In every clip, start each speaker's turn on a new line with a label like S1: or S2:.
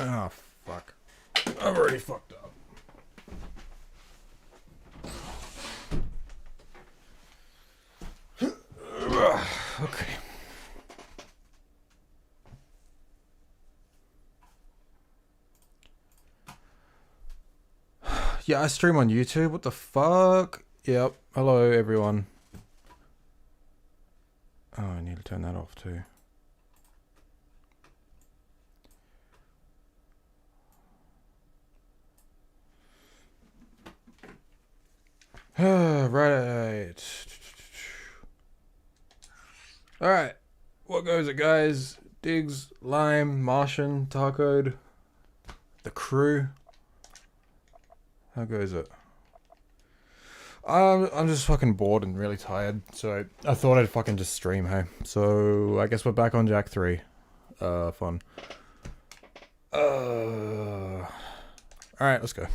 S1: Oh, fuck. I've already fucked up. Okay. Yeah, I stream on YouTube. What the fuck? Yep. Hello, everyone. Oh, I need to turn that off too. Right. Alright. What goes it, guys? Diggs, Lime, Martian, Tacoed, the crew. How goes it? I'm just fucking bored and really tired, so I thought I'd fucking just stream, hey? So, I guess we're back on Jack 3. Fun. Alright, let's go.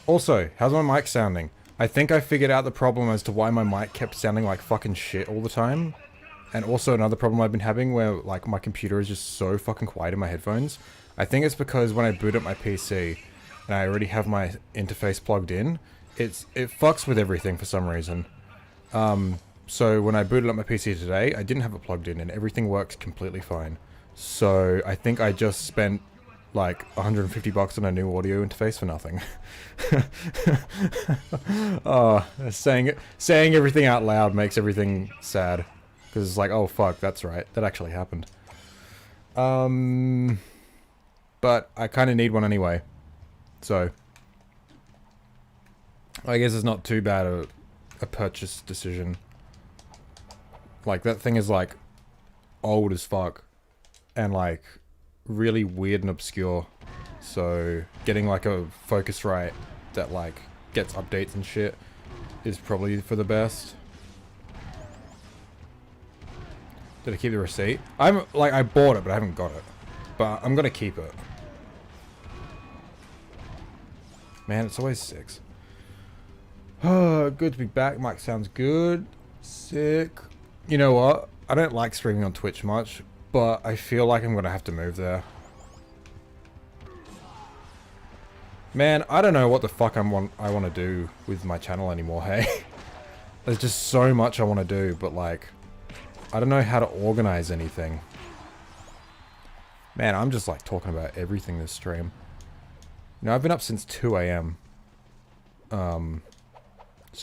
S1: Also, how's my mic sounding? I think I figured out the problem as to why my mic kept sounding like fucking shit all the time. And also another problem I've been having where like my computer is just so fucking quiet in my headphones. I think it's because when I boot up my PC and I already have my interface plugged in, it fucks with everything for some reason. So when I booted up my PC today, I didn't have it plugged in and everything works completely fine. So I think I just spent like 150 bucks on a new audio interface for nothing. Oh, saying everything out loud makes everything sad. Because it's like, oh fuck, that's right. That actually happened. But I kind of need one anyway. So, I guess it's not too bad a purchase decision. Like, that thing is like, old as fuck. And like, really weird and obscure. So, getting like a Focusrite that like, gets updates and shit is probably for the best. Did I keep the receipt? I bought it, but I haven't got it. But I'm gonna keep it. Man, it's always 6. Oh, good to be back. Mic sounds good. Sick. You know what? I don't like streaming on Twitch much, but I feel like I'm gonna have to move there. Man, I don't know what the fuck I want to do with my channel anymore, hey? There's just so much I want to do, but like, I don't know how to organize anything. Man, I'm just like talking about everything this stream. You know, I've been up since 2 AM. So I'm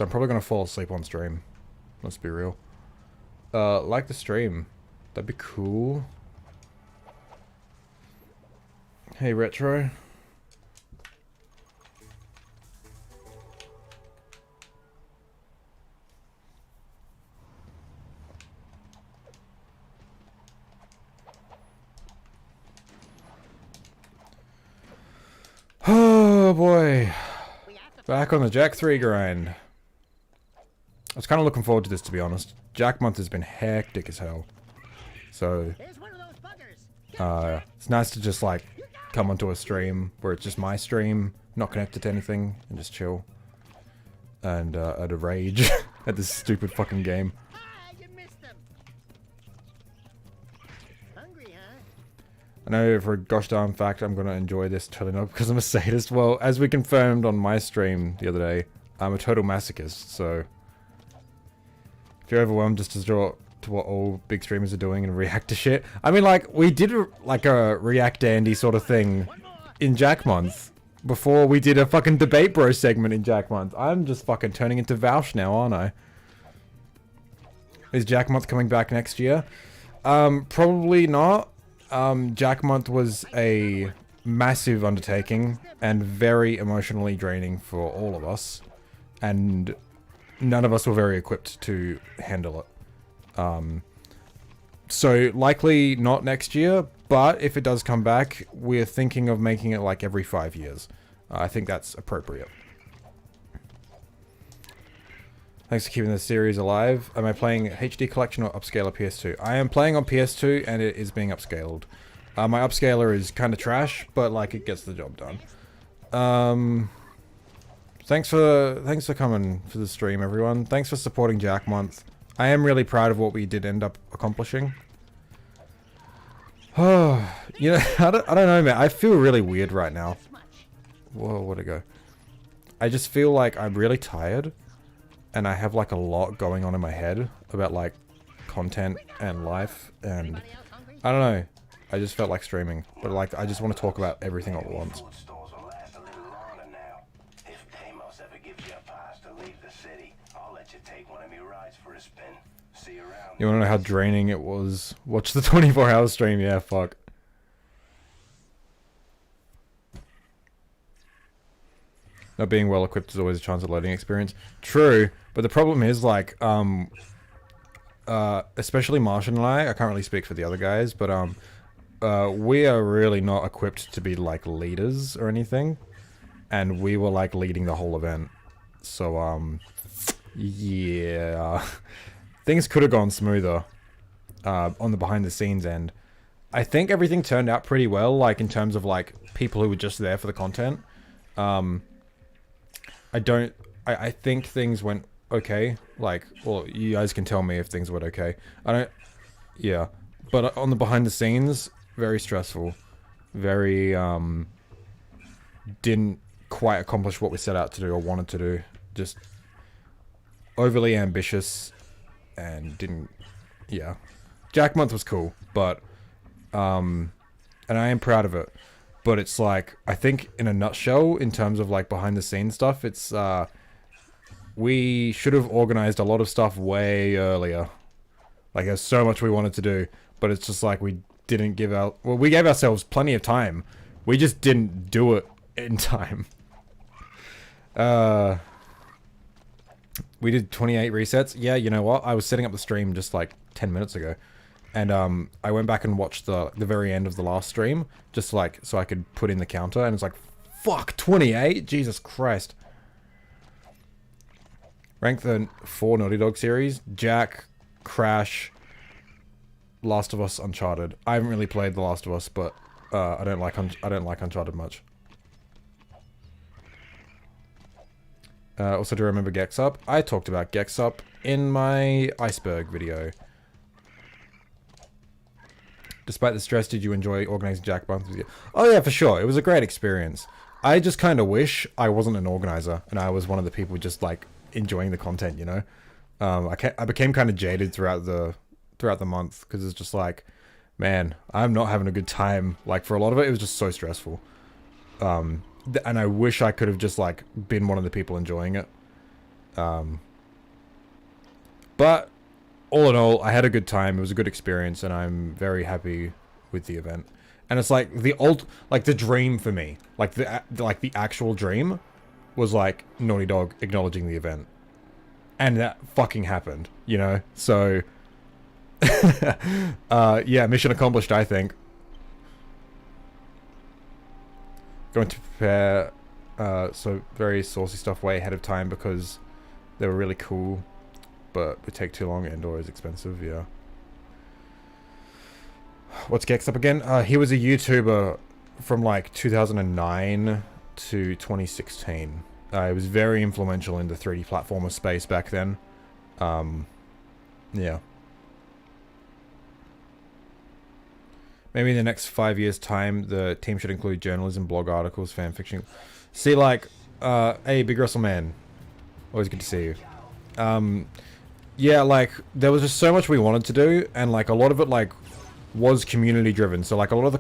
S1: probably gonna fall asleep on stream. Let's be real. Like the stream. That'd be cool. Hey, Retro. Oh boy. Back on the Jack 3 grind. I was kind of looking forward to this, to be honest. Jack month has been hectic as hell. So, it's nice to just like come onto a stream where it's just my stream, not connected to anything, and just chill. And at a rage at this stupid fucking game. I know for a gosh darn fact I'm gonna enjoy this totally not because I'm a sadist. Well, as we confirmed on my stream the other day, I'm a total masochist, so if you're overwhelmed just to what all big streamers are doing and react to shit. I mean, like, we did like a React Andy sort of thing in Jack Month before we did a fucking Debate Bro segment in Jack Month. I'm just fucking turning into Vouch now, aren't I? Is Jack Month coming back next year? Probably not. Jack Month was a massive undertaking and very emotionally draining for all of us, and none of us were very equipped to handle it. So likely not next year, but if it does come back, we're thinking of making it like every 5 years. I think that's appropriate. Thanks for keeping the series alive. Am I playing HD Collection or Upscaler PS2? I am playing on PS2 and it is being upscaled. My upscaler is kind of trash, but like it gets the job done. thanks for coming for the stream, everyone. Thanks for supporting Jack Month. I am really proud of what we did end up accomplishing. Oh, you know, I don't know, man. I feel really weird right now. Whoa, where'd it go? I just feel like I'm really tired, and I have like a lot going on in my head about like content and life, and I don't know. I just felt like streaming, but like I just want to talk about everything all at once. You want to know how draining it was? Watch the 24-hour stream. Yeah, fuck. Not being well equipped is always a chance of loading experience. True, but the problem is like, especially Martian and I can't really speak for the other guys, but we are really not equipped to be like leaders or anything, and we were like leading the whole event, so yeah. Things could have gone smoother on the behind the scenes end. I think everything turned out pretty well, like in terms of like people who were just there for the content. I think things went okay. Like, well, you guys can tell me if things went okay. Yeah. But on the behind the scenes, very stressful. Very, didn't quite accomplish what we set out to do or wanted to do. Just overly ambitious. And didn't, yeah. Jack Month was cool, but, and I am proud of it, but it's like, I think in a nutshell, in terms of like behind the scenes stuff, it's, we should have organized a lot of stuff way earlier. Like there's so much we wanted to do, but it's just like we didn't give out, well, we gave ourselves plenty of time. We just didn't do it in time. We did 28 resets. Yeah, you know what? I was setting up the stream just like 10 minutes ago. And I went back and watched the very end of the last stream. Just like, so I could put in the counter. And it's like, fuck, 28? Jesus Christ. Rank the 4 Naughty Dog series. Jack, Crash, Last of Us, Uncharted. I haven't really played The Last of Us, but I don't like Uncharted much. Also, do you remember Gex Up? I talked about Gex Up in my iceberg video. Despite the stress, did you enjoy organizing Jack Month? Oh yeah, for sure. It was a great experience. I just kind of wish I wasn't an organizer and I was one of the people just like enjoying the content, you know? I became kind of jaded throughout the month because it's just like, man, I'm not having a good time. Like for a lot of it, it was just so stressful. And I wish I could have just, like, been one of the people enjoying it. But, all in all, I had a good time. It was a good experience, and I'm very happy with the event. And it's like, the dream for me. Like, the actual dream was, like, Naughty Dog acknowledging the event. And that fucking happened, you know? So, yeah, mission accomplished, I think. Going to prepare so very saucy stuff way ahead of time because they were really cool, but would take too long and or is expensive. Yeah. What's Gex Up again? He was a YouTuber from like 2009 to 2016. He was very influential in the 3D platformer space back then. Yeah. Maybe in the next 5 years' time, the team should include journalism, blog articles, fanfiction. See, like, hey, Big Russell Man. Always good to see you. Yeah, like, there was just so much we wanted to do, and, like, a lot of it, like, was community-driven. So, like, a lot of the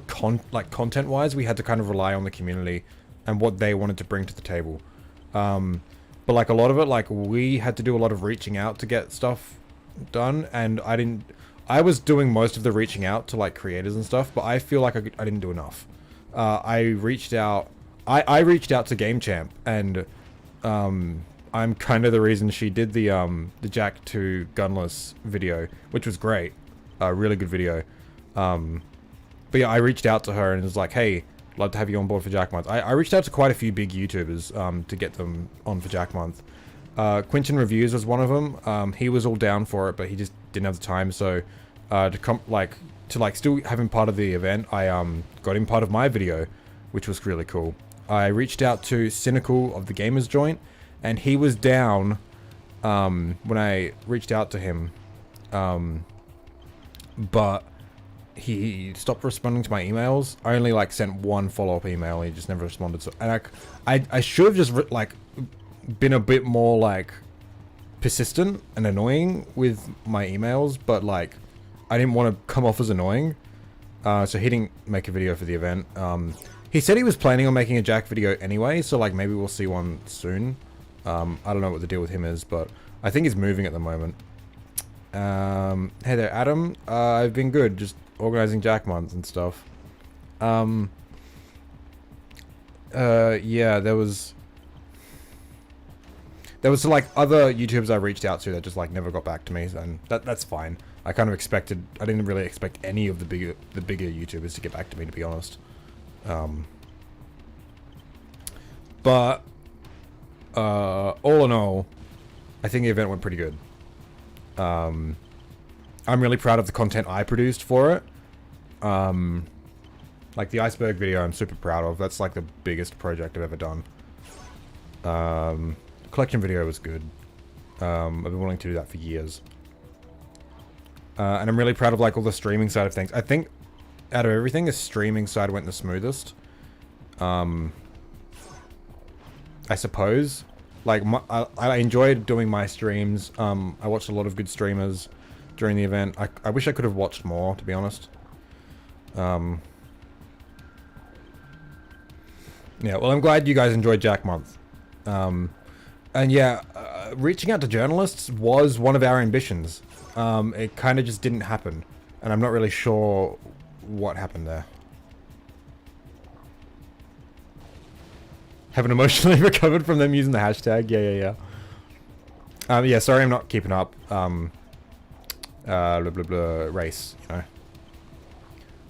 S1: content-wise, we had to kind of rely on the community and what they wanted to bring to the table. But, like, a lot of it, like, we had to do a lot of reaching out to get stuff done, and I was doing most of the reaching out to like creators and stuff, but I feel like I didn't do enough. I reached out to Game Champ, and I'm kind of the reason she did the Jack 2 gunless video, which was great, really good video. But yeah, I reached out to her and was like, hey, love to have you on board for Jack Month. I reached out to quite a few big YouTubers to get them on for Jack Month. Quinton Reviews was one of them. He was all down for it, but he just didn't have the time. So to still have him part of the event, I got him part of my video, which was really cool. I reached out to Cynical of the Gamers Joint, and he was down when I reached out to him. But he stopped responding to my emails. I only like sent one follow-up email. He just never responded. So, and I should have just like been a bit more like persistent and annoying with my emails, but like I didn't want to come off as annoying. So he didn't make a video for the event. He said he was planning on making a Jack video anyway, so like maybe we'll see one soon. I don't know what the deal with him is, but I think he's moving at the moment. Hey there, Adam. I've been good, just organizing Jack months and stuff. Yeah, there was like other YouTubers I reached out to that just like never got back to me, and that's fine. I kind of expected, I didn't really expect any of the bigger YouTubers to get back to me, to be honest. But all in all, I think the event went pretty good. I'm really proud of the content I produced for it. Like the iceberg video I'm super proud of. That's like the biggest project I've ever done. Collection video was good. I've been wanting to do that for years. And I'm really proud of like all the streaming side of things. I think out of everything, the streaming side went the smoothest. I suppose. Like, I enjoyed doing my streams. I watched a lot of good streamers during the event. I wish I could have watched more, to be honest. Yeah, well, I'm glad you guys enjoyed Jack Month. And yeah, reaching out to journalists was one of our ambitions. It kind of just didn't happen. And I'm not really sure what happened there. Haven't emotionally recovered from them using the hashtag. Yeah. Yeah, sorry I'm not keeping up. Blah, blah, blah, race, you know.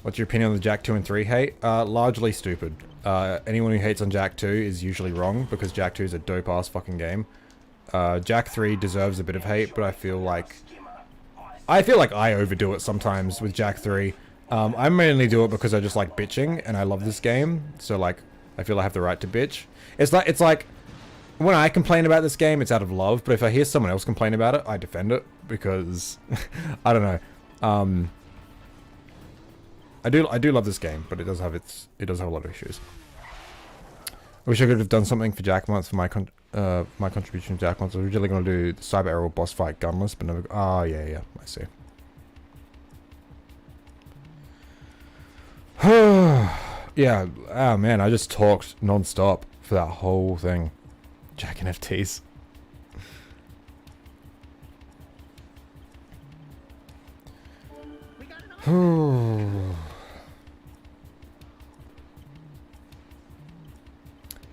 S1: What's your opinion on the Jack 2 and 3 hate? Largely stupid. Anyone who hates on Jack 2 is usually wrong, because Jack 2 is a dope-ass fucking game. Jack 3 deserves a bit of hate, but I feel like I overdo it sometimes with Jack 3. I mainly do it because I just like bitching, and I love this game, so like, I feel I have the right to bitch. It's like, when I complain about this game, it's out of love, but if I hear someone else complain about it, I defend it, because, I don't know. I do love this game, but it does have a lot of issues. I wish I could have done something for Jack Month for my contribution to Jack Month. I was originally going to do the Cyber Arrow boss fight gunless, but never. Oh yeah, I see. Yeah, oh man, I just talked non-stop for that whole thing. Jack NFTs.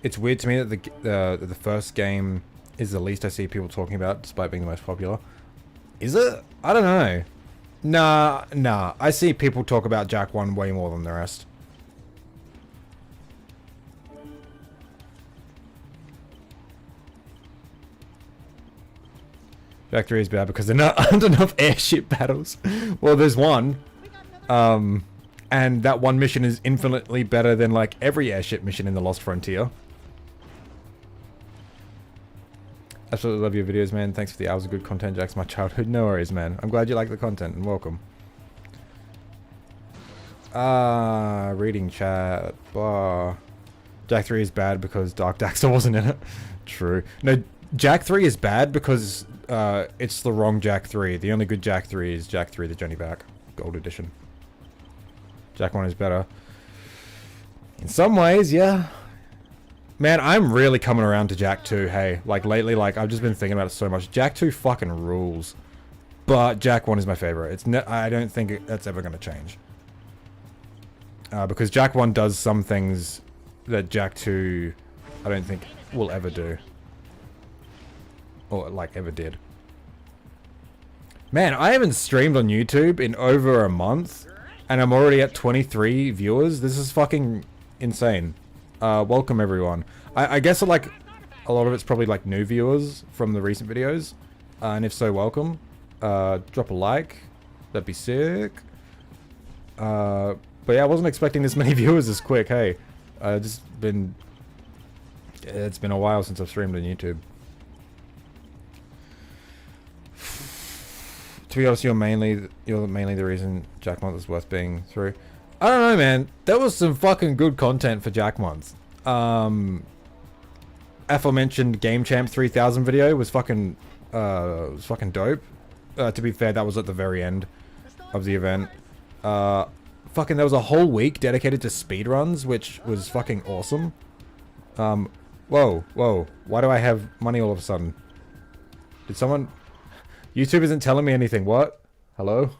S1: It's weird to me that the first game is the least I see people talking about, despite being the most popular. Is it? I don't know. Nah. I see people talk about Jack 1 way more than the rest. Jack 3 is bad because there aren't enough airship battles. Well, there's one. And that one mission is infinitely better than like every airship mission in the Lost Frontier. Absolutely love your videos, man. Thanks for the hours of good content, Jack's my childhood. No worries, man. I'm glad you like the content, and welcome. Reading chat. Blah. Jack 3 is bad because Dark Daxter wasn't in it. True. No, Jack 3 is bad because it's the wrong Jack 3. The only good Jack 3 is Jack 3 The Journey Back. Gold Edition. Jack 1 is better. In some ways, yeah. Man, I'm really coming around to Jack 2, hey. Like, lately, like, I've just been thinking about it so much. Jack 2 fucking rules. But Jack 1 is my favorite. I don't think that's ever going to change. Because Jack 1 does some things that Jack 2, I don't think, will ever do. Or, like, ever did. Man, I haven't streamed on YouTube in over a month. And I'm already at 23 viewers. This is fucking insane. Welcome everyone. I guess like a lot of it's probably like new viewers from the recent videos, and if so, welcome. Drop a like, that'd be sick. But yeah, I wasn't expecting this many viewers this quick. Hey, just been It's been a while since I've streamed on YouTube. To be honest, you're mainly the reason Jack Month is worth being through. I don't know, man. There was some fucking good content for Jack Month. Aforementioned Game Champ 3000 video was fucking dope. To be fair, that was at the very end of the event. Fucking there was a whole week dedicated to speedruns, which was fucking awesome. Whoa. Why do I have money all of a sudden? Did someone... YouTube isn't telling me anything. What? Hello?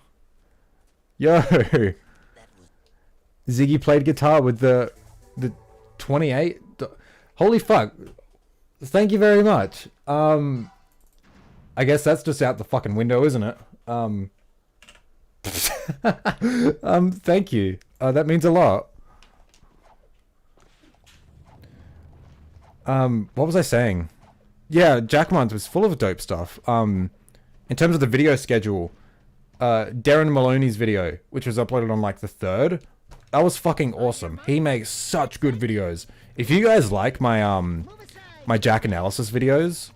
S1: Yo! Ziggy played guitar with the 28? Holy fuck. Thank you very much. I guess that's just out the fucking window, isn't it? Thank you. That means a lot. What was I saying? Yeah, Jack Month was full of dope stuff. In terms of the video schedule, Darren Maloney's video, which was uploaded on like the 3rd, that was fucking awesome. He makes such good videos. If you guys like my my Jack analysis videos,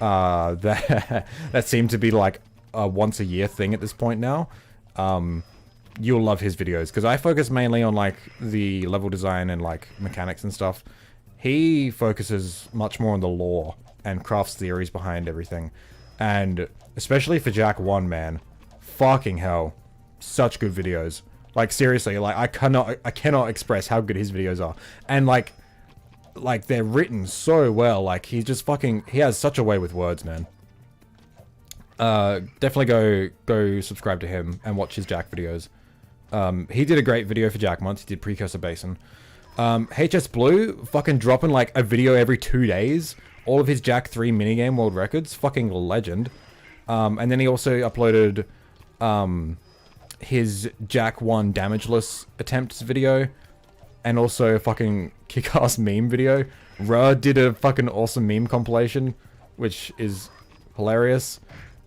S1: that seem to be like a once a year thing at this point now, you'll love his videos because I focus mainly on like the level design and like mechanics and stuff. He focuses much more on the lore and crafts theories behind everything. And especially for Jack 1, man, fucking hell, such good videos. Like seriously, like I cannot express how good his videos are. And like they're written so well. Like he has such a way with words, man. Definitely go subscribe to him and watch his Jack videos. He did a great video for Jack Month. He did Precursor Basin. HS Blue fucking dropping like a video every 2 days. All of his Jack 3 minigame world records. Fucking legend. And then he also uploaded his Jack 1 damageless attempts video. And also a fucking kick-ass meme video. Ra did a fucking awesome meme compilation, which is hilarious.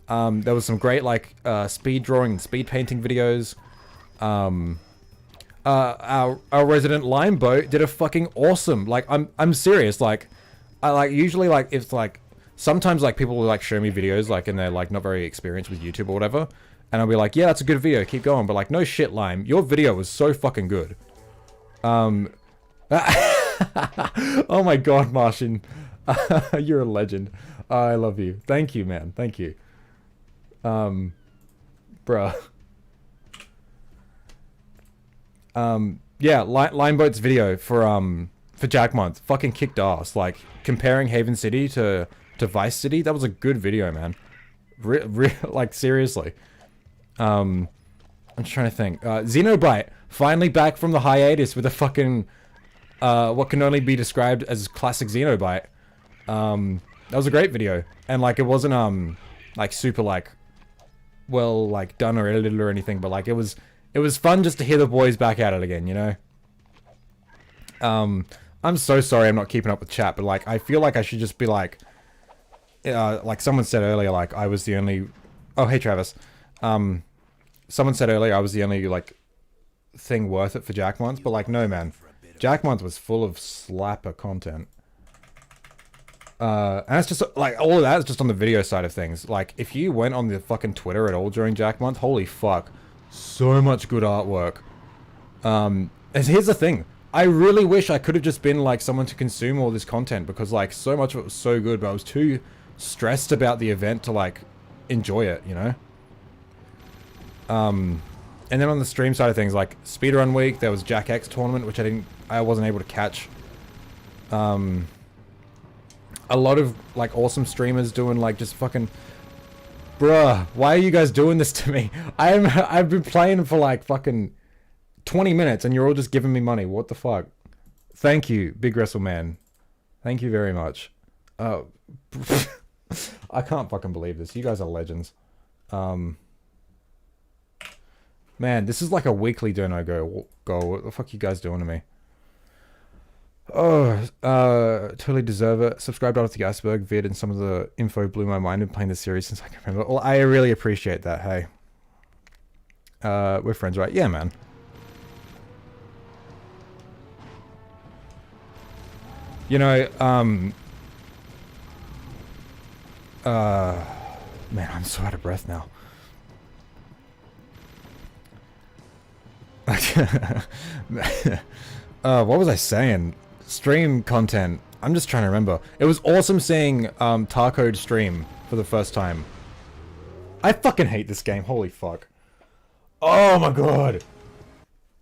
S1: There was some great like speed drawing and speed painting videos. Our resident Limeboat did a fucking awesome, like I'm serious, like I like usually like if like sometimes like people will like show me videos like and they're like not very experienced with YouTube or whatever, and I'll be like, yeah, that's a good video, keep going, but like no shit, Lime, your video was so fucking good. Oh my god, Martian. You're a legend. I love you. Thank you, man. Thank you. Bruh. Yeah, Limeboat's video for Jack Month fucking kicked ass. Like comparing Haven City to Vice City, that was a good video, man. Like seriously. I'm just trying to think. Xenobyte finally back from the hiatus with a fucking what can only be described as classic Xenobyte. That was a great video, and like it wasn't like super like well like done or edited or anything, but like it was fun just to hear the boys back at it again, you know? I'm so sorry I'm not keeping up with chat, but like, I feel like I should just be like someone said earlier, like, I was the only... Oh, hey, Travis. Someone said earlier I was the only, like, thing worth it for Jack Month, but like, no, man. Jack Month was full of slapper content. And it's just, like, all of that is just on the video side of things. Like, if you went on the fucking Twitter at all during Jack Month, holy fuck. So much good artwork. And here's the thing. I really wish I could have just been like someone to consume all this content because like so much of it was so good, but I was too stressed about the event to like enjoy it, you know? And then on the stream side of things, like Speedrun Week, there was Jack X tournament, which I wasn't able to catch. A lot of like awesome streamers doing like just fucking... Bruh, why are you guys doing this to me? I've been playing for like fucking 20 minutes and you're all just giving me money. What the fuck? Thank you, Big Wrestle Man. Thank you very much. I can't fucking believe this. You guys are legends. Man, this is like a weekly Dono Go. What the fuck you guys doing to me? Oh, totally deserve it. Subscribed to the Iceberg vid and some of the info blew my mind. I've been playing this series since I can remember. Well, I really appreciate that, hey. We're friends, right? Yeah, man. You know, man, I'm so out of breath now. What was I saying? Stream content. I'm just trying to remember. It was awesome seeing Tarcode stream for the first time. I fucking hate this game. Holy fuck. Oh my god.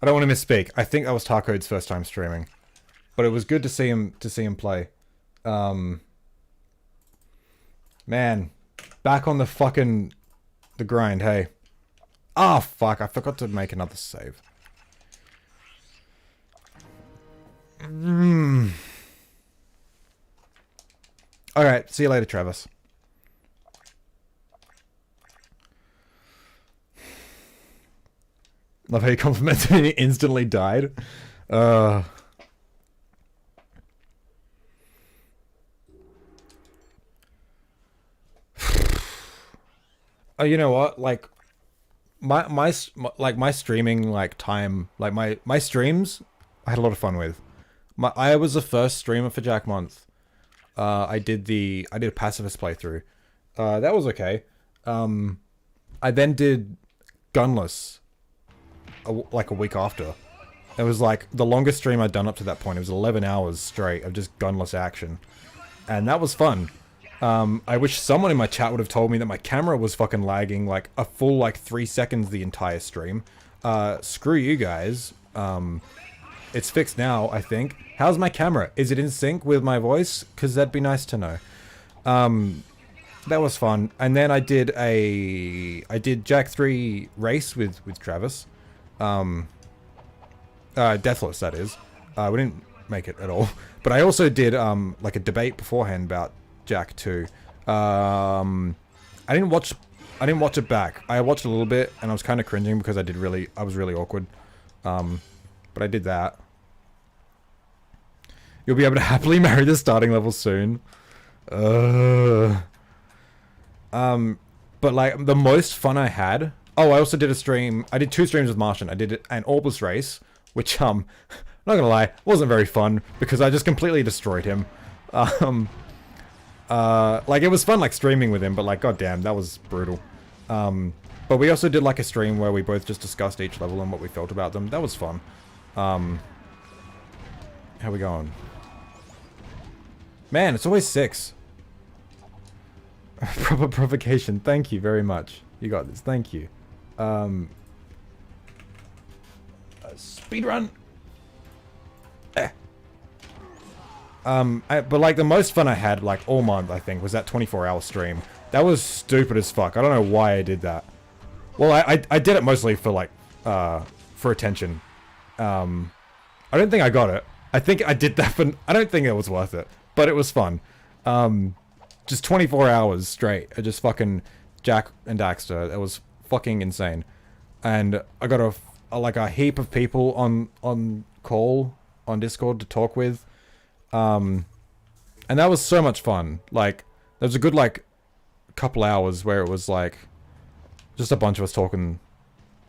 S1: I don't want to misspeak. I think that was Tarcode's first time streaming. But it was good to see him play. Man, back on the fucking the grind, hey. Ah, fuck, I forgot to make another save. Alright, see you later, Travis. Love how you complimented me and he instantly died. Oh, you know what? Like my streaming like time, like my streams, I had a lot of fun with. I was the first streamer for Jack Month. I did a pacifist playthrough. That was okay. I then did Gunless like a week after. It was like the longest stream I'd done up to that point. It was 11 hours straight of just gunless action. And that was fun. I wish someone in my chat would have told me that my camera was fucking lagging like a full like 3 seconds the entire stream. Screw you guys. It's fixed now, I think. How's my camera? Is it in sync with my voice? Because that'd be nice to know. That was fun. And then I did Jack 3 race with Travis. Deathless, that is. We didn't make it at all. But I also did like a debate beforehand about Jack 2. I didn't watch it back. I watched a little bit and I was kind of cringing because I was really awkward. But I did that. You'll be able to happily marry the starting level soon. But like the most fun I had. Oh, I also did a stream. I did 2 streams with Martian. I did an Orbis race, which not gonna lie, wasn't very fun because I just completely destroyed him. Like it was fun like streaming with him, but like goddamn, that was brutal. But we also did like a stream where we both just discussed each level and what we felt about them. That was fun. How we going? Man, it's always 6. Proper provocation. Thank you very much. You got this. Thank you. Speed run. But like the most fun I had like all month, I think, was that 24-hour stream. That was stupid as fuck. I don't know why I did that. Well, I did it mostly for like for attention. I don't think I got it. I think I did that for. I don't think it was worth it, but it was fun. Just 24 hours straight. I just fucking Jack and Daxter. It was fucking insane. And I got like a heap of people on call on Discord to talk with. And that was so much fun. Like there was a good like couple hours where it was like just a bunch of us talking.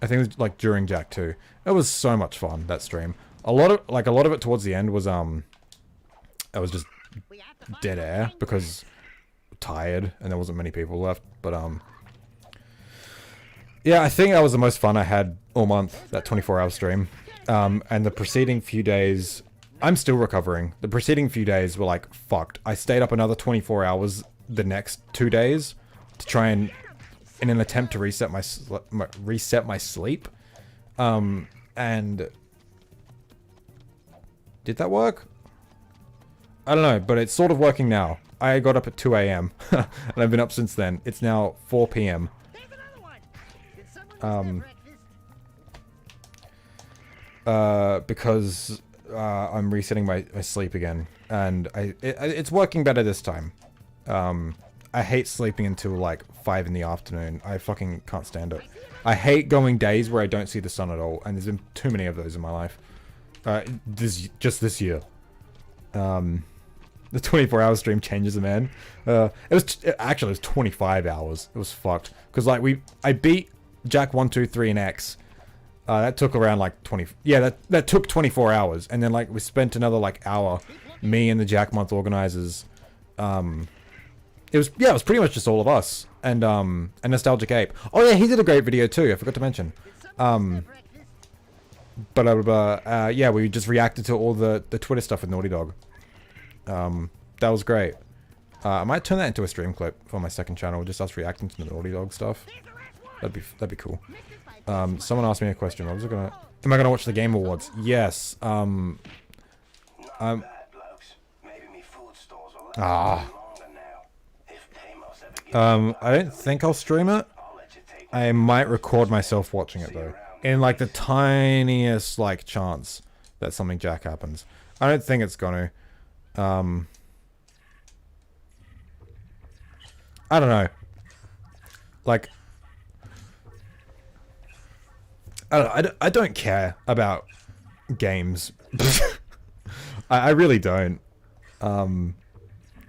S1: I think it was like during Jack 2. It was so much fun, that stream. A lot of it towards the end was I was just dead air because tired and there wasn't many people left, but yeah, I think that was the most fun I had all month, that 24-hour stream. And the preceding few days, I'm still recovering. The preceding few days were like fucked. I stayed up another 24 hours the next 2 days to try and in an attempt to reset my sleep. And did that work? I don't know, but it's sort of working now. I got up at 2 AM and I've been up since then. It's now 4 PM. Because I'm resetting my sleep again, and it's working better this time. I hate sleeping until like 5 in the afternoon. I fucking can't stand it. I hate going days where I don't see the sun at all, and there's been too many of those in my life. This year. The 24-hour stream changes a man. It was 25 hours. It was fucked. Because like I beat Jack 1, 2, 3 and X. That took around like 20. Yeah, that took 24 hours, and then like we spent another like hour me and the Jack Month organizers. It was pretty much just all of us and Nostalgic Ape. Oh yeah, he did a great video too. I forgot to mention. Yeah, we just reacted to all the Twitter stuff with Naughty Dog. That was great. I might turn that into a stream clip for my second channel, just us reacting to the Naughty Dog stuff. That'd be cool. Someone asked me a question. Am I gonna watch the Game Awards? Yes. I don't think I'll stream it. I might record myself watching it though. In like the tiniest like chance that something jack happens. I don't think it's gonna. I don't know. Like, I don't care about games. I really don't.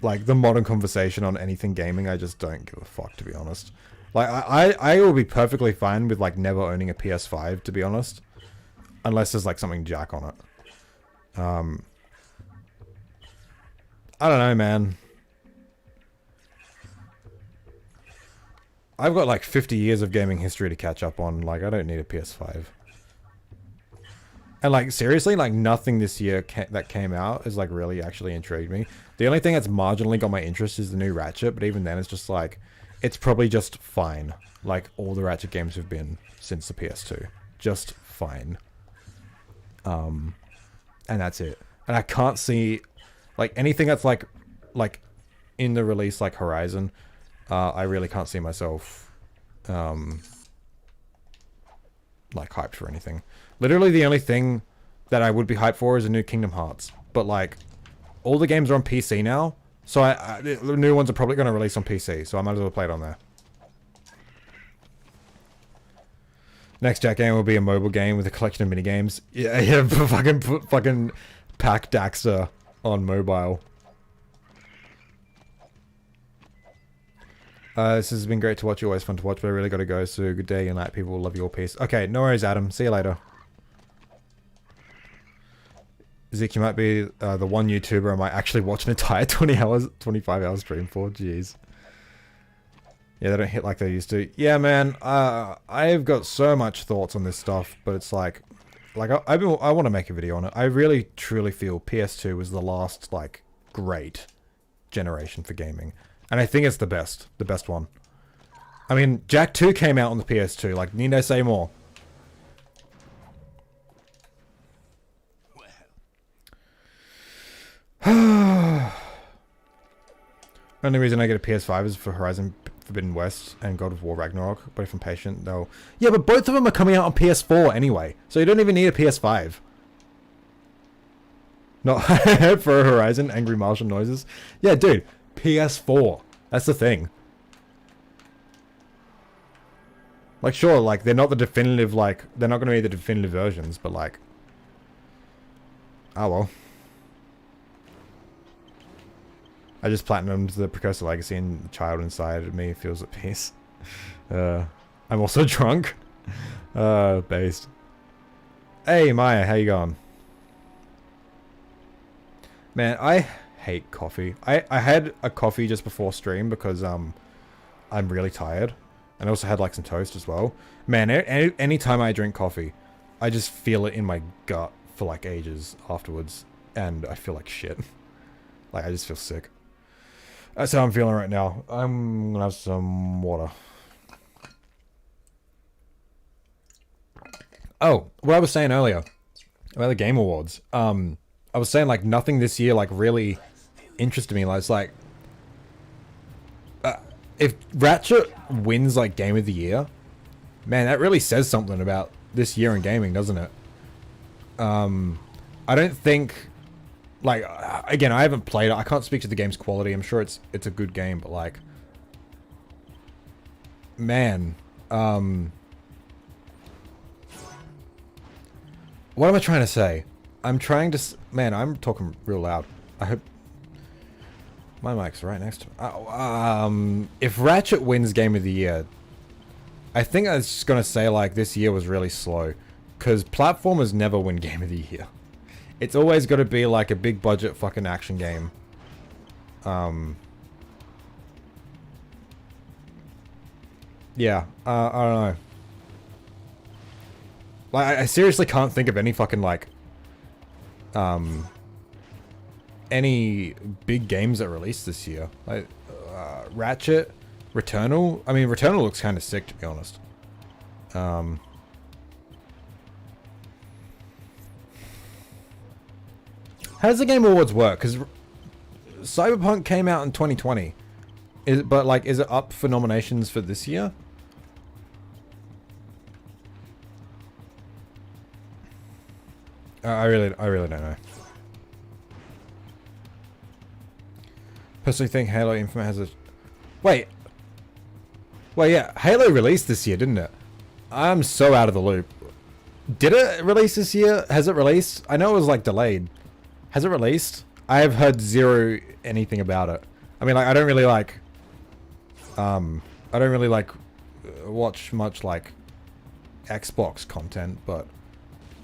S1: Like the modern conversation on anything gaming, I just don't give a fuck, to be honest. Like I will be perfectly fine with like never owning a PS5, to be honest, unless there's like something jack on it. I don't know, man. I've got like 50 years of gaming history to catch up on. Like, I don't need a PS5. And like, seriously, like nothing this year that came out is like really actually intrigued me. The only thing that's marginally got my interest is the new Ratchet, but even then it's just like, it's probably just fine. Like all the Ratchet games have been since the PS2. Just fine. And that's it. And I can't see like anything that's like in the release like Horizon. I really can't see myself like hyped for anything. Literally the only thing that I would be hyped for is a new Kingdom Hearts. But like all the games are on PC now, so the new ones are probably going to release on PC, so I might as well play it on there. Next Jack game will be a mobile game with a collection of minigames. Yeah, fucking pack Daxter on mobile. This has been great to watch. You're always fun to watch, but I really got to go. So good day and night, people. Love your peace. Okay, no worries, Adam. See you later. Zeke, you might be the one YouTuber I might actually watch an entire 25 hour stream for. Jeez. Yeah, they don't hit like they used to. Yeah, man. I've got so much thoughts on this stuff, but it's like I want to make a video on it. I really truly feel PS2 was the last like great generation for gaming. And I think it's the best one. I mean, Jak 2 came out on the PS2, like, need I say more? Only reason I get a PS5 is for Horizon Forbidden West and God of War Ragnarok, but if I'm patient, they'll... Yeah, but both of them are coming out on PS4 anyway, so you don't even need a PS5. Not for Horizon, Angry Martian Noises. Yeah, dude. PS4. That's the thing. Like, sure, like, they're not the definitive, like, they're not going to be the definitive versions, but, like... Oh, well. I just platinumed the Precursor Legacy and the child inside of me feels at peace. I'm also drunk. Based. Hey, Maya, how you going? Man, I hate coffee. I had a coffee just before stream because I'm really tired, and I also had like some toast as well. Man, any time I drink coffee, I just feel it in my gut for like ages afterwards, and I feel like shit. Like I just feel sick. That's how I'm feeling right now. I'm gonna have some water. Oh, what I was saying earlier about the Game Awards. I was saying like nothing this year like really interested me. Like, it's like if Ratchet wins like Game of the Year, man, that really says something about this year in gaming, doesn't it? I don't think like again, I haven't played it. I can't speak to the game's quality. I'm sure it's a good game, but like man, what am I trying to say? I'm trying to... Man, I'm talking real loud. I hope... My mic's right next to me. If Ratchet wins Game of the Year, I think I was just going to say, like, this year was really slow. Because platformers never win Game of the Year. It's always got to be like a big budget fucking action game. Yeah, I don't know. Like, I seriously can't think of any fucking, like, any big games that released this year. Like, Ratchet, Returnal. I mean, Returnal looks kind of sick, to be honest. How does the Game Awards work? Because Cyberpunk came out in 2020. But, like, is it up for nominations for this year? I really don't know. Personally think Halo Infinite has a... Wait. Well, yeah, Halo released this year, didn't it? I'm so out of the loop. Did it release this year? Has it released? I know it was, like, delayed. Has it released? I have heard zero anything about it. I mean, like, I don't really, like, watch much, like, Xbox content, but,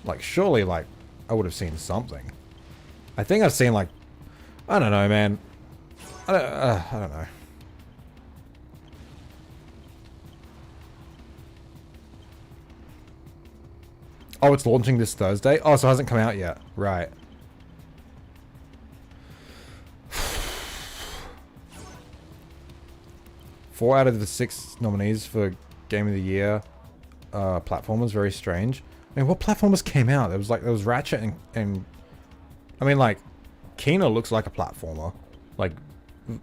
S1: like, surely, like, I would have seen something. I think I've seen, like, I don't know, man. I don't know. Oh, it's launching this Thursday? Oh, so it hasn't come out yet. Right. Four out of the 6 nominees for Game of the Year platformers. Very strange. I mean, what platformers came out? There was Ratchet and I mean, like, Kena looks like a platformer, like,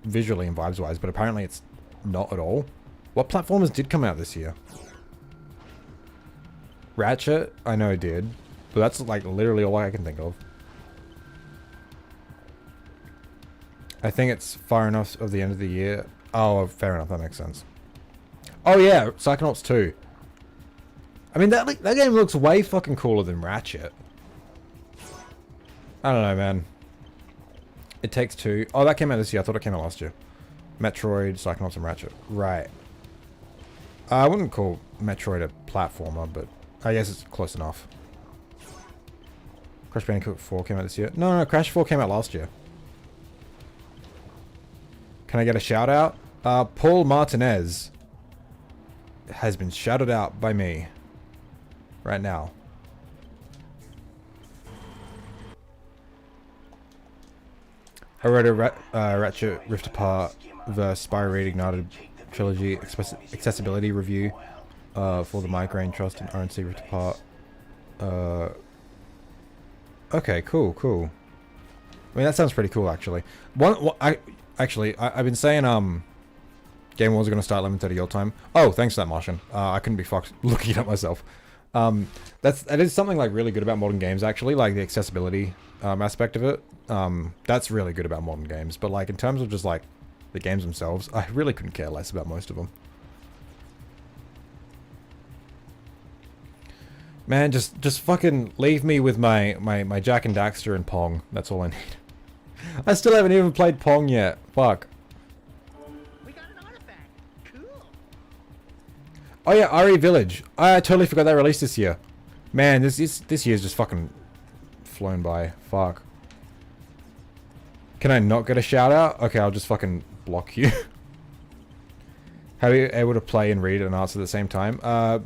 S1: visually and vibes wise, but apparently it's not at all. What platformers did come out this year? Ratchet, I know it did, but that's, like, literally all I can think of. I think it's far enough of the end of the year. Oh, fair enough, that makes sense. Oh yeah, Psychonauts 2. I mean, that game looks way fucking cooler than Ratchet. I don't know, man. It Takes Two. Oh, that came out this year. I thought it came out last year. Metroid, Psychonauts, and Ratchet. Right. I wouldn't call Metroid a platformer, but I guess it's close enough. Crash Bandicoot 4 came out this year. No, Crash 4 came out last year. Can I get a shout out? Paul Martinez has been shouted out by me. Right now. I wrote a Ratchet Rift Apart vs. Spyro Reignited Trilogy accessibility review for the Migraine Trust and RNC Rift Apart. Okay, cool. I mean, that sounds pretty cool, actually. I've been saying Game Wars are going to start 11:30 your time. Oh, thanks for that, Martian. I couldn't be fucked looking it up myself. That is something, like, really good about modern games, actually, like the accessibility aspect of it. That's really good about modern games, but, like, in terms of just, like, the games themselves, I really couldn't care less about most of them. Man, just fucking leave me with my Jack and Daxter and Pong. That's all I need. I still haven't even played Pong yet. Fuck. Oh yeah, RE Village. I totally forgot that released this year. Man, this year's just fucking flown by. Fuck. Can I not get a shout out? Okay, I'll just fucking block you. How are you able to play and read and answer at the same time?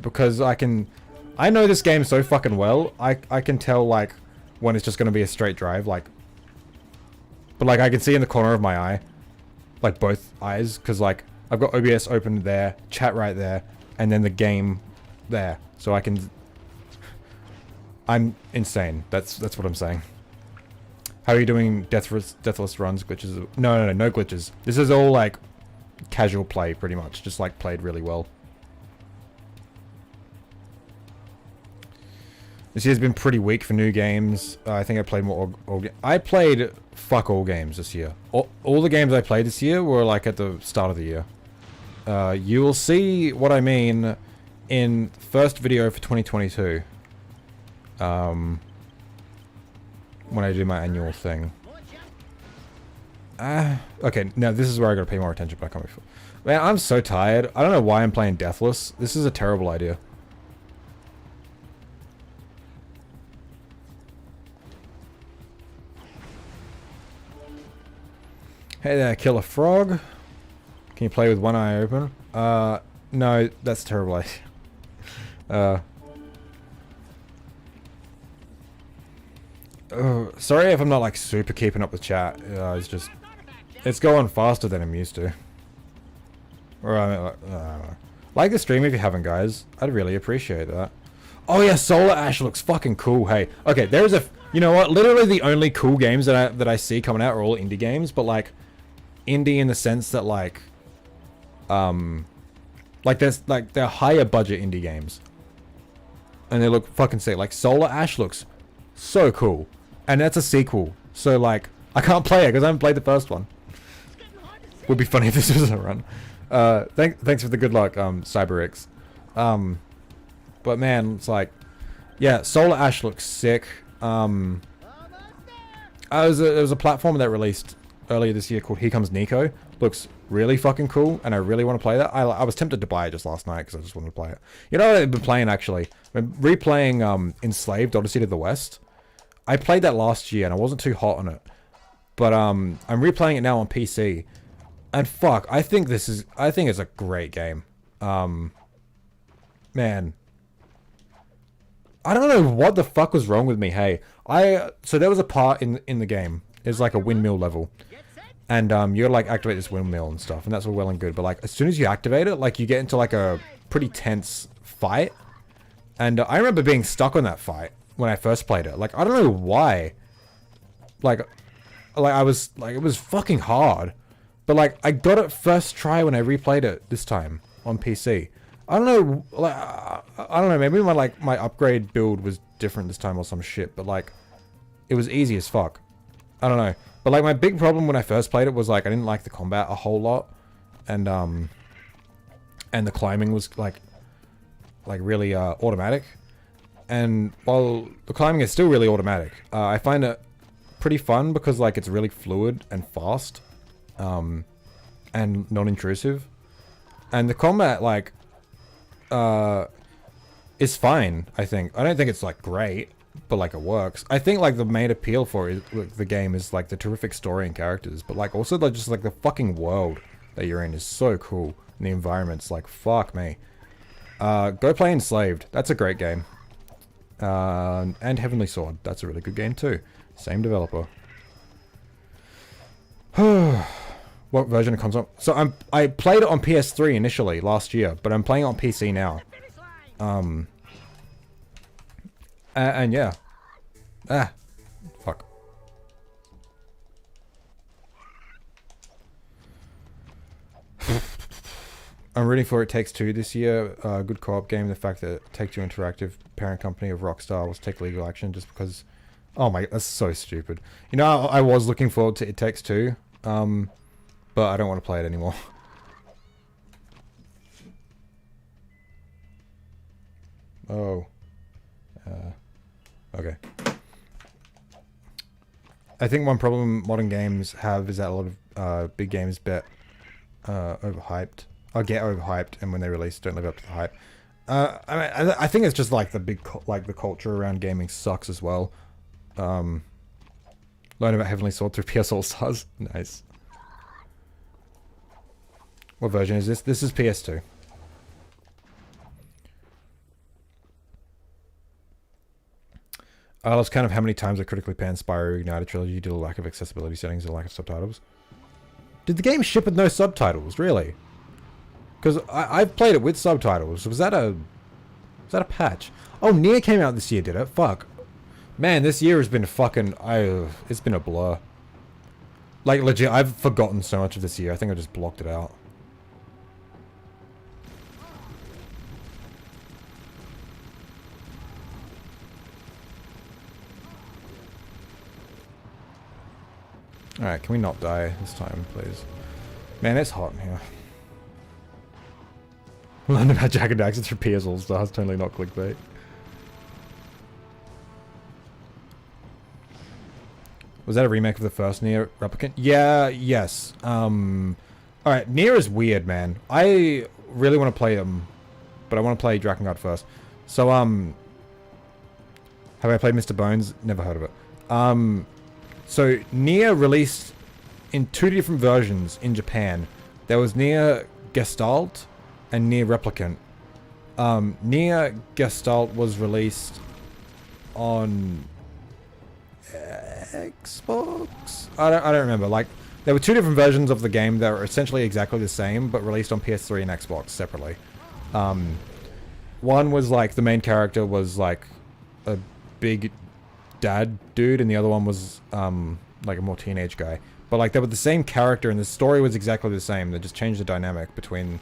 S1: Because I know this game so fucking well. I can tell, like, when it's just gonna be a straight drive, like. But, like, I can see in the corner of my eye, like, both eyes, because, like, I've got OBS open there, chat right there, and then the game there. So I can... I'm insane. That's what I'm saying. How are you doing Deathless runs, glitches? No glitches. This is all, like, casual play, pretty much. Just, like, played really well. This year's been pretty weak for new games. I think I played more I played fuck all games this year. All the games I played this year were, like, at the start of the year. You will see what I mean in first video for 2022. When I do my annual thing. Okay, now this is where I gotta pay more attention, but I can't be... Man, I'm so tired. I don't know why I'm playing Deathless. This is a terrible idea. Hey there, killer frog. Can you play with one eye open? No, that's terrible. Sorry if I'm not like super keeping up with chat. It's going faster than I'm used to. Or like the stream if you haven't, guys. I'd really appreciate that. Oh yeah, Solar Ash looks fucking cool. Hey, okay, there's you know what? Literally the only cool games that I see coming out are all indie games, but like indie in the sense that like there's like they're higher budget indie games, and they look fucking sick. Like Solar Ash looks so cool, and that's a sequel. So like I can't play it because I haven't played the first one. Would be funny if this was a run. Thanks for the good luck, CyberX. But man, it's like, yeah, Solar Ash looks sick. There was a platform that released earlier this year called Here Comes Nico. Looks really fucking cool, and I really want to play that. I was tempted to buy it just last night because I just wanted to play it. You know what I've been playing actually? I've been replaying Enslaved Odyssey to the West. I played that last year and I wasn't too hot on it, but I'm replaying it now on PC, and fuck, I think it's a great game. Man, I don't know what the fuck was wrong with me. Hey, so there was a part in the game. It's like a windmill level, and you gotta like activate this windmill and stuff, and that's all well and good. But like as soon as you activate it, like you get into like a pretty tense fight, and I remember being stuck on that fight when I first played it. Like I don't know why. Like I was like it was fucking hard, but like I got it first try when I replayed it this time on PC. I don't know, like, I don't know, maybe my upgrade build was different this time or some shit, but like, it was easy as fuck. I don't know. But like, my big problem when I first played it was like, I didn't like the combat a whole lot, and the climbing was like really, automatic. And while the climbing is still really automatic, I find it pretty fun because like, it's really fluid and fast, and non-intrusive. And the combat, like, is fine, I think. I don't think it's like great, but like it works. I think like the main appeal for the game is like the terrific story and characters, but like also like just like the fucking world that you're in is so cool, and the environment's like fuck me. Go play Enslaved. That's a great game. And Heavenly Sword. That's a really good game too. Same developer. What version of console? So I played it on PS3 initially last year, but I'm playing it on PC now. And yeah. Fuck. I'm rooting for It Takes Two this year. Good co-op game. The fact that Take Two Interactive, parent company of Rockstar, was take legal action just because... Oh my, that's so stupid. You know, I was looking forward to It Takes Two. But I don't want to play it anymore. Oh. Okay. I think one problem modern games have is that a lot of big games get overhyped, and when they release don't live up to the hype. I think it's just like the culture around gaming sucks as well. Learn about Heavenly Sword through PS All Stars. Nice. What version is this? This is PS2. I lost count of how many times I critically panned Spyro Ignited Trilogy due to lack of accessibility settings and lack of subtitles. Did the game ship with no subtitles? Really? Because I've played it with subtitles. Was that a patch? Oh, Nier came out this year, did it? Fuck. Man, this year has been fucking... it's been a blur. Like, legit, I've forgotten so much of this year. I think I just blocked it out. Alright, can we not die this time, please? Man, it's hot in here. Learn about Jack and Daxter through PS All Stars, totally not clickbait. Was that a remake of the first Nier Replicant? Yeah, yes. Alright, Nier is weird, man. I really want to play them, but I want to play Drakengard first. So, have I played Mr. Bones? Never heard of it. So, Nier released in 2 different versions in Japan. There was Nier Gestalt and Nier Replicant. Nier Gestalt was released on Xbox? I don't remember. Like, there were 2 different versions of the game that were essentially exactly the same, but released on PS3 and Xbox separately. One was like, the main character was like a big dad dude, and the other one was like a more teenage guy. But like, they were the same character, and the story was exactly the same. They just changed the dynamic between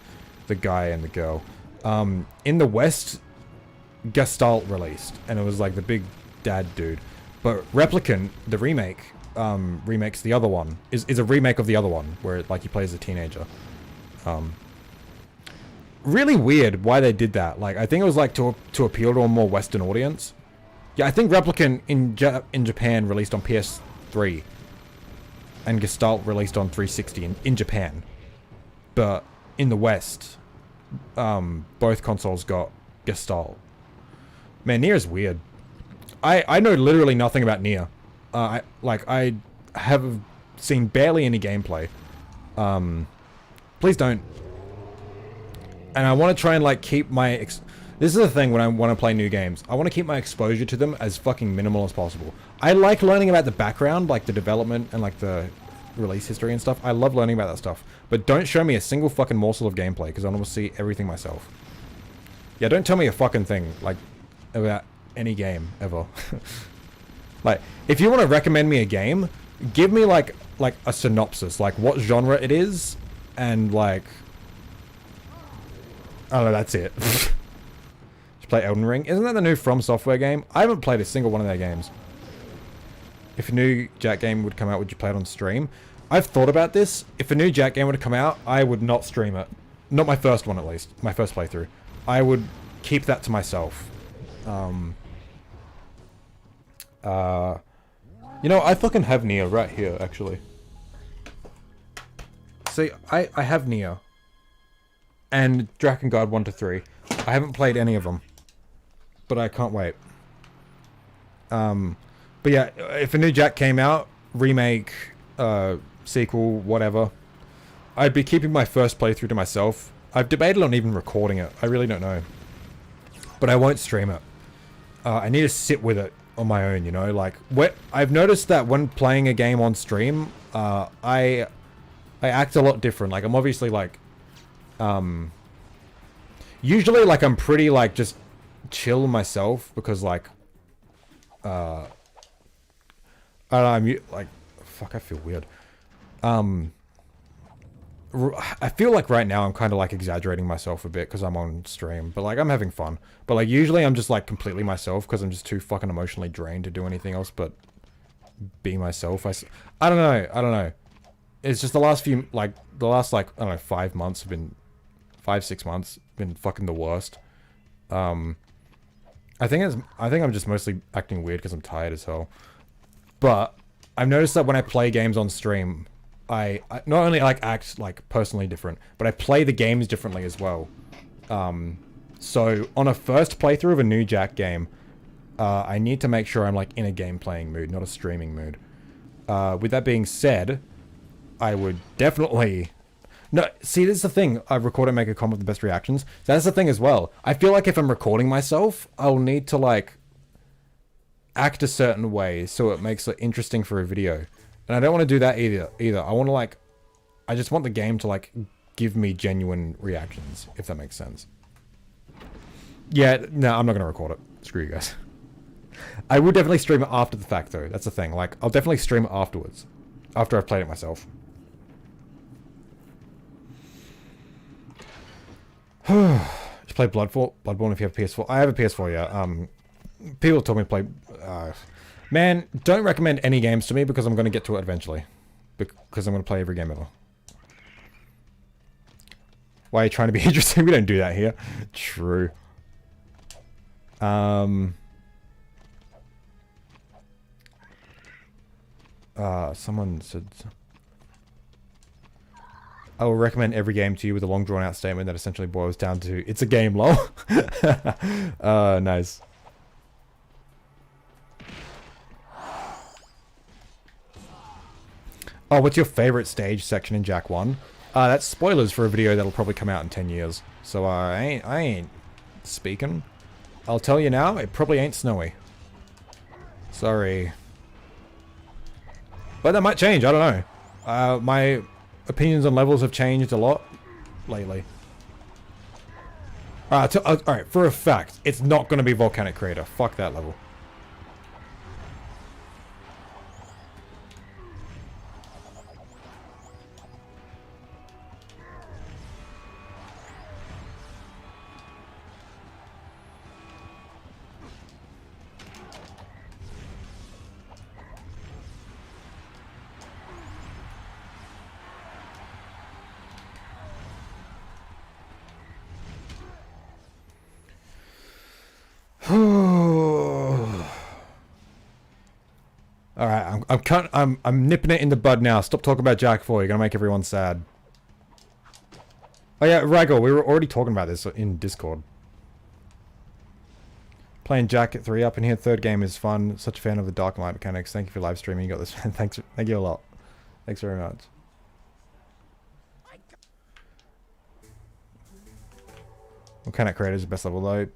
S1: the guy and the girl. In the West, Gestalt released, and it was like the big dad dude. But Replicant, the remake, remakes the other one, is a remake of the other one, where like he plays a teenager. Really weird why they did that. Like, I think it was like to appeal to a more Western audience. Yeah, I think Replicant in Japan released on PS3, and Gestalt released on 360 in Japan. But in the West, both consoles got Gestalt. Man, Nier is weird. I know literally nothing about Nier. I have seen barely any gameplay. Please don't. And I want to try and like keep my... This is the thing when I want to play new games. I want to keep my exposure to them as fucking minimal as possible. I like learning about the background, like the development and like the release history and stuff. I love learning about that stuff. But don't show me a single fucking morsel of gameplay, because I want to see everything myself. Yeah, don't tell me a fucking thing, like, about any game, ever. Like, if you want to recommend me a game, give me like a synopsis, like what genre it is, and like... I don't know, that's it. Just play Elden Ring. Isn't that the new From Software game? I haven't played a single one of their games. If a new Jack game would come out, would you play it on stream? I've thought about this. If a new Jack game would come out, I would not stream it. Not my first one, at least. My first playthrough. I would keep that to myself. You know, I fucking have Nier right here, actually. See, I have Nier. And Drakengard 1 to 3. I haven't played any of them. But I can't wait. But yeah, if a new Jack came out, remake, sequel, whatever, I'd be keeping my first playthrough to myself. I've debated on even recording it. I really don't know. But I won't stream it. I need to sit with it on my own, you know? Like, I've noticed that when playing a game on stream, I act a lot different. Like, I'm obviously, like... usually, like, I'm pretty, like, just chill myself, because, like, I don't know, I'm, like, fuck, I feel weird. I feel like right now I'm kind of, like, exaggerating myself a bit, because I'm on stream, but, like, I'm having fun. But, like, usually I'm just, like, completely myself, because I'm just too fucking emotionally drained to do anything else but be myself. I don't know. It's just the last few, like, I don't know, 5 months have been... 5-6 months been fucking the worst. I think I'm just mostly acting weird because I'm tired as hell. But I've noticed that when I play games on stream, I not only like act like personally different, but I play the games differently as well. So on a first playthrough of a new Jack game, I need to make sure I'm like in a game playing mood, not a streaming mood. With that being said, I would definitely... No, see, this is the thing. I record and make a comment with the best reactions. That's the thing as well. I feel like if I'm recording myself, I'll need to, like, act a certain way so it makes it interesting for a video. And I don't want to do that either. I want to, like... I just want the game to, like, give me genuine reactions, if that makes sense. Yeah, no, I'm not going to record it. Screw you guys. I would definitely stream it after the fact, though. That's the thing. Like, I'll definitely stream it afterwards. After I've played it myself. Just play Bloodborne if you have a PS4. I have a PS4, yeah. People told me to play... man, don't recommend any games to me because I'm going to get to it eventually. Because I'm going to play every game ever. Why are you trying to be interesting? We don't do that here. True. Someone said... I will recommend every game to you with a long drawn out statement that essentially boils down to, it's a game, lol. Nice. Oh, what's your favorite stage section in Jak 1? That's spoilers for a video that'll probably come out in 10 years. So I ain't speaking. I'll tell you now, it probably ain't snowy. Sorry. But that might change, I don't know. My opinions on levels have changed a lot lately. Alright, for a fact, it's not going to be Volcanic Crater. Fuck that level. Alright, I'm nipping it in the bud now. Stop talking about Jak 4. You're gonna make everyone sad. Oh yeah, Raggle, we were already talking about this in Discord. Playing Jak at 3 up in here. Third game is fun. Such a fan of the dark and light mechanics. Thank you for live streaming. You got this. Thanks. Thank you a lot. Thanks very much. Volcanic Crater is the best level though.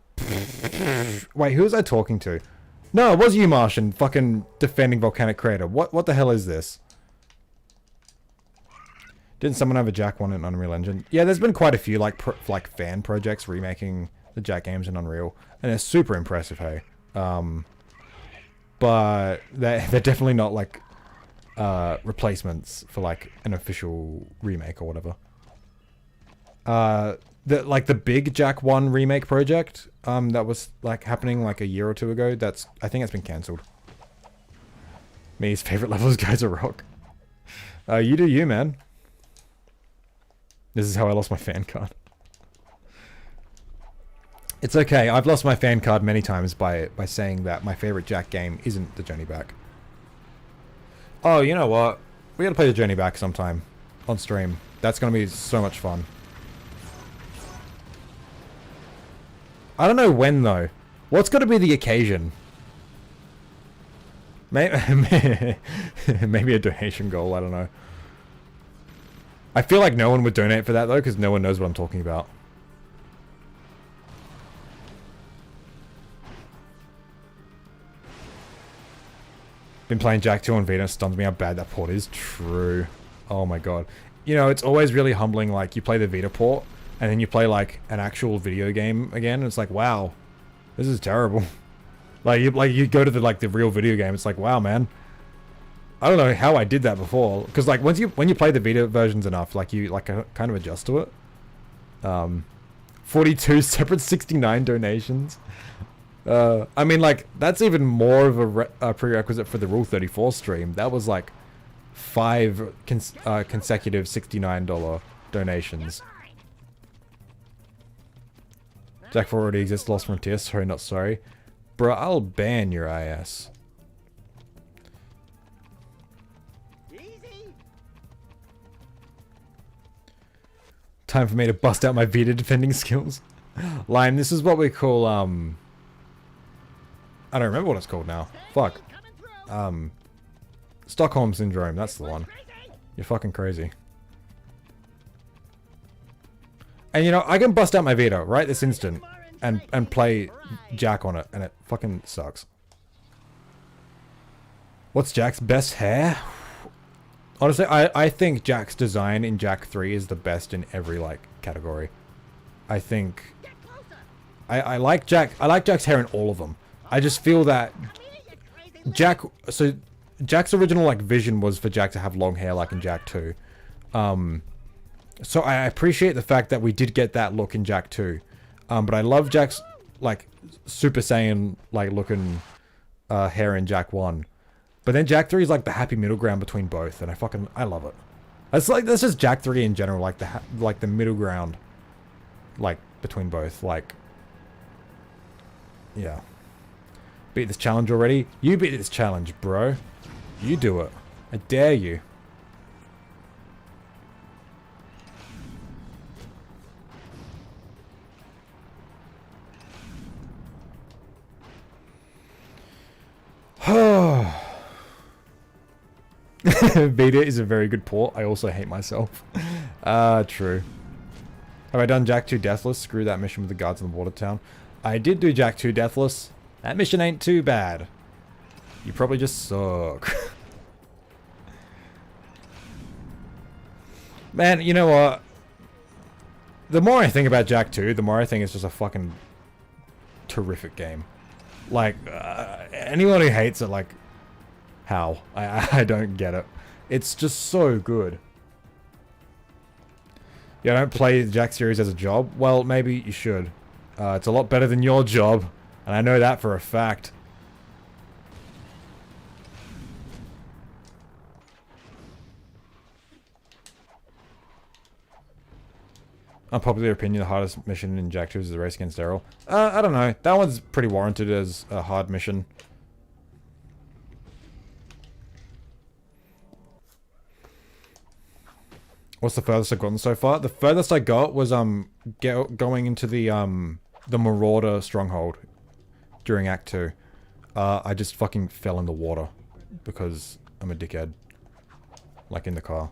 S1: Wait, who was I talking to? No, it was you, Martian, fucking defending Volcanic Crater. What the hell is this? Didn't someone have a Jak 1 in Unreal Engine? Yeah, there's been quite a few like fan projects remaking the Jak games in Unreal, and they're super impressive, hey. But they're definitely not like replacements for like an official remake or whatever. The big Jak 1 remake project that was like happening like a year or two ago, I think it's been cancelled. Me's favorite levels, guys, are rock. You do you, man. This is how I lost my fan card. It's okay. I've lost my fan card many times by saying that my favorite Jak game isn't the Journey Back. Oh, you know what? We gotta play the Journey Back sometime on stream. That's gonna be so much fun. I don't know when though. What's gonna be the occasion? Maybe a donation goal. I don't know. I feel like no one would donate for that though, because no one knows what I'm talking about. Been playing Jak 2 on Vita, stuns me how bad that port is. True. Oh my god. You know, it's always really humbling, like, you play the Vita port, and then you play, like, an actual video game again, and it's like, wow, this is terrible. you go to the real video game, it's like, wow, man. I don't know how I did that before, because, like, when you play the Vita versions enough, like, you, like, kind of adjust to it. 42 separate 69 donations. I mean, like, that's even more of a prerequisite for the Rule 34 stream. That was, like, 5 consecutive $69 donations. Jak 4 already exists, Lost Frontier. Sorry, not sorry. Bro, I'll ban your IS. Time for me to bust out my Vita defending skills. Lime, this is what we call, I don't remember what it's called now. Fuck. Stockholm Syndrome, that's the one. You're fucking crazy. And you know, I can bust out my Vita right this instant and play Jak on it, and it fucking sucks. What's Jak's best hair? Honestly, I think Jak's design in Jak 3 is the best in every, like, category. I think... I like Jak's hair in all of them. I just feel that Jak's original, like, vision was for Jak to have long hair like in Jak 2. So I appreciate the fact that we did get that look in Jak 2. But I love Jak's, like, Super Saiyan, like, looking hair in Jak 1. But then Jak 3 is, like, the happy middle ground between both, and I love it. That's just Jak 3 in general, like, the middle ground, like, between both, like, yeah. Beat this challenge already? You beat this challenge, bro. You do it. I dare you. Vita is a very good port. I also hate myself. True. Have I done Jack 2 Deathless? Screw that mission with the guards in the water town. I did do Jack 2 Deathless. That mission ain't too bad. You probably just suck. Man, you know what? The more I think about Jack 2, the more I think it's just a fucking terrific game. Like, anyone who hates it, like, how? I don't get it. It's just so good. Yeah, I don't play the Jack series as a job. Well, maybe you should. It's a lot better than your job, and I know that for a fact. Unpopular opinion, the hardest mission in Jack 2 is the race against Daryl. I don't know. That one's pretty warranted as a hard mission. What's the furthest I've gotten so far? The furthest I got was going into the Marauder stronghold during Act 2. I just fucking fell in the water because I'm a dickhead. Like in the car.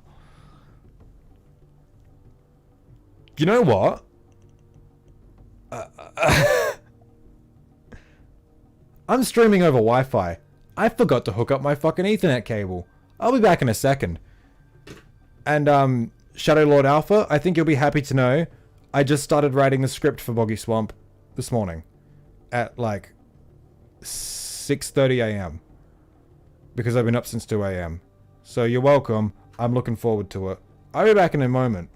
S1: You know what? I'm streaming over Wi-Fi. I forgot to hook up my fucking Ethernet cable. I'll be back in a second. And Shadow Lord Alpha, I think you'll be happy to know I just started writing the script for Boggy Swamp this morning at like 6:30 a.m. because I've been up since 2 a.m. So you're welcome. I'm looking forward to it. I'll be back in a moment.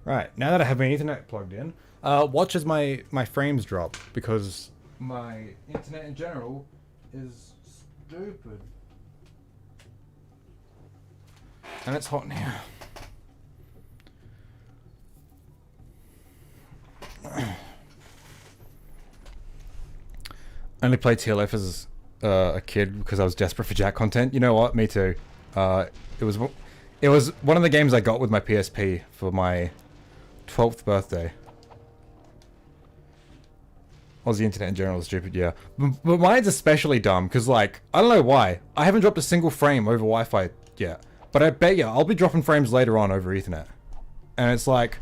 S1: Right, now that I have my Ethernet plugged in, watch as my frames drop, because my internet in general is stupid. And it's hot in here. I only played TLF as a kid because I was desperate for Jack content. You know what? Me too. It was one of the games I got with my PSP for my 12th birthday. Aussie internet in general is stupid, yeah. But mine's especially dumb, because, like, I don't know why. I haven't dropped a single frame over Wi-Fi yet. But I bet you I'll be dropping frames later on over Ethernet. And it's like...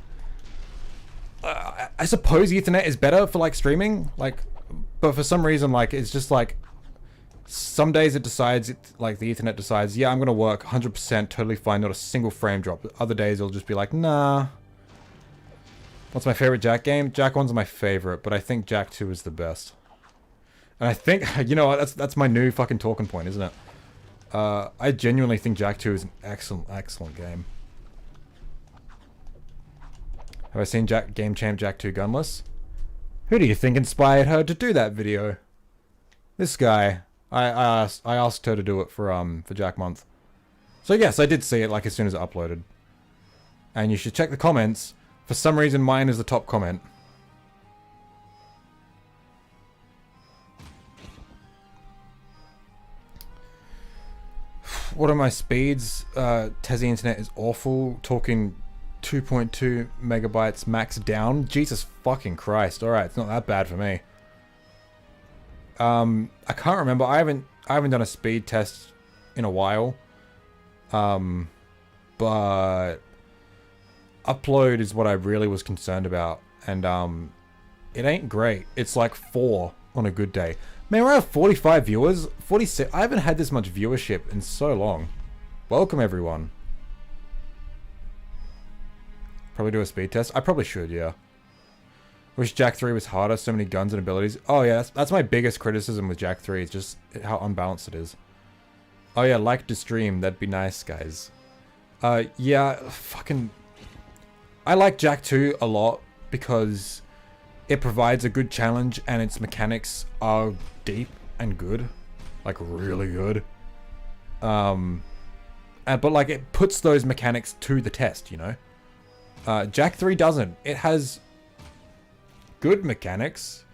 S1: I suppose Ethernet is better for, like, streaming. Like, but for some reason, like, it's just, like... Some days it decides, like, the Ethernet decides, yeah, I'm gonna work 100%, totally fine, not a single frame drop. Other days it'll just be like, nah... What's my favorite Jack game? Jack 1's my favorite, but I think Jack 2 is the best. And I think, you know what, that's my new fucking talking point, isn't it? I genuinely think Jack 2 is an excellent game. Have I seen Game Champ Jack 2 Gunless? Who do you think inspired her to do that video? This guy. I asked her to do it for Jack Month. So yes, I did see it like as soon as it uploaded. And you should check the comments. For some reason, mine is the top comment. What are my speeds? Tessie internet is awful. Talking 2.2 megabytes max down. Jesus fucking Christ. Alright, it's not that bad for me. I can't remember. I haven't done a speed test in a while. but upload is what I really was concerned about, and it ain't great. It's like 4 on a good day. Man, we're at 45 viewers, 46. I haven't had this much viewership in so long. Welcome everyone. Probably do a speed test. I probably should, yeah. Wish Jak 3 was harder, so many guns and abilities. Oh yeah, that's my biggest criticism with Jak 3, is just how unbalanced it is. Oh yeah, like to stream, that'd be nice, guys. Yeah, fucking... I like Jak 2 a lot because it provides a good challenge and its mechanics are deep and good. Like, really good. But like, it puts those mechanics to the test, you know? Jak 3 doesn't. It has good mechanics.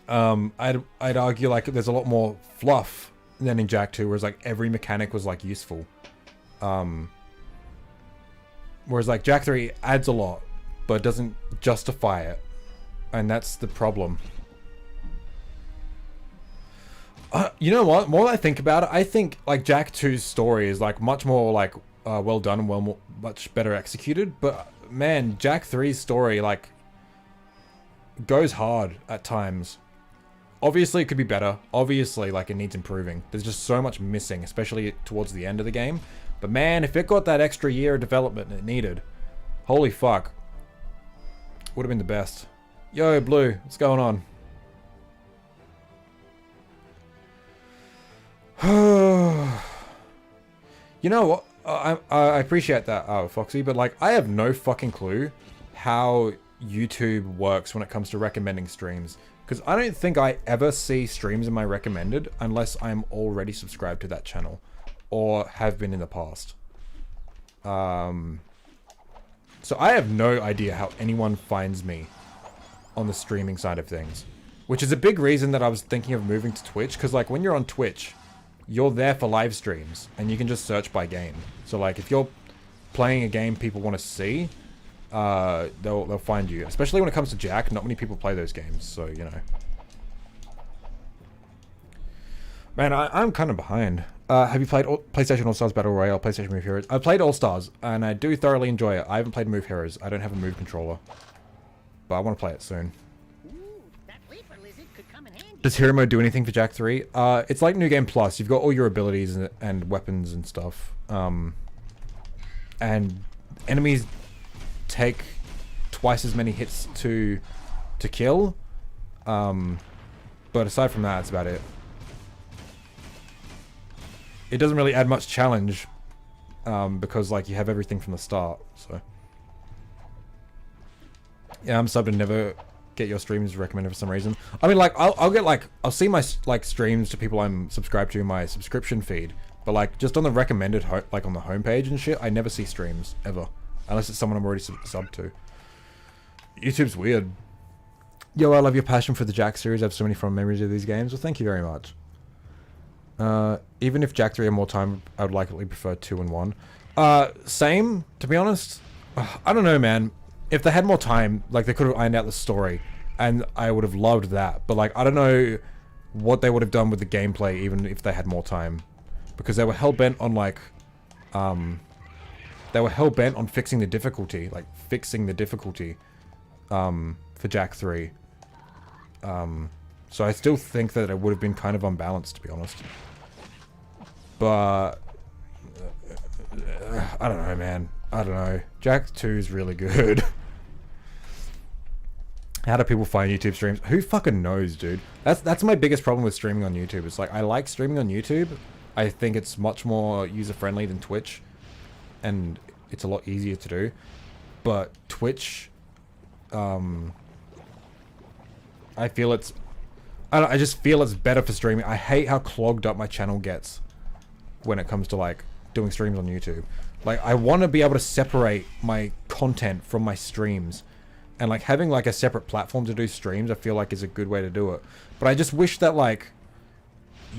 S1: I'd argue like there's a lot more fluff than in Jak 2, whereas like every mechanic was like useful. Whereas like Jak 3 adds a lot, but doesn't justify it, and that's the problem. You know what? More I think about it, I think like Jak 2's story is like much more like well done and much better executed. But man, Jak 3's story like goes hard at times. Obviously, it could be better. Obviously, like, it needs improving. There's just so much missing, especially towards the end of the game. But man, if it got that extra year of development it needed, holy fuck, would have been the best. Yo, Blue, what's going on? You know what? I appreciate that, Foxy, but like, I have no fucking clue how YouTube works when it comes to recommending streams. Because I don't think I ever see streams in my recommended unless I'm already subscribed to that channel. Or have been in the past. So I have no idea how anyone finds me on the streaming side of things. Which is a big reason that I was thinking of moving to Twitch. Because like when you're on Twitch, you're there for live streams. And you can just search by game. So like if you're playing a game people want to see, they'll find you. Especially when it comes to Jak, not many people play those games, so you know. Man, I'm kind of behind. Have you played PlayStation All-Stars Battle Royale, PlayStation Move Heroes? I played All-Stars, and I do thoroughly enjoy it. I haven't played Move Heroes. I don't have a Move controller. But I want to play it soon. Does Hero Mode do anything for Jak 3? It's like New Game Plus. You've got all your abilities and weapons and stuff. And enemies take twice as many hits to kill. But aside from that, that's about it. It doesn't really add much challenge, because like you have everything from the start. So yeah, I'm subbed to never get your streams recommended for some reason. I mean, like I'll see my like streams to people I'm subscribed to in my subscription feed, but like just on the recommended like on the homepage and shit, I never see streams ever. Unless it's someone I'm already subbed to. YouTube's weird. Yo, I love your passion for the Jak series. I have so many fond memories of these games. Well, thank you very much. Even if Jak 3 had more time, I would likely prefer 2 and 1. Same, to be honest. I don't know, man. If they had more time, like, they could have ironed out the story. And I would have loved that. But, like, I don't know what they would have done with the gameplay, even if they had more time. Because they were hell-bent on, like, they were hell-bent on fixing the difficulty. Like, fixing the difficulty, for Jak 3. So I still think that it would have been kind of unbalanced, to be honest. But I don't know, man. I don't know. Jak 2 is really good. How do people find YouTube streams? Who fucking knows, dude? That's my biggest problem with streaming on YouTube. It's like, I like streaming on YouTube. I think it's much more user-friendly than Twitch. And it's a lot easier to do. But Twitch, I feel it's... I just feel it's better for streaming. I hate how clogged up my channel gets when it comes to, like, doing streams on YouTube. Like, I want to be able to separate my content from my streams. And, like, having, like, a separate platform to do streams, I feel like is a good way to do it. But I just wish that, like,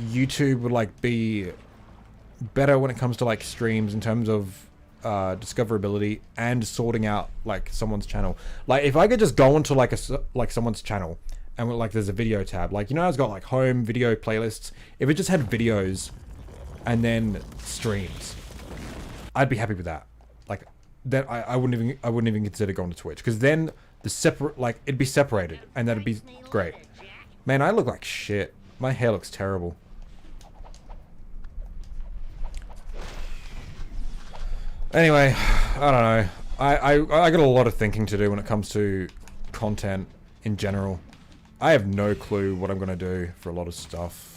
S1: YouTube would, like, be better when it comes to, like, streams in terms of discoverability and sorting out, like, someone's channel. Like, if I could just go into, like, someone's channel and, like, there's a video tab. Like, you know, it's got, like, home, video, playlists. If it just had videos and then streams, I'd be happy with that. Like, then I wouldn't even consider going to Twitch, because then the separate, like, it'd be separated, and that'd be great. Man, I look like shit. My hair looks terrible. Anyway, I don't know. I got a lot of thinking to do when it comes to content in general. I have no clue what I'm gonna do for a lot of stuff.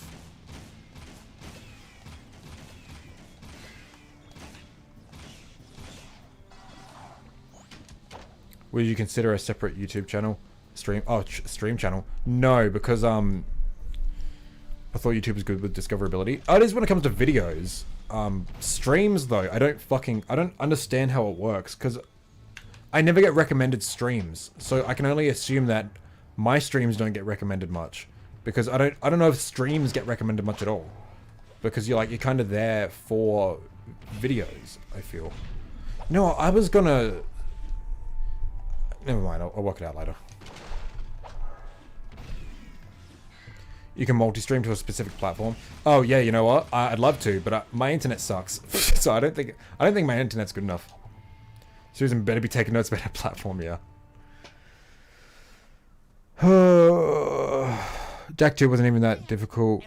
S1: Would you consider a separate YouTube channel? Stream? Oh, stream channel? No, because I thought YouTube was good with discoverability. Oh, it is when it comes to videos. Streams though, I don't understand how it works, because I never get recommended streams, so I can only assume that my streams don't get recommended much, because I don't know if streams get recommended much at all, because you're kind of there for videos, I feel. No, I was gonna... Never mind, I'll work it out later. You can multi-stream to a specific platform. Oh yeah, you know what? I'd love to, but my internet sucks, so I don't think my internet's good enough. Susan better be taking notes about her platform, yeah. Jak 2 wasn't even that difficult.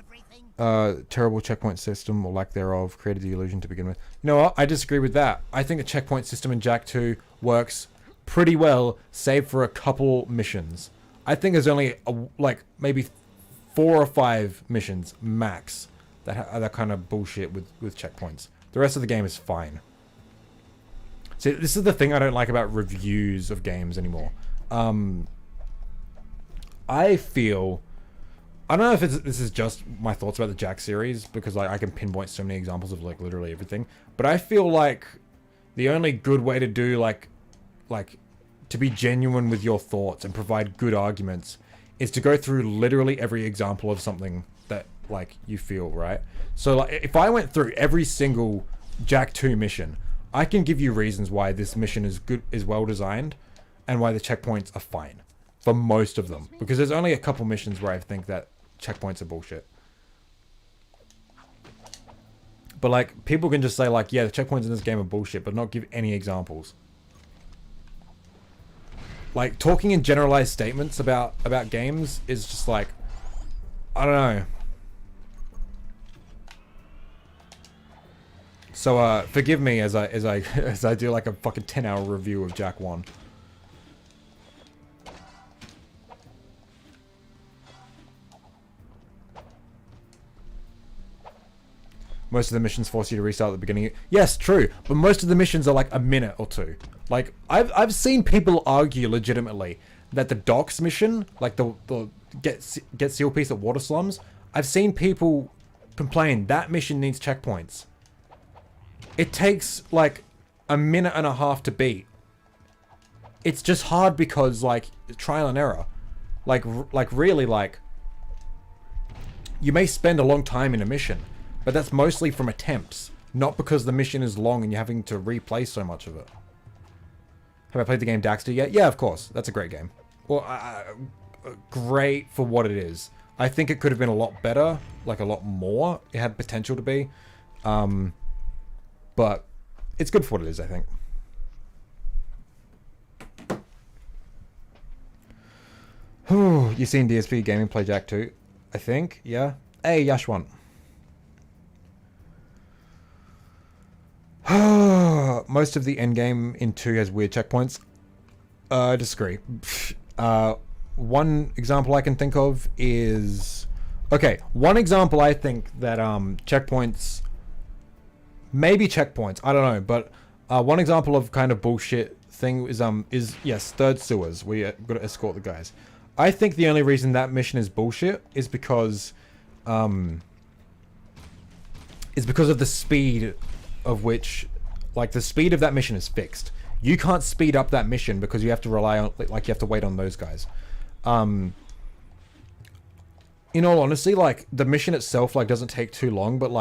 S1: Terrible checkpoint system, or lack thereof, created the illusion to begin with. You know what? I disagree with that. I think the checkpoint system in Jak 2 works pretty well, save for a couple missions. I think there's only maybe 4 or 5 missions max that are that kind of bullshit with checkpoints. The rest of the game is fine. See, this is the thing I don't like about reviews of games anymore. I feel... I don't know if this is just my thoughts about the Jak series, because I can pinpoint so many examples of literally everything, but I feel like the only good way to do to be genuine with your thoughts and provide good arguments is to go through literally every example of something that you feel, right? So if I went through every single Jak 2 mission, I can give you reasons why this mission is well designed, and why the checkpoints are fine for most of them, because there's only a couple missions where I think that checkpoints are bullshit. But people can just say yeah, the checkpoints in this game are bullshit, but not give any examples. Talking in generalized statements about games is just I don't know. So forgive me as I do a fucking 10-hour review of Jak 1. Most of the missions force you to restart at the beginning. Yes, true, but most of the missions are a minute or two. I've seen people argue legitimately that the docks mission, the get seal piece at water slums, I've seen people complain that mission needs checkpoints. It takes a minute and a half to beat. It's just hard because trial and error. Really you may spend a long time in a mission, but that's mostly from attempts, not because the mission is long and you're having to replay so much of it. Have I played the game Daxter yet? Yeah, of course. That's a great game. Well, great for what it is. I think it could have been a lot better, a lot more. It had potential to be. But it's good for what it is, I think. You seen DSP Gaming play Jak 2? I think, yeah. Hey, Yashwan. Most of the endgame in 2 has weird checkpoints. I disagree. One example I can think of is... Okay, one example I think that checkpoints... Maybe checkpoints, I don't know, but one example of kind of bullshit thing is yes, third sewers. We got to escort the guys. I think the only reason that mission is bullshit is because of the speed of which, the speed of that mission is fixed. You can't speed up that mission because you have to rely on, you have to wait on those guys. In all honesty, the mission itself, doesn't take too long, but,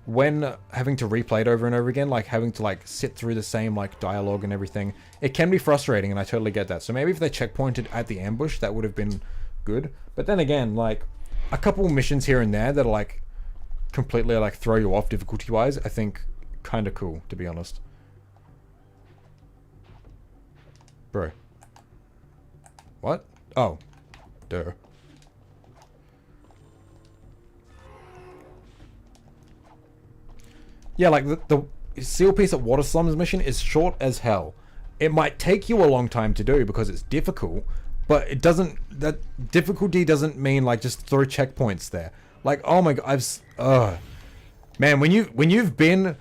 S1: when having to replay it over and over again, having to, sit through the same, dialogue and everything, it can be frustrating, and I totally get that. So maybe if they checkpointed at the ambush, that would have been good. But then again, a couple missions here and there that are, completely, throw you off difficulty-wise, I think kind of cool, to be honest. Bro. What? Oh. Duh. Yeah, like the seal piece at Water Slums mission is short as hell. It might take you a long time to do because it's difficult, but it doesn't, that difficulty doesn't mean like just throw checkpoints there. Like, oh my god, man, when you've been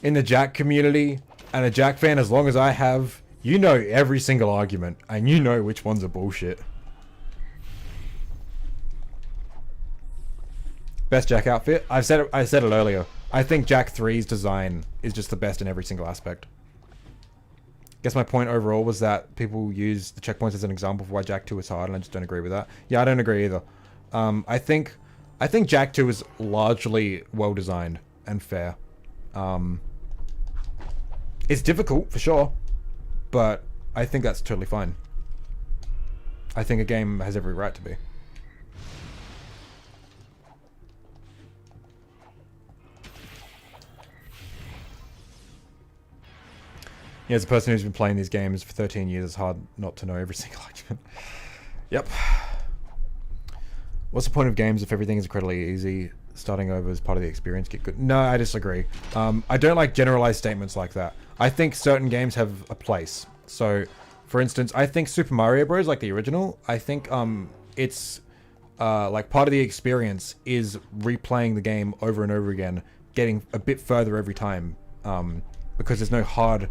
S1: in the Jack community and a Jack fan as long as I have, you know every single argument and you know which ones are bullshit. Best Jack outfit? I said it earlier. I think Jack 3's design is just the best in every single aspect. Guess my point overall was that people use the checkpoints as an example for why Jack 2 is hard, and I just don't agree with that. Yeah, I don't agree either. I think Jack 2 is largely well designed and fair. It's difficult for sure, but I think that's totally fine. I think a game has every right to be. Yeah, as a person who's been playing these games for 13 years, it's hard not to know every single argument. Yep. What's the point of games if everything is incredibly easy? Starting over as part of the experience, get good. No, I disagree. I don't like generalized statements like that. I think certain games have a place. So, for instance, I think Super Mario Bros., like the original, I think it's like part of the experience is replaying the game over and over again, getting a bit further every time, because there's no hard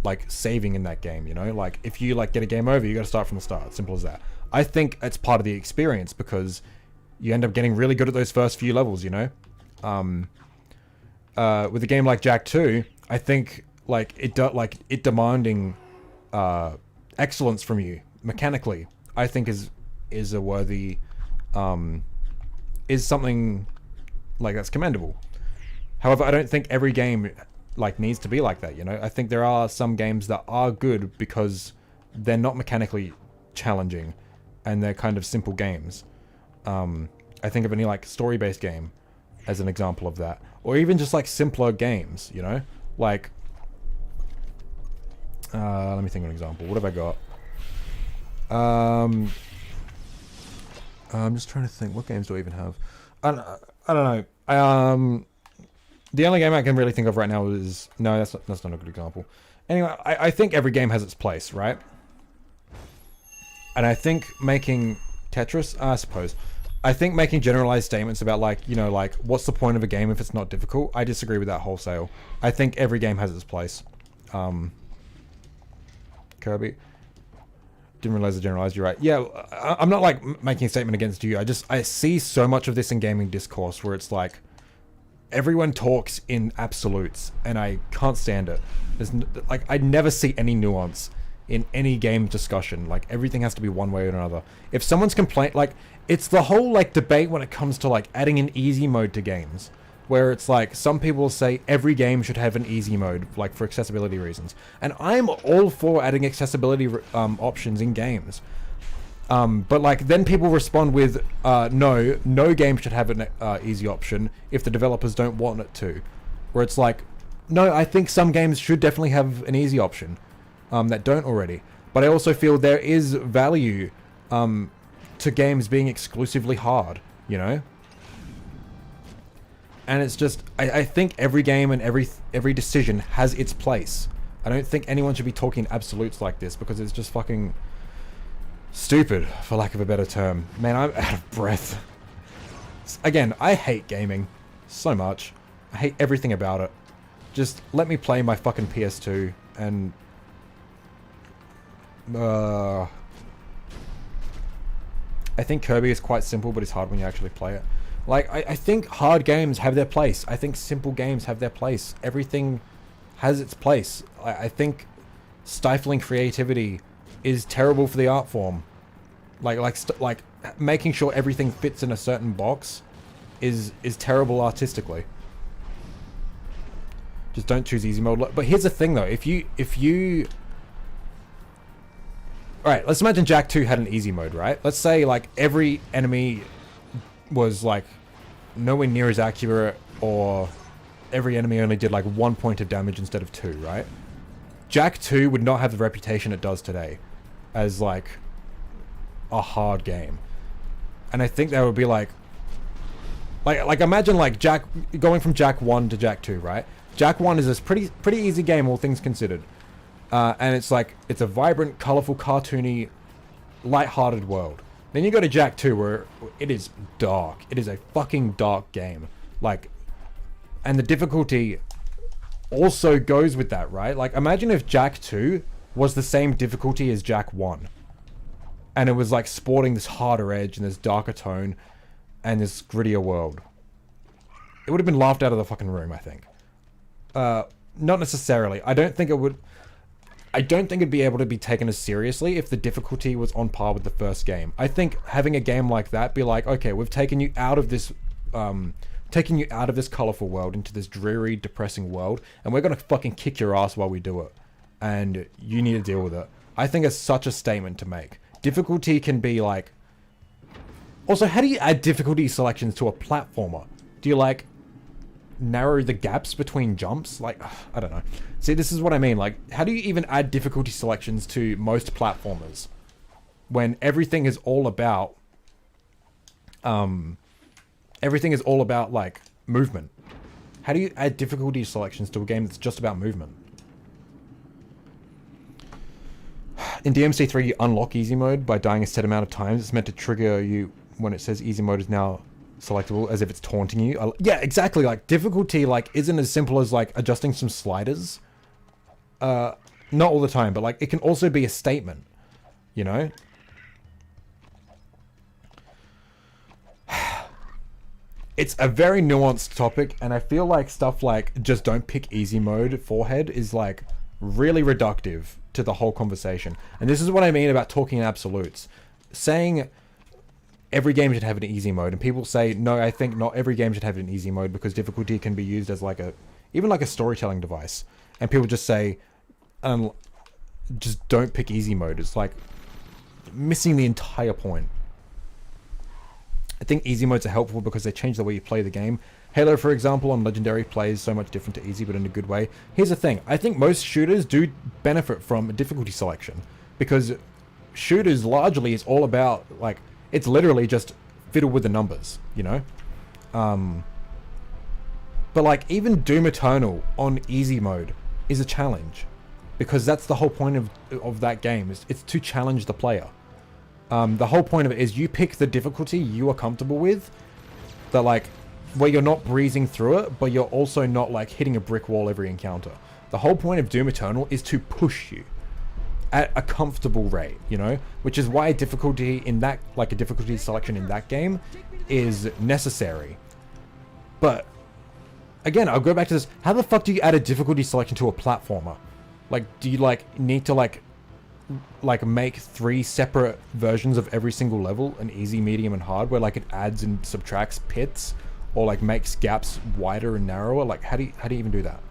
S1: like saving in that game, you know? Like if you like get a game over, you got to start from the start. Simple as that. I think it's part of the experience because you end up getting really good at those first few levels, you know? With a game like Jak 2, I think like it demanding excellence from you mechanically, I think is a worthy is something like that's commendable. However, I don't think every game like needs to be like that, you know? I think there are some games that are good because they're not mechanically challenging and they're kind of simple games. I think of any like story-based game as an example of that, or even just like simpler games, you know? Like let me think of an example. What have I got? I'm just trying to think, what games do I even have? I don't know. The only game I can really think of right now is... No, that's not a good example. Anyway, I think every game has its place, right? And I think making Tetris... I suppose. I think making generalized statements about, like, you know, like, what's the point of a game if it's not difficult? I disagree with that wholesale. I think every game has its place. Kirby... Didn't realize I generalized, you're right. Yeah, I'm not, like, making a statement against you. I see so much of this in gaming discourse where it's like... Everyone talks in absolutes, and I can't stand it. Like, I never see any nuance in any game discussion. Like, everything has to be one way or another. If someone's like, it's the whole, like, debate when it comes to, like, adding an easy mode to games. Where it's like, some people say every game should have an easy mode, like, for accessibility reasons. And I'm all for adding accessibility options in games. But like then people respond with no game should have an easy option if the developers don't want it to, where it's like, no, I think some games should definitely have an easy option that don't already, but I also feel there is value to games being exclusively hard, you know? And it's just I think every game and every decision has its place. I don't think anyone should be talking absolutes like this because it's just fucking stupid, for lack of a better term. Man, I'm out of breath. Again, I hate gaming so much. I hate everything about it. Just let me play my fucking PS2 and... I think Kirby is quite simple, but it's hard when you actually play it. Like, I think hard games have their place. I think simple games have their place. Everything has its place. I think stifling creativity is terrible for the art form. Like making sure everything fits in a certain box is terrible artistically. Just don't choose easy mode. But here's the thing though, if you alright, let's imagine Jak 2 had an easy mode, right? Let's say like every enemy was like nowhere near as accurate or every enemy only did like 1 point of damage instead of 2, right? Jak 2 would not have the reputation it does today as like a hard game. And I think that would be like imagine like Jak going from Jak 1 to Jak 2, right? Jak 1 is this pretty easy game, all things considered. And it's like, it's a vibrant, colorful, cartoony, light-hearted world. Then you go to Jak 2 where it is dark. It is a fucking dark game. Like, and the difficulty also goes with that, right? Like, imagine if Jak 2 was the same difficulty as Jak 1. And it was like sporting this harder edge and this darker tone and this grittier world. It would have been laughed out of the fucking room, I think. Not necessarily. I don't think it'd be able to be taken as seriously if the difficulty was on par with the first game. I think having a game like that be like, okay, we've taken you out of this colorful world into this dreary, depressing world, and we're gonna fucking kick your ass while we do it. And you need to deal with it. I think it's such a statement to make. Difficulty can be like... Also, how do you add difficulty selections to a platformer? Do you like narrow the gaps between jumps? Like, I don't know. See, this is what I mean. Like, how do you even add difficulty selections to most platformers when everything is all about like movement? How do you add difficulty selections to a game that's just about movement? In DMC3, you unlock easy mode by dying a set amount of times. It's meant to trigger you when it says easy mode is now selectable, as if it's taunting you. Yeah, exactly. Like, difficulty like isn't as simple as like adjusting some sliders. Not all the time, but like it can also be a statement, you know? It's a very nuanced topic, and I feel like stuff like just don't pick easy mode forehead is like really reductive to the whole conversation. And this is what I mean about talking in absolutes. Saying every game should have an easy mode, and people say, no, I think not every game should have an easy mode because difficulty can be used as like even like a storytelling device. And people just say, just don't pick easy mode. It's like missing the entire point. I think easy modes are helpful because they change the way you play the game. Halo, for example, on Legendary plays so much different to easy, but in a good way. Here's the thing. I think most shooters do benefit from difficulty selection because shooters largely is all about, like, it's literally just fiddle with the numbers, you know? But, like, even Doom Eternal on easy mode is a challenge because that's the whole point of that game. It's to challenge the player. The whole point of it is you pick the difficulty you are comfortable with, that like where you're not breezing through it, but you're also not like hitting a brick wall every encounter. The whole point of Doom Eternal is to push you at a comfortable rate, you know, which is why difficulty in that, like a difficulty selection in that game is necessary. But again, I'll go back to this. How the fuck do you add a difficulty selection to a platformer? Like, do you like need to like make 3 separate versions of every single level, an easy, medium, and hard, where like it adds and subtracts pits or like makes gaps wider and narrower? Like, how do you even do that?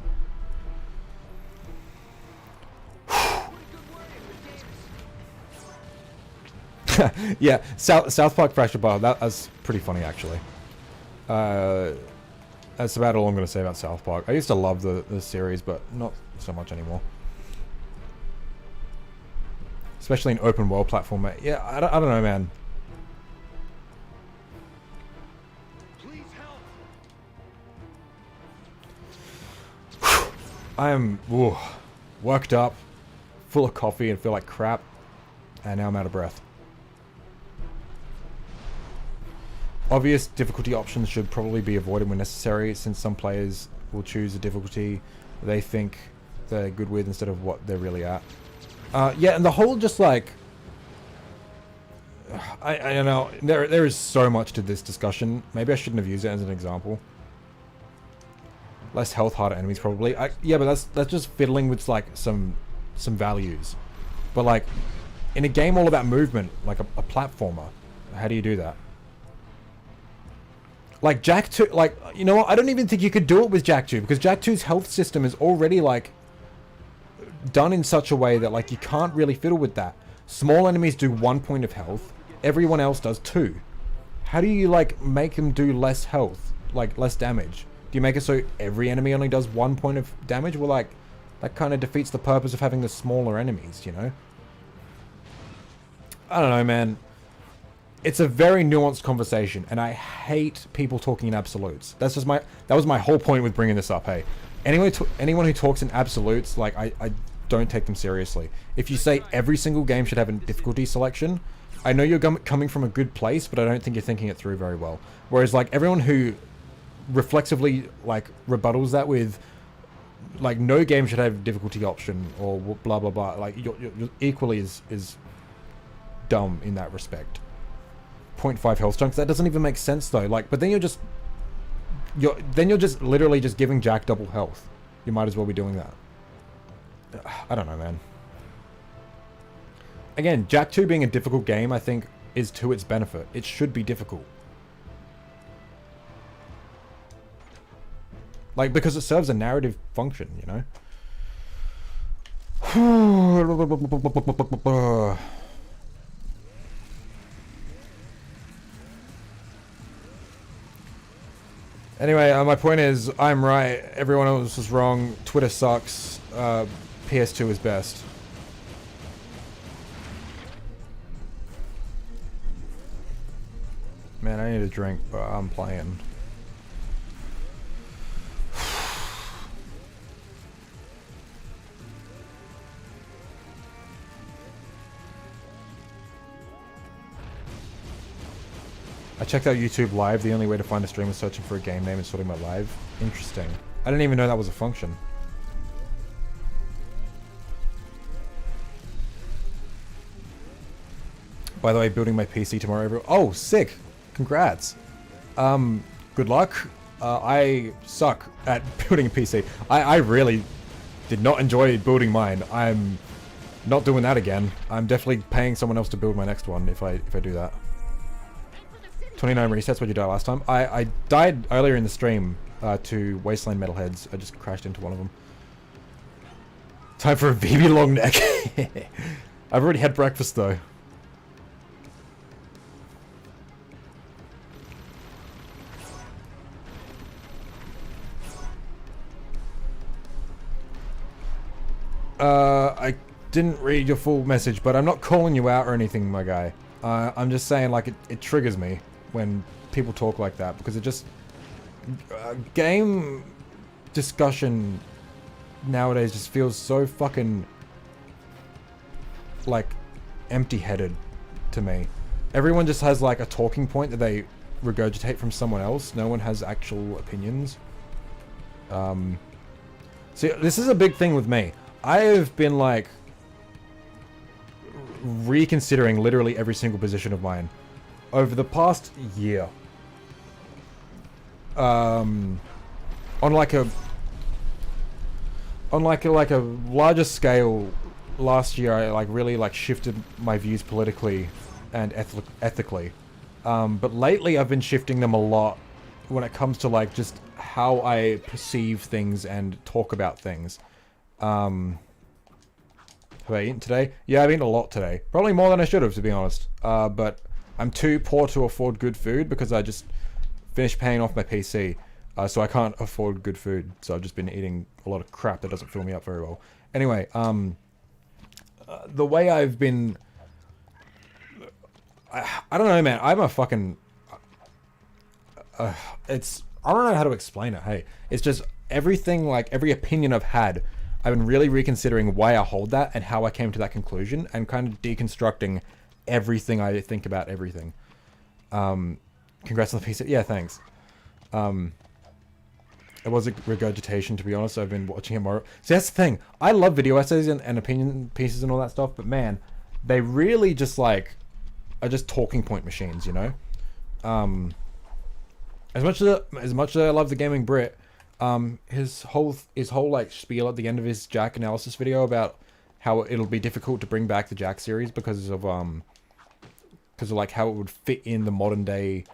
S1: Yeah, South Park Fracture Bar, that's pretty funny actually. That's about all I'm going to say about South Park. I used to love the series, but not so much anymore. Especially an open world platformer. Yeah, I don't know, man. Please help. I am worked up, full of coffee, and feel like crap. And now I'm out of breath. Obvious difficulty options should probably be avoided when necessary, since some players will choose a difficulty they think they're good with instead of what they're really at. Yeah, and the whole just like... I don't know, there is so much to this discussion. Maybe I shouldn't have used it as an example. Less health, harder enemies probably. Yeah, but that's just fiddling with like some values. But like, in a game all about movement, like a platformer, how do you do that? Like Jak 2, like, you know what, I don't even think you could do it with Jak 2, because Jak 2's health system is already like done in such a way that like you can't really fiddle with that. Small enemies do 1 point of health, everyone else does 2. How do you like make them do less health, like less damage? you make it so every enemy only does 1 point of damage? Well, like, that kind of defeats the purpose of having the smaller enemies, you know? I don't know, man. It's a very nuanced conversation, and I hate people talking in absolutes. That's just that was my whole point with bringing this up, hey. Anyone who talks in absolutes, like, I don't take them seriously. If you say every single game should have a difficulty selection, I know you're coming from a good place, but I don't think you're thinking it through very well. Whereas, like, everyone who reflexively, like, rebuttals that with, like, no game should have a difficulty option, or blah, blah, blah, like, you're equally is dumb in that respect. 0.5 health chunks, that doesn't even make sense, though. Like, but then you're just literally just giving Jack double health. You might as well be doing that. I don't know, man. Again, Jak 2 being a difficult game, I think, is to its benefit. It should be difficult. Like, because it serves a narrative function, you know? Anyway, my point is, I'm right, everyone else is wrong, Twitter sucks, PS2 is best. Man, I need a drink, but I'm playing. I checked out YouTube Live. The only way to find a stream is searching for a game name and sorting by live. Interesting. I didn't even know that was a function. By the way, building my PC tomorrow. Oh, sick! Congrats. Good luck. I suck at building a PC. I really did not enjoy building mine. I'm not doing that again. I'm definitely paying someone else to build my next one if I do that. 29 resets. What'd you die last time? I died earlier in the stream to Wasteland Metalheads. I just crashed into one of them. Time for a VB long neck. I've already had breakfast though. I didn't read your full message, but I'm not calling you out or anything, my guy. I'm just saying, like, it triggers me when people talk like that, because it just... game discussion nowadays just feels so fucking, like, empty-headed to me. Everyone just has, like, a talking point that they regurgitate from someone else. No one has actual opinions. See, this is a big thing with me. I have been, like, reconsidering literally every single position of mine over the past year. On like a larger scale, last year I really shifted my views politically and ethically. But lately I've been shifting them a lot when it comes to like just how I perceive things and talk about things. Have I eaten today? Yeah, I've eaten a lot today. Probably more than I should have, to be honest. But I'm too poor to afford good food because I just finished paying off my PC. So I can't afford good food. So I've just been eating a lot of crap that doesn't fill me up very well. Anyway, the way I've been... I don't know, man. I'm a fucking... I don't know how to explain it, hey. It's just everything, like, every opinion I've had, I've been really reconsidering why I hold that and how I came to that conclusion and kind of deconstructing everything I think about everything. Congrats on the piece. Yeah, thanks. It was a regurgitation, to be honest. I've been watching it more. See, that's the thing. I love video essays and opinion pieces and all that stuff, but man, they really just like are just talking point machines, you know? As much as I love the Gaming Brit, his whole like spiel at the end of his Jak analysis video about how it'll be difficult to bring back the Jak series because of like how it would fit in the modern day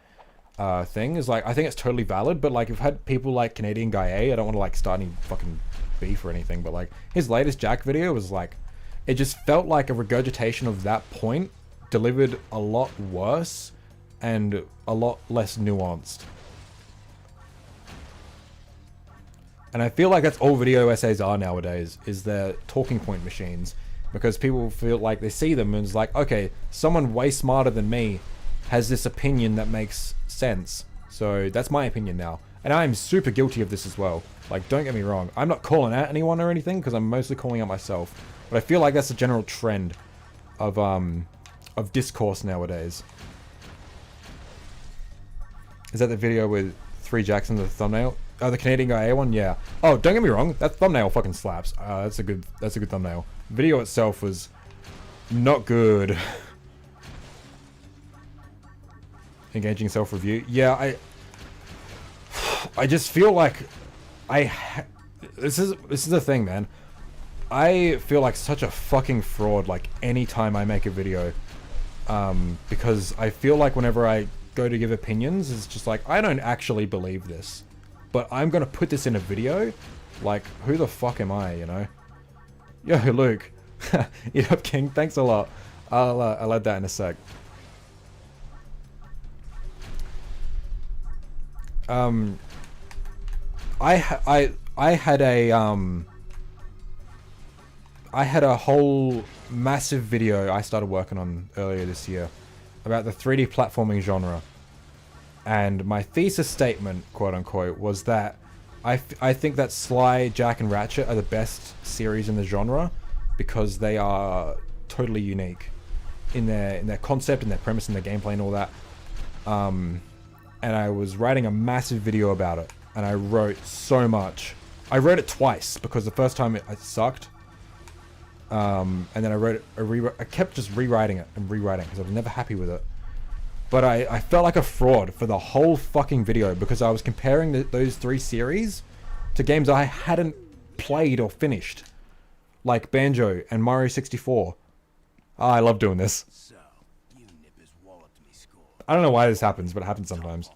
S1: thing is like, I think it's totally valid, but like, you've had people like Canadian Guy A, I don't want to like start any fucking beef or anything, but like his latest Jak video was like, it just felt like a regurgitation of that point delivered a lot worse and a lot less nuanced. And I feel like that's all video essays are nowadays, is they're talking point machines. Because people feel like they see them and it's like, okay, someone way smarter than me has this opinion that makes sense. So that's my opinion now. And I'm super guilty of this as well. Like, don't get me wrong. I'm not calling out anyone or anything, because I'm mostly calling out myself. But I feel like that's a general trend of discourse nowadays. Is that the video with 3 Jacks in the thumbnail? Oh, the Canadian guy one? Yeah. Oh, don't get me wrong. That thumbnail fucking slaps. That's a good thumbnail. Video itself was not good. Engaging self-review. Yeah, I just feel like this is the thing, man. I feel like such a fucking fraud like anytime I make a video. Because I feel like whenever I go to give opinions, it's just like, I don't actually believe this, but I'm gonna put this in a video. Like, who the fuck am I, you know? Yo, Luke. Eat up, King. Thanks a lot. I'll add that in a sec. I had a whole massive video I started working on earlier this year about the 3D platforming genre. And my thesis statement, quote unquote, was that I think that Sly, Jack, and Ratchet are the best series in the genre because they are totally unique in their concept, in their premise, in their gameplay, and all that. And I was writing a massive video about it, and I wrote so much. I wrote it twice because the first time it sucked. And then I kept just rewriting it and rewriting because I was never happy with it. But I felt like a fraud for the whole fucking video because I was comparing those 3 series to games I hadn't played or finished. Like Banjo and Mario 64. Oh, I love doing this.
S2: So, you nippers walloped me score.
S1: I don't know why this happens, but it happens sometimes.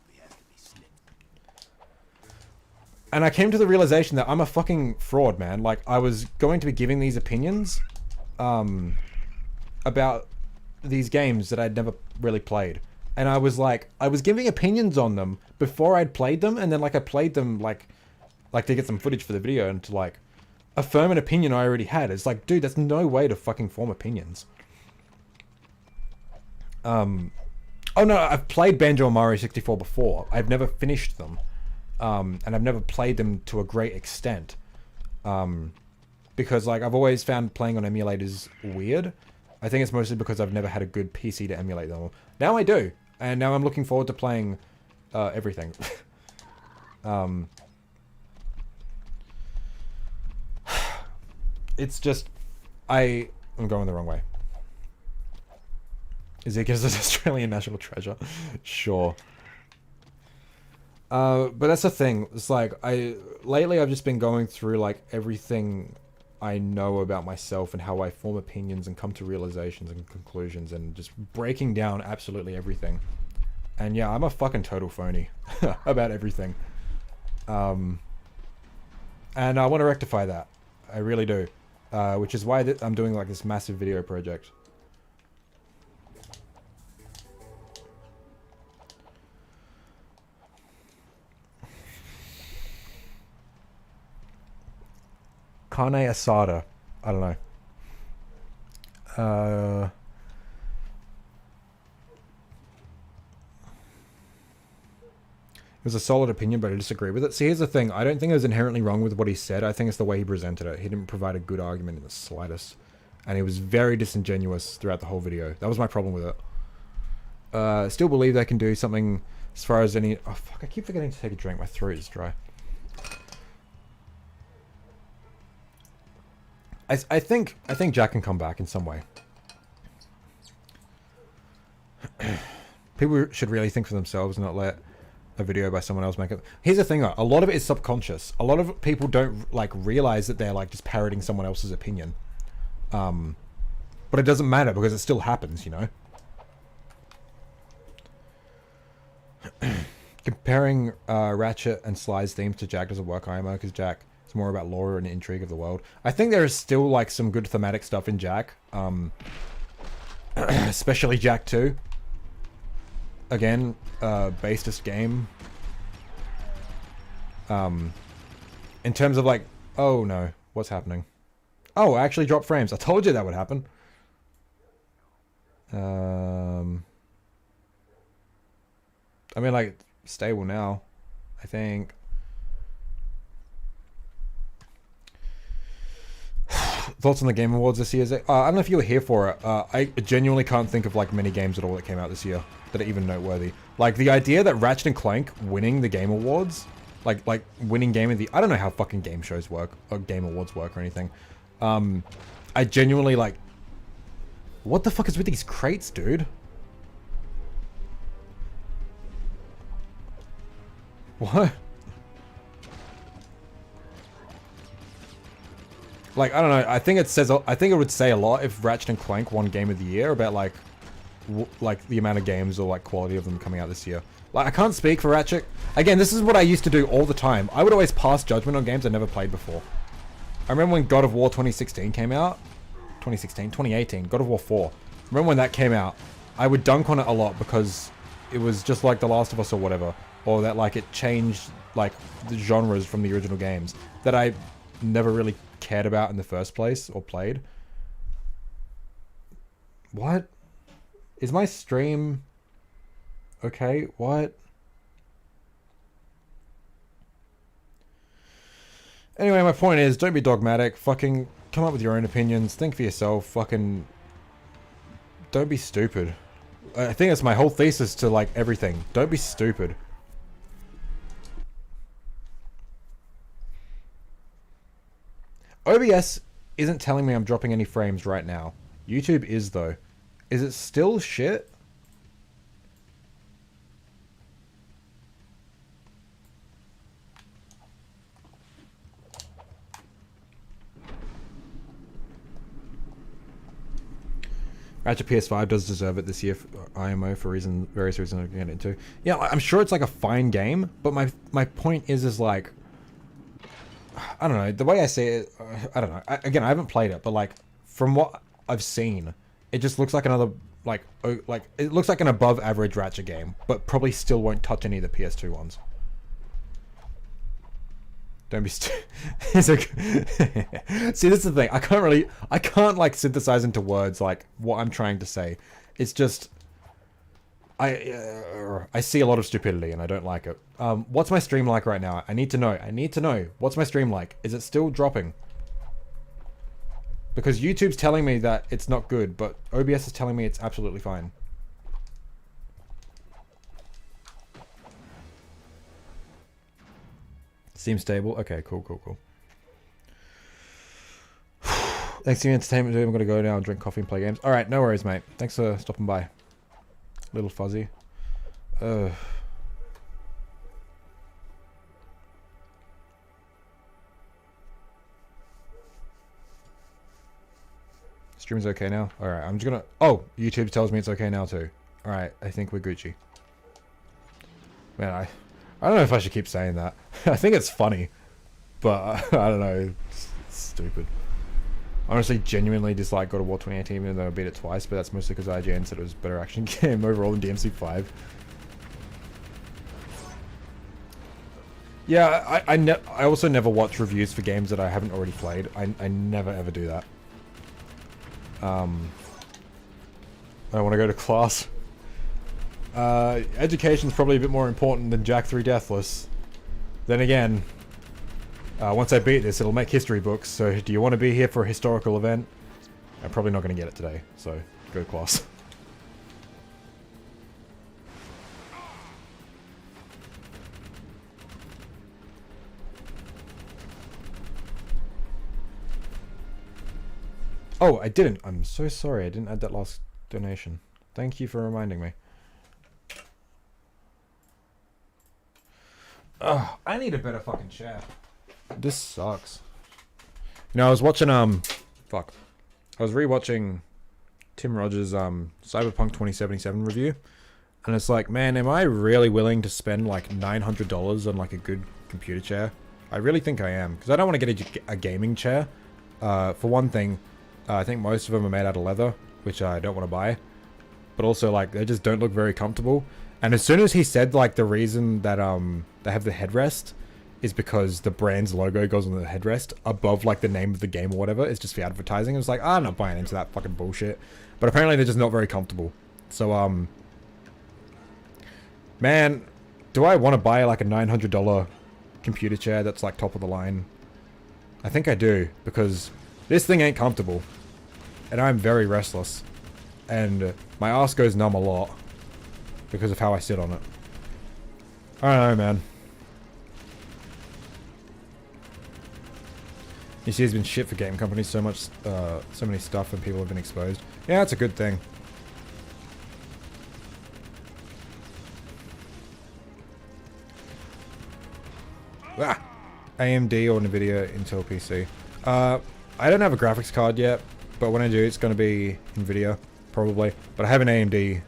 S1: And I came to the realization that I'm a fucking fraud, man. Like, I was going to be giving these opinions about these games that I'd never really played. And I was like, I was giving opinions on them before I'd played them, and then like I played them like to get some footage for the video and to like affirm an opinion I already had. It's like, dude, that's no way to fucking form opinions. Oh no, I've played Banjo and Mario 64 before. I've never finished them. And I've never played them to a great extent. Because like I've always found playing on emulators weird. I think it's mostly because I've never had a good PC to emulate them. Now I do. And now I'm looking forward to playing everything. It's just... I'm going the wrong way. Zeke is an Australian national treasure. Sure. But that's the thing. It's like, lately I've just been going through like everything I know about myself and how I form opinions and come to realizations and conclusions and just breaking down absolutely everything. And yeah, I'm a fucking total phony about everything. And I want to rectify that. I really do. Which is why I'm doing like this massive video project. Carne asada. I don't know. It was a solid opinion, but I disagree with it. See, here's the thing. I don't think it was inherently wrong with what he said. I think it's the way he presented it. He didn't provide a good argument in the slightest. And he was very disingenuous throughout the whole video. That was my problem with it. Still believe they can do something as far as any... Oh, fuck. I keep forgetting to take a drink. My throat is dry. I think Jack can come back in some way. People should really think for themselves and not let a video by someone else make it. Here's the thing though, a lot of it is subconscious. A lot of people don't like realize that they're like just parroting someone else's opinion. But it doesn't matter because it still happens, you know? Comparing Ratchet and Sly's themes to Jack doesn't work IMO because Jack is more about lore and intrigue of the world. I think there is still like some good thematic stuff in Jack. Especially Jack 2. Again, basest game. in terms of like, oh no, what's happening? Oh, I actually dropped frames. I told you that would happen. I mean, like, stable now, I think. Thoughts on the Game Awards this year? I don't know if you were here for it. I genuinely can't think of like many games at all that came out this year that are even noteworthy. Like the idea that Ratchet and Clank winning the Game Awards, like winning game of the, I don't know how fucking game shows work or Game Awards work or anything. I genuinely like, what the fuck is with these crates, dude? What? Like, I don't know, I think it would say a lot if Ratchet and Clank won Game of the Year about, like, the amount of games or, like, quality of them coming out this year. Like, I can't speak for Ratchet. Again, this is what I used to do all the time. I would always pass judgment on games I never played before. I remember when God of War 2016 came out. 2018, God of War 4. Remember when that came out? I would dunk on it a lot because it was just like The Last of Us or whatever. Or that, like, it changed, like, the genres from the original games that I never really cared about in the first place or played. What? Is my stream okay? What? Anyway, my point is, don't be dogmatic. Fucking come up with your own opinions. Think for yourself. Fucking don't be stupid. I think that's my whole thesis to, like, everything. Don't be stupid. OBS isn't telling me I'm dropping any frames right now. YouTube is, though. Is it still shit? Ratchet PS5 does deserve it this year for IMO for various reasons I can get into. Yeah, I'm sure it's like a fine game, but my point is like, I don't know, the way I say it, I don't know. Again, I haven't played it, but like, from what I've seen, it just looks like another, like it looks like an above average Ratchet game, but probably still won't touch any of the PS2 ones. Don't be See, this is the thing. I can't like synthesize into words like what I'm trying to say. It's just, I see a lot of stupidity and I don't like it. What's my stream like right now? I need to know. What's my stream like? Is it still dropping? Because YouTube's telling me that it's not good, but OBS is telling me it's absolutely fine. Seems stable. Okay, cool. Thanks for your entertainment, dude. I'm gonna go now and drink coffee and play games. Alright, no worries, mate. Thanks for stopping by. Little fuzzy. Stream's okay now? Alright, I'm just gonna... Oh! YouTube tells me it's okay now too. Alright, I think we're Gucci. Man, I don't know if I should keep saying that. I think it's funny. But, I don't know. It's stupid. Honestly, genuinely dislike God of War 2018 even though I beat it twice, but that's mostly because IGN said it was a better action game overall than DMC5. Yeah, I also never watch reviews for games that I haven't already played. I never ever do that. I want to go to class. Education's probably a bit more important than Jack 3 Deathless. Then again, once I beat this, it'll make history books, so do you want to be here for a historical event? I'm probably not going to get it today, so go to class. Oh, I didn't. I'm so sorry. I didn't add that last donation. Thank you for reminding me. Ugh, I need a better fucking chair. This sucks. You know, I was watching, fuck. I was rewatching Tim Rogers' Cyberpunk 2077 review. And it's like, man, am I really willing to spend like $900 on like a good computer chair? I really think I am. Because I don't want to get a gaming chair. For one thing, I think most of them are made out of leather, which I don't want to buy. But also, like, they just don't look very comfortable. And as soon as he said, like, the reason that they have the headrest is because the brand's logo goes on the headrest above like the name of the game or whatever. It's just for advertising. It's like, I'm not buying into that fucking bullshit. But apparently they're just not very comfortable. So, man, do I want to buy like a $900 computer chair that's like top of the line? I think I do, because this thing ain't comfortable. And I'm very restless. And my ass goes numb a lot because of how I sit on it. I don't know, man. You see, there's been shit for game companies so much, so many stuff, and people have been exposed. Yeah, that's a good thing. Ah! AMD or Nvidia, Intel PC. I don't have a graphics card yet, but when I do, it's going to be Nvidia, probably. But I have an AMD.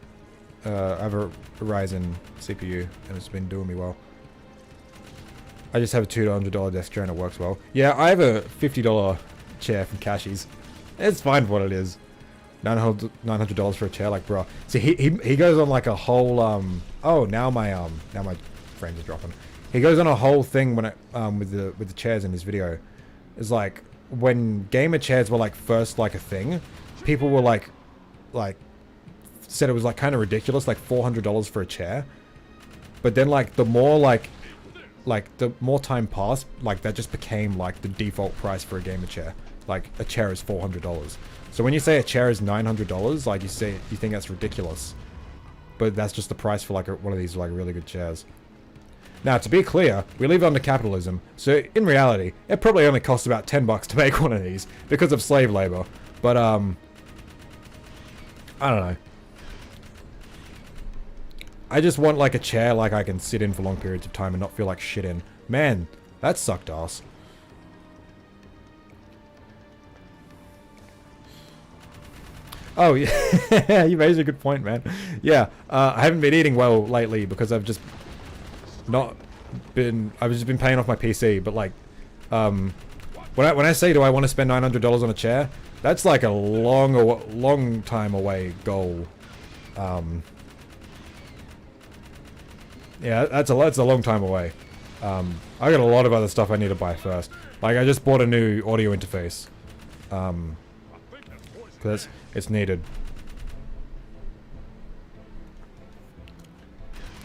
S1: I have a Ryzen CPU, and it's been doing me well. I just have a $200 desk chair and it works well. Yeah, I have a $50 chair from Cashies. It's fine for what it is. $900 for a chair, like, bro. See, he goes on like a whole oh, now my frames are dropping. He goes on a whole thing when it with the chairs in his video. It's like when gamer chairs were like first like a thing, people were like said it was like kind of ridiculous, like $400 for a chair. But then like the more the more time passed, like that just became like the default price for a gamer chair. Like a chair is $400. So when you say a chair is $900, like you think that's ridiculous. But that's just the price for like one of these like really good chairs. Now, to be clear, we live under capitalism, so in reality, it probably only costs about $10 to make one of these because of slave labor. But I don't know. I just want like a chair like I can sit in for long periods of time and not feel like shit in. Man, that sucked ass. Oh yeah, you raised a good point, man. Yeah, I haven't been eating well lately because I've just been paying off my PC. But like, when I say do I want to spend $900 on a chair, that's like a long time away goal. Yeah, that's a long time away. I got a lot of other stuff I need to buy first. Like I just bought a new audio interface. Because it's needed.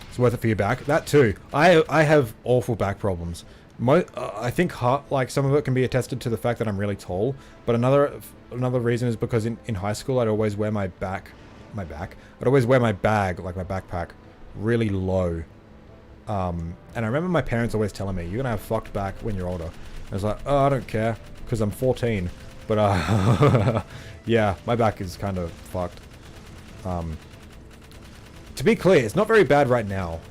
S1: It's worth it for your back. That too. I have awful back problems. I think like some of it can be attested to the fact that I'm really tall. But another reason is because in high school I'd always wear my bag, like my backpack, really low. And I remember my parents always telling me, you're gonna have fucked back when you're older. I was like, oh, I don't care, because I'm 14. But yeah, my back is kind of fucked. To be clear, it's not very bad right now.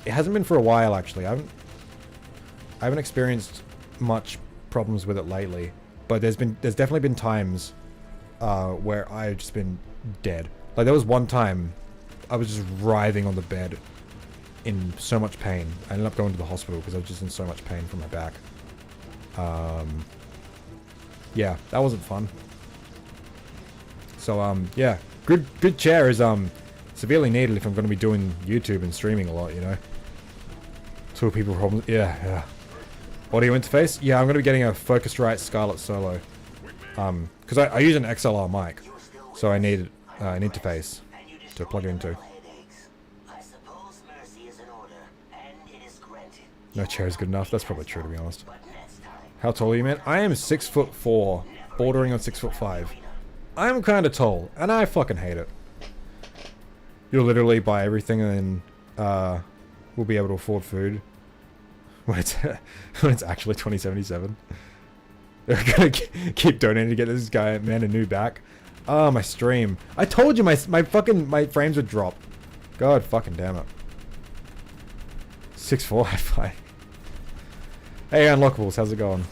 S1: It hasn't been for a while, actually. I haven't experienced much problems with it lately. But there's definitely been times where I've just been dead. Like there was one time I was just writhing on the bed in so much pain. I ended up going to the hospital because I was just in so much pain from my back. Yeah, that wasn't fun. So yeah, good chair is severely needed if I'm going to be doing YouTube and streaming a lot, you know. Two people problems. Yeah. Audio interface. Yeah, I'm going to be getting a Focusrite Scarlett Solo. Because I use an XLR mic, so I need an interface to plug it into. No chair is good enough. That's probably true, to be honest. How tall are you, man? I am 6'4", bordering on 6'5". I'm kind of tall, and I fucking hate it. You'll literally buy everything, and then we'll be able to afford food when it's actually 2077. They're gonna keep donating to get this guy, man, a new back. Oh, my stream. I told you my frames would drop. God fucking damn it. 6'4", I fight. Hey, Unlockables, how's it going?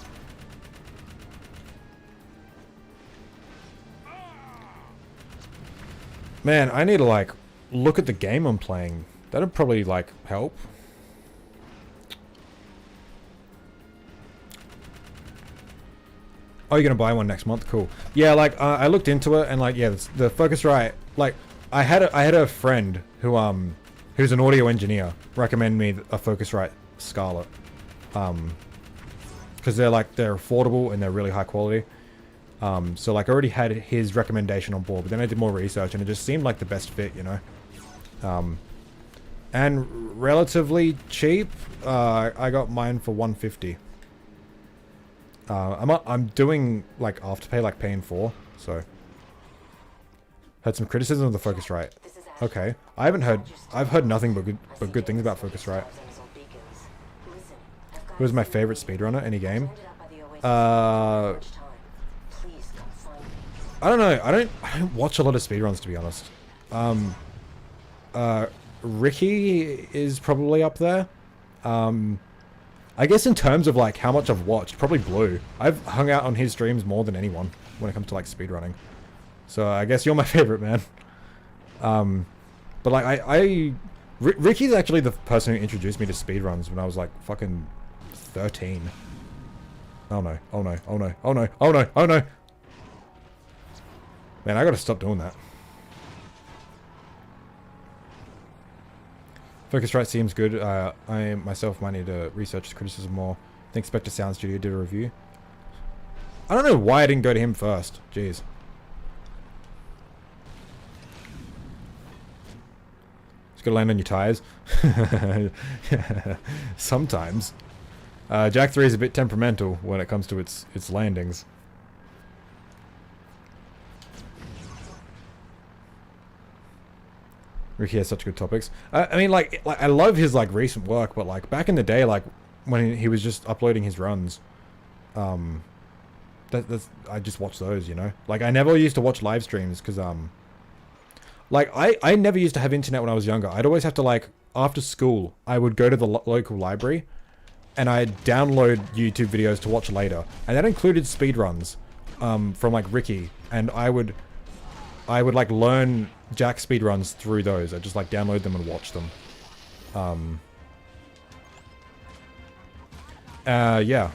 S1: Man, I need to, like, look at the game I'm playing. That'd probably, like, help. Oh, you're gonna buy one next month? Cool. Yeah, like, I looked into it, and, like, yeah, the Focusrite, like, I had a friend who, who's an audio engineer, recommend me a Focusrite Scarlet. Because they're affordable and they're really high quality. So like I already had his recommendation on board, but then I did more research and it just seemed like the best fit, you know. And relatively cheap. I got mine for 150. I'm doing like Afterpay, like paying 4, so. Heard some criticism of the Focusrite. Okay, I've heard nothing but good things about Focusrite. Who was my favorite speedrunner? Any game? I don't know. I don't watch a lot of speedruns, to be honest. Ricky is probably up there. I guess in terms of like how much I've watched, probably Blue. I've hung out on his streams more than anyone when it comes to like speedrunning. So I guess you're my favorite, man. But like Ricky's actually the person who introduced me to speedruns when I was like fucking 13. Oh no, oh no, oh no, oh no, oh no, oh no. Man, I gotta stop doing that. Focusrite seems good. I myself might need to research the criticism more. I think Spectre Sound Studio did a review. I don't know why I didn't go to him first. Jeez. Just gotta land on your tires. Sometimes. Jack 3 is a bit temperamental when it comes to its landings. Ricky has such good topics. I mean, like I love his like recent work, but like back in the day, like when he was just uploading his runs, that's I just watched those, you know. Like I never used to watch live streams because like I never used to have internet when I was younger. I'd always have to like after school I would go to the local library, and I'd download YouTube videos to watch later, and that included speedruns, from like Ricky, and I would like learn Jack speedruns through those. I just like download them and watch them. Yeah.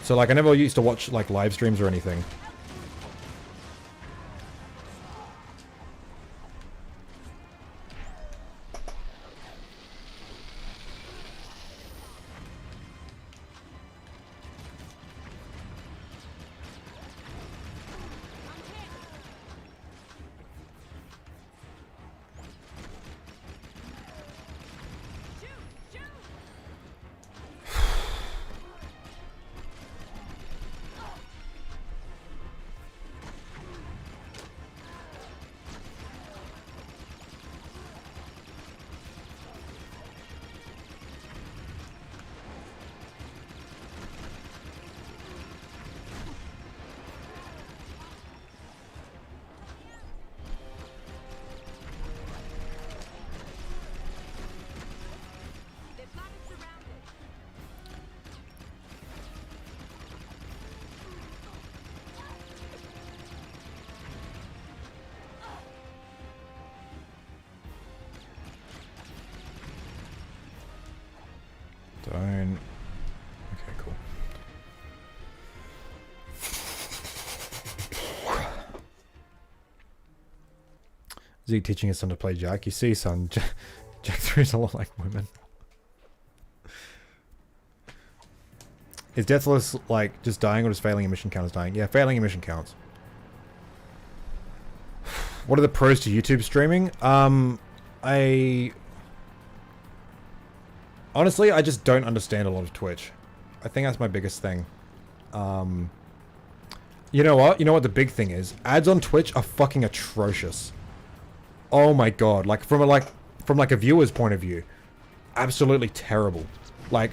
S1: So like I never used to watch like live streams or anything. Don't. Okay, cool. Is he teaching his son to play Jack? You see, son, Jack 3 is a lot like women. Is Deathless like just dying or just failing a mission count as dying? Yeah, failing a mission counts. What are the pros to YouTube streaming? Honestly, I just don't understand a lot of Twitch. I think that's my biggest thing. You know what? You know what the big thing is? Ads on Twitch are fucking atrocious. Oh my god! Like from a viewer's point of view, absolutely terrible. I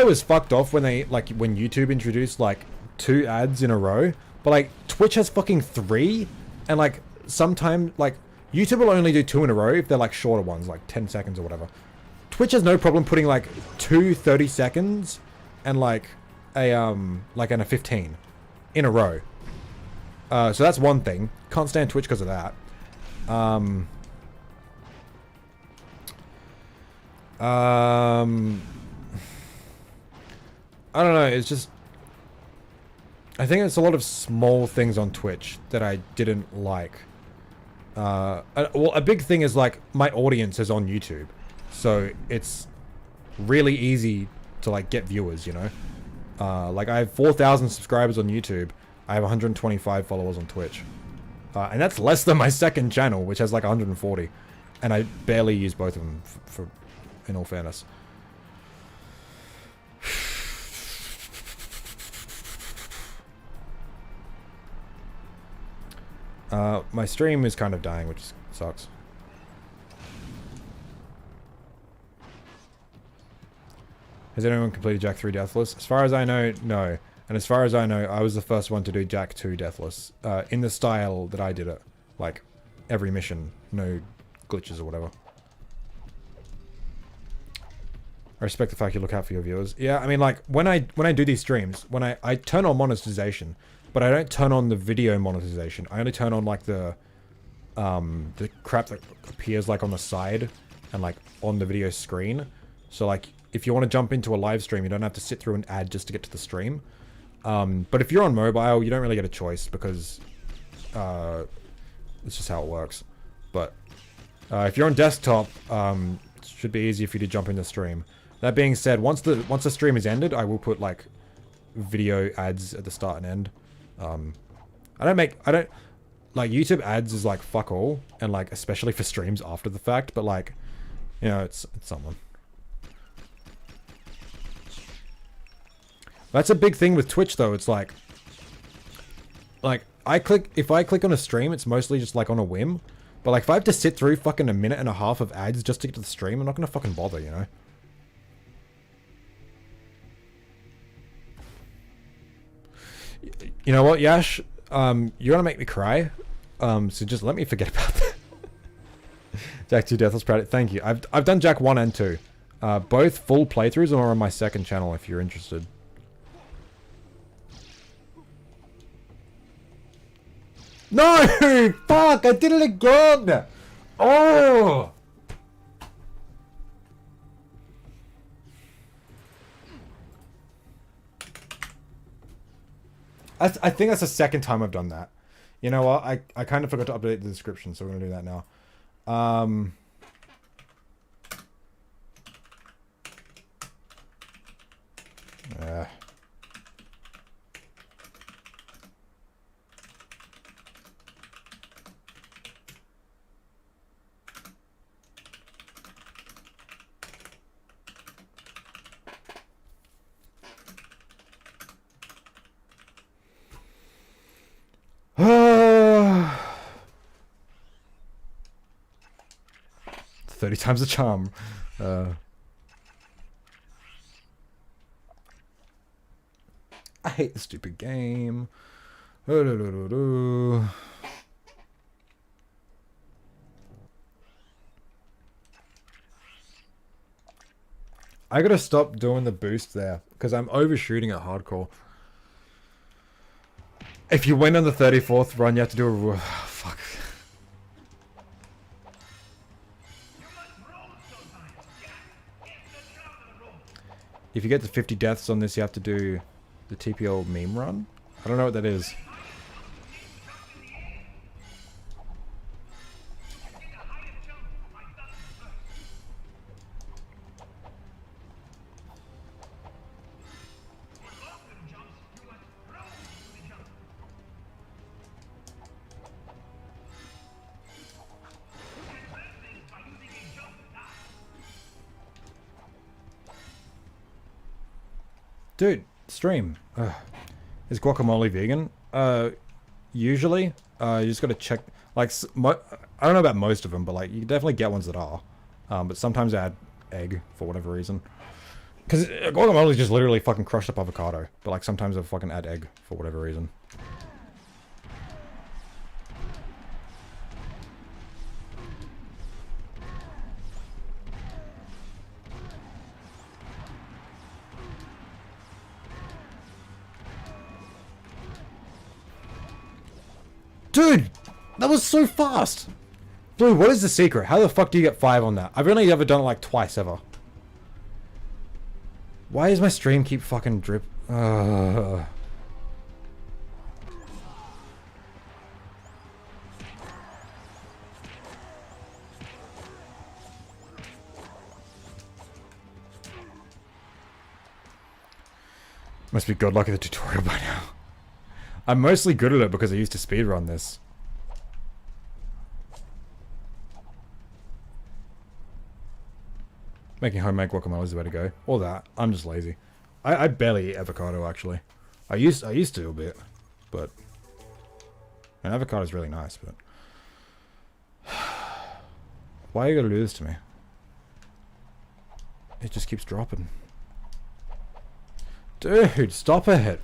S1: was fucked off when when YouTube introduced like 2 ads in a row, but like Twitch has fucking 3, and like sometimes like YouTube will only do 2 in a row if they're like shorter ones, like 10 seconds or whatever. Twitch has no problem putting like 2 30 seconds and like a 15 in a row. So that's one thing. Can't stand Twitch because of that. I don't know, it's just I think it's a lot of small things on Twitch that I didn't like. Well, a big thing is like my audience is on YouTube, so it's really easy to like get viewers, you know. Like I have 4,000 subscribers on YouTube. I have 125 followers on Twitch, and that's less than my second channel, which has like 140, and I barely use both of them for in all fairness. My stream is kind of dying, which sucks. Has anyone completed Jak 3 Deathless? As far as I know, no. And as far as I know, I was the first one to do Jak 2 Deathless. In the style that I did it. Like, every mission. No glitches or whatever. I respect the fact you look out for your viewers. Yeah, I mean, like, when I do these streams, when I turn on monetization, but I don't turn on the video monetization. I only turn on, like, the crap that appears, like, on the side and, like, on the video screen. So, like, if you want to jump into a live stream, you don't have to sit through an ad just to get to the stream. But if you're on mobile, you don't really get a choice because it's just how it works. But if you're on desktop, it should be easy for you to jump in the stream. That being said, once the stream is ended, I will put like video ads at the start and end. I don't like YouTube ads is like fuck all, and like especially for streams after the fact. But like, you know, it's someone. That's a big thing with Twitch though. It's like if I click on a stream, it's mostly just like on a whim. But like if I have to sit through fucking a minute and a half of ads just to get to the stream, I'm not gonna fucking bother, you know? You know what, Yash? You're gonna make me cry. So just let me forget about that. Jak 2 Deathless proud. Thank you. I've done Jak 1 and 2. Both full playthroughs are on my second channel if you're interested. No! Fuck! I did it again! Oh! I think that's the second time I've done that. You know what? I kind of forgot to update the description, so we're gonna do that now. Uh, 30 times the charm. I hate the stupid game. I gotta stop doing the boost there because I'm overshooting at hardcore. If you win on the 34th run, you have to do a... fuck. If you get to 50 deaths on this, you have to do the TPL meme run. I don't know what that is. Dude, stream. Is guacamole vegan? Usually. You just gotta check. Like, I don't know about most of them, but like, you definitely get ones that are. But sometimes I add egg for whatever reason. Because guacamole is just literally fucking crushed up avocado. But like, sometimes I fucking add egg for whatever reason. Dude, that was so fast. Blue, what is the secret? How the fuck do you get 5 on that? I've only ever done it like twice ever. Why does my stream keep fucking drip? Must be good luck at the tutorial by now. I'm mostly good at it because I used to speedrun this. Making homemade guacamole is the way to go. Or that. I'm just lazy. I barely eat avocado, actually. I used to a bit. But... And avocado is really nice, but... Why you gotta do this to me? It just keeps dropping. Dude, stop it!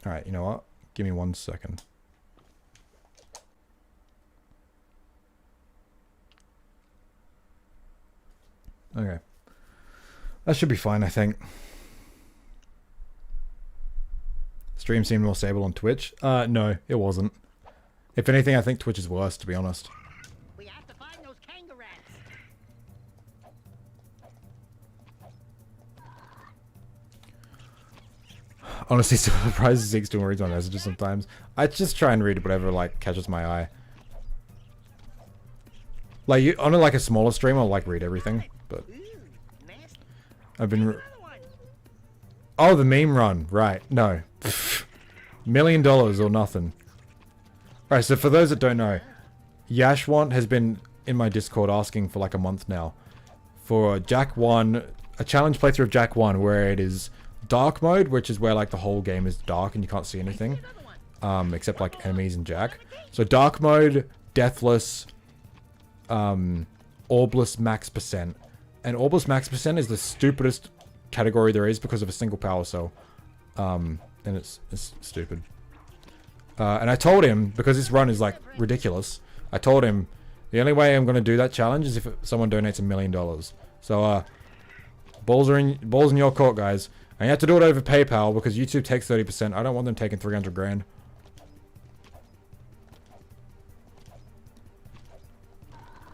S1: Alright, you know what? Give me 1 second. Okay. That should be fine, I think. Stream seemed more stable on Twitch. No, it wasn't. If anything, I think Twitch is worse, to be honest.
S3: We have to find those kangaroos.
S1: Honestly, surprised Zeke still reads my messages sometimes. I just try and read whatever, like, catches my eye. Like, on like a smaller stream, I'll, like, read everything, but... I've been... Oh, the meme run. Right. No. $1 million or nothing. Alright, so for those that don't know, Yashwant has been in my Discord asking for like a month now for Jack 1, a challenge playthrough of Jack 1 where it is dark mode, which is where like the whole game is dark and you can't see anything, except like enemies and Jack. So dark mode, Deathless, Orbless max percent. And Orbless max percent is the stupidest category there is because of a single power cell. And it's stupid. And I told him, because this run is like ridiculous, I told him the only way I'm going to do that challenge is if someone donates $1 million. So balls in your court, guys. And you have to do it over PayPal because YouTube takes 30%. I don't want them taking 300 grand.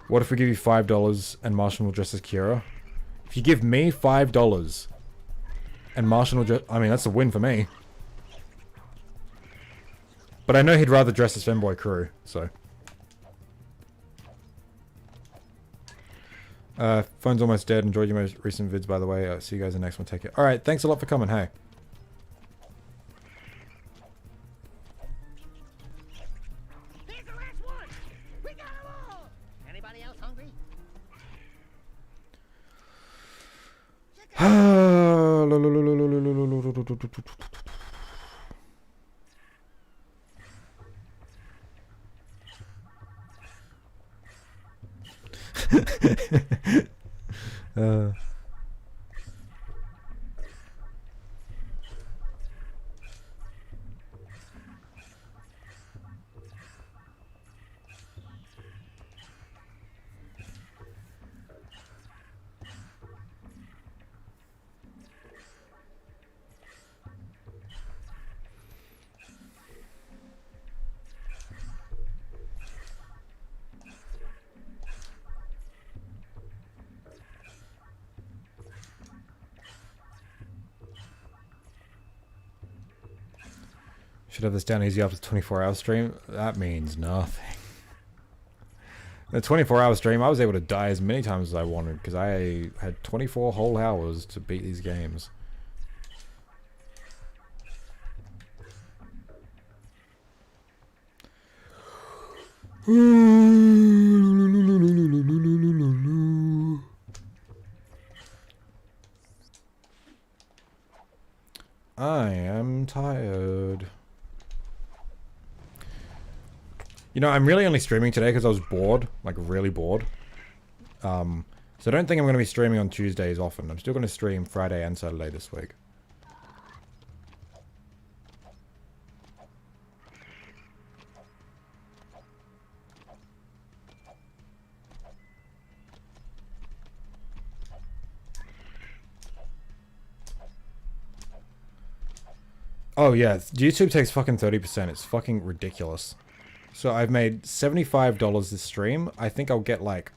S1: What if we give you $5 and Martian will dress as Kira? If you give me $5 and Martian will dress... I mean, that's a win for me. But I know he'd rather dress as Femboy Crew, so... Phone's almost dead. Enjoyed your most recent vids, by the way. See you guys in the next one. Take it. Alright, thanks a lot for coming. Hey.
S3: Here's the last one. We got them all. Anybody else hungry?
S1: Should have this down easy after the 24-hour stream. That means nothing. The 24-hour stream, I was able to die as many times as I wanted because I had 24 whole hours to beat these games. I am tired. You know, I'm really only streaming today because I was bored, like really bored. So I don't think I'm going to be streaming on Tuesdays often. I'm still going to stream Friday and Saturday this week. Oh yeah, YouTube takes fucking 30%. It's fucking ridiculous. So I've made $75 this stream. I think I'll get like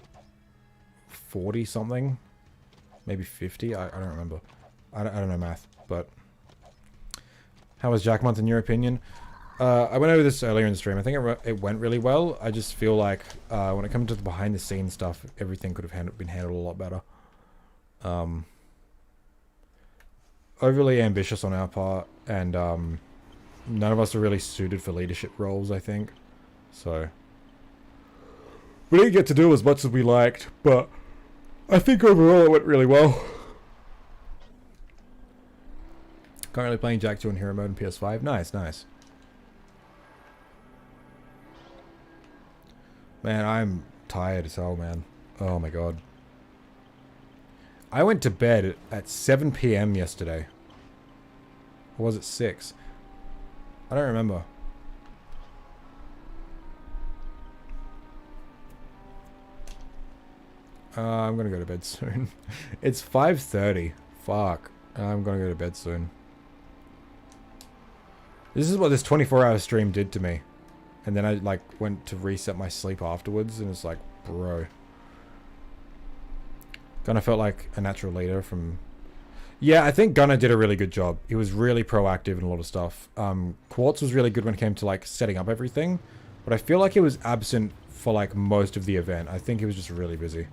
S1: 40 something, maybe 50. I don't remember. I don't know math. But how was Jack Month in your opinion? I went over this earlier in the stream. I think it went really well. I just feel like when it comes to the behind the scenes stuff, everything could have been handled a lot better. overly ambitious on our part, and none of us are really suited for leadership roles, I think. So we didn't get to do as much as we liked, but I think overall it went really well. Currently playing Jack 2 in Hero Mode and PS5. Nice, nice. Man, I'm tired as hell, man. Oh my god. I went to bed at 7 PM yesterday. Or was it 6? I don't remember. I'm gonna go to bed soon. It's 5:30. Fuck. I'm gonna go to bed soon. This is what this 24-hour stream did to me. And then I like went to reset my sleep afterwards, and it's like, bro. Gunnar felt like a natural leader from... Yeah, I think Gunnar did a really good job. He was really proactive in a lot of stuff. Quartz was really good when it came to like setting up everything. But I feel like he was absent for like most of the event. I think he was just really busy.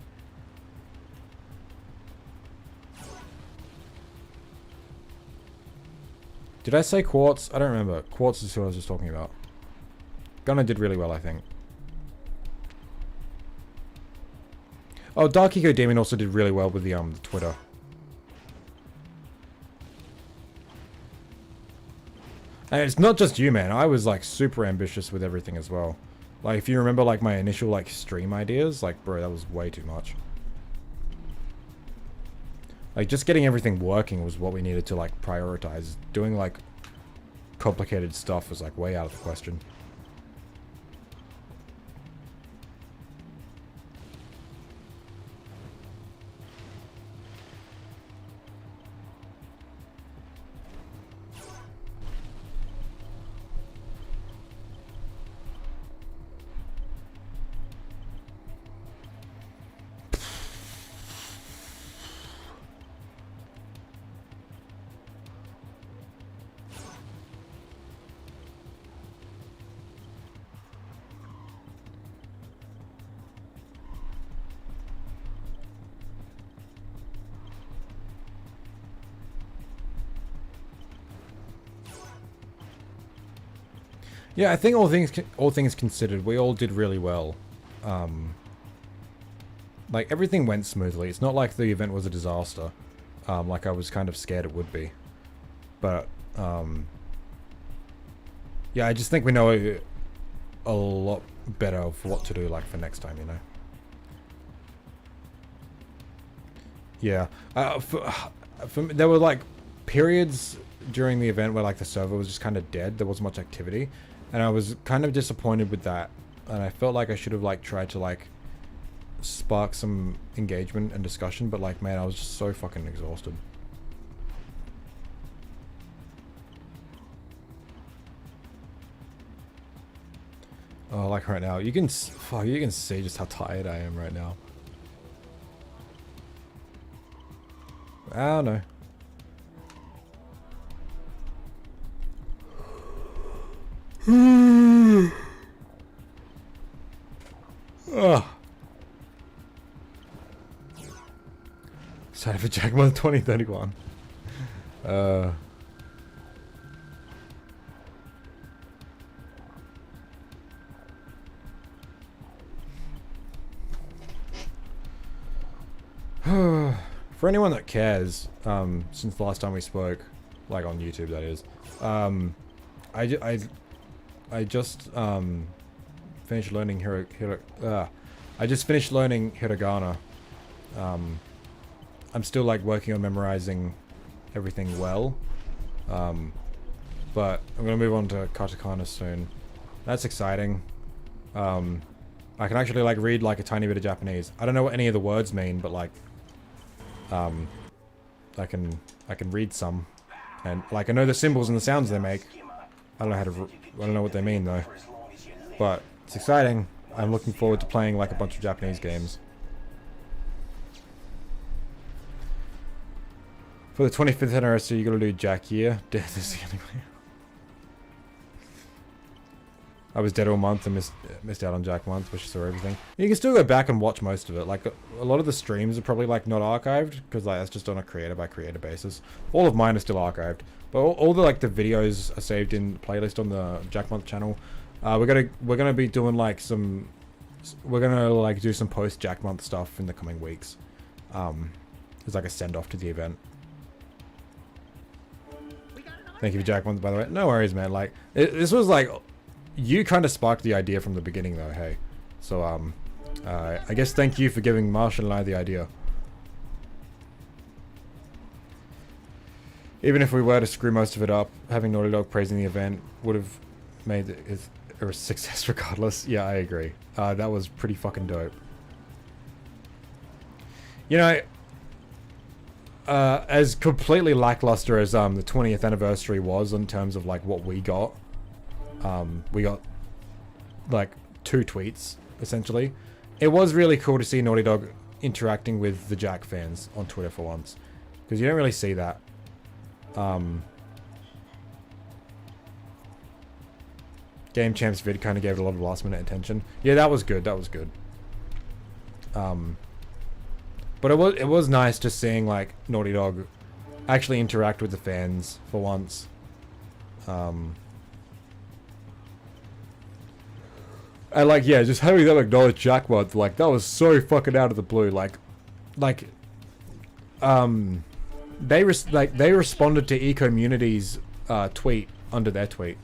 S1: Did I say Quartz? I don't remember. Quartz is who I was just talking about. Gunnar did really well, I think. Oh, Dark Eco Demon also did really well with the Twitter. And it's not just you, man. I was like super ambitious with everything as well. Like if you remember like my initial like stream ideas, like bro, that was way too much. Like just getting everything working was what we needed to like prioritize. Doing like complicated stuff was like way out of the question. Yeah, I think all things considered, we all did really well. Like everything went smoothly. It's not like the event was a disaster, like I was kind of scared it would be. But yeah, I just think we know a lot better of what to do, like for next time, you know. Yeah, there were like periods during the event where like the server was just kind of dead. There wasn't much activity. And I was kind of disappointed with that, and I felt like I should have like tried to like spark some engagement and discussion, but like man, I was just so fucking exhausted. Oh, like right now, you can see just how tired I am right now. I don't know. Ugh. Excited for Jackman 2031. For anyone that cares, since the last time we spoke, like on YouTube that is, I just finished learning I just finished learning hiragana. I'm still like working on memorizing everything well, but I'm gonna move on to katakana soon. That's exciting. I can actually like read like a tiny bit of Japanese. I don't know what any of the words mean, but like I can read some, and like I know the symbols and the sounds they make. I don't know what they mean though, but it's exciting. I'm looking forward to playing like a bunch of Japanese games. For the 25th anniversary, you gotta do Jack Year. Death is the only way. I was dead all month and missed out on Jack month, which saw everything. You can still go back and watch most of it. Like a lot of the streams are probably like not archived because like that's just on a creator by creator basis. All of mine are still archived, but all the like the videos are saved in playlist on the Jack month channel. We're gonna be doing like we're gonna like do some post Jack month stuff in the coming weeks. It's like a send off to the event. Thank you for Jack month, by the way. No worries, man. Like this was like. You kind of sparked the idea from the beginning, though, hey. So, I guess thank you for giving Marshall and I the idea. Even if we were to screw most of it up, having Naughty Dog praising the event would have made it a success regardless. Yeah, I agree. That was pretty fucking dope. You know, as completely lackluster as the 20th anniversary was in terms of like what we got like 2 tweets essentially. It was really cool to see Naughty Dog interacting with the Jack fans on Twitter for once, because you don't really see that. Game Champs vid kind of gave it a lot of last minute attention. Yeah, that was good. That was good. But it was nice just seeing like Naughty Dog actually interact with the fans for once. And like, yeah, just having them acknowledge Jack month, like that was so fucking out of the blue. They responded to eCommunity's tweet under their tweet,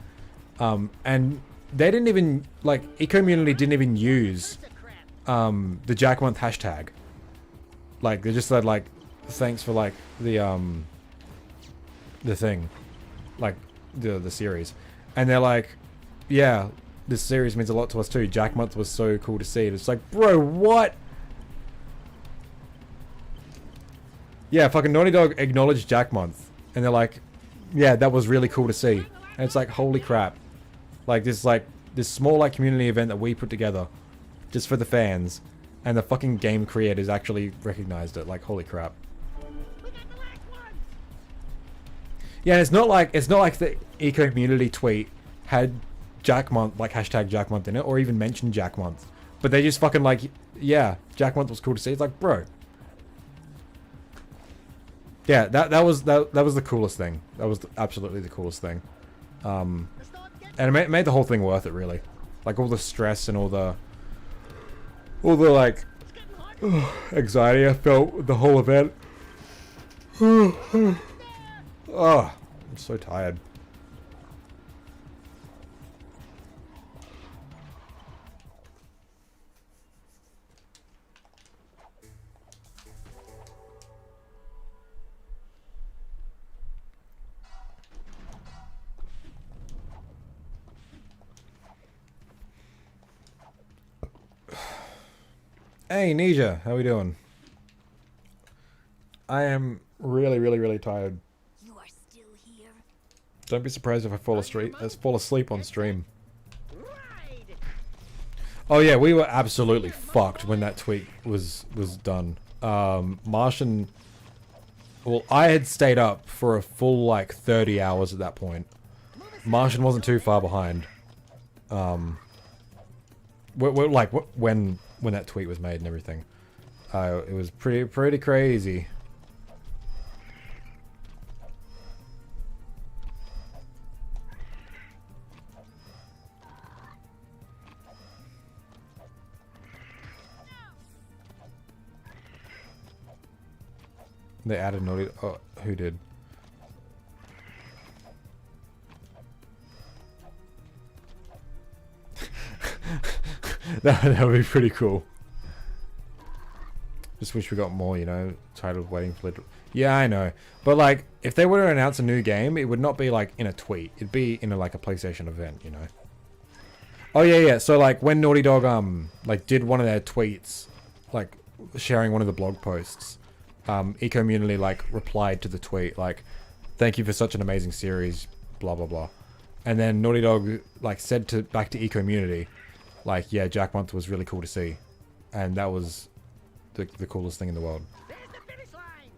S1: and they didn't even like eCommunity didn't even use the Jack month hashtag. Like they just said like thanks for like the thing, like the series, and they're like, yeah. This series means a lot to us too. Jack month was so cool to see. It's like, bro, what? Yeah, fucking Naughty Dog acknowledged Jack month, and they're like, yeah, that was really cool to see. And it's like, holy crap! Like this small like community event that we put together, just for the fans, and the fucking game creators actually recognized it. Like, holy crap! Yeah, and it's not like the eCommunity tweet had Jack month, like hashtag Jack month in it, or even mentioned Jack month, but they just fucking like, yeah, Jack month was cool to see. It's like, bro, yeah, that was the coolest thing. That was absolutely the coolest thing, and it made the whole thing worth it, really. Like all the stress and all the like anxiety I felt with the whole event. Oh, I'm so tired. Hey, Nisha, how we doing? I am really tired.
S4: You are still here.
S1: Don't be surprised if I fall asleep on stream. Oh yeah, we were absolutely fucked when that tweet was done. Martian, well, I had stayed up for a full like 30 hours at that point. Martian wasn't too far behind. When that tweet was made and everything, it was pretty crazy. They added Naughty. Oh, who did? That would be pretty cool. Just wish we got more, you know, titled waiting for it. Yeah, I know. But like, if they were to announce a new game, it would not be like in a tweet. It'd be in like a PlayStation event, you know. Oh yeah. So like when Naughty Dog like did one of their tweets, like sharing one of the blog posts, eCommunity like replied to the tweet like, "Thank you for such an amazing series," blah blah blah. And then Naughty Dog like said back to eCommunity, like, yeah, Jack month was really cool to see, and that was the coolest thing in the world.
S3: There's the finish line.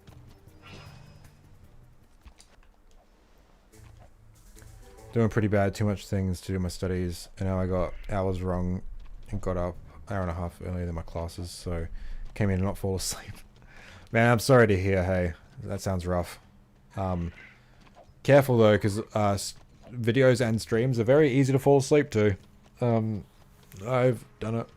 S1: Doing pretty bad. Too much things to do my studies. And now I got hours wrong and got up hour and a half earlier than my classes. So came in and not fall asleep. Man, I'm sorry to hear. Hey, that sounds rough. Careful though, because videos and streams are very easy to fall asleep to. I've done it.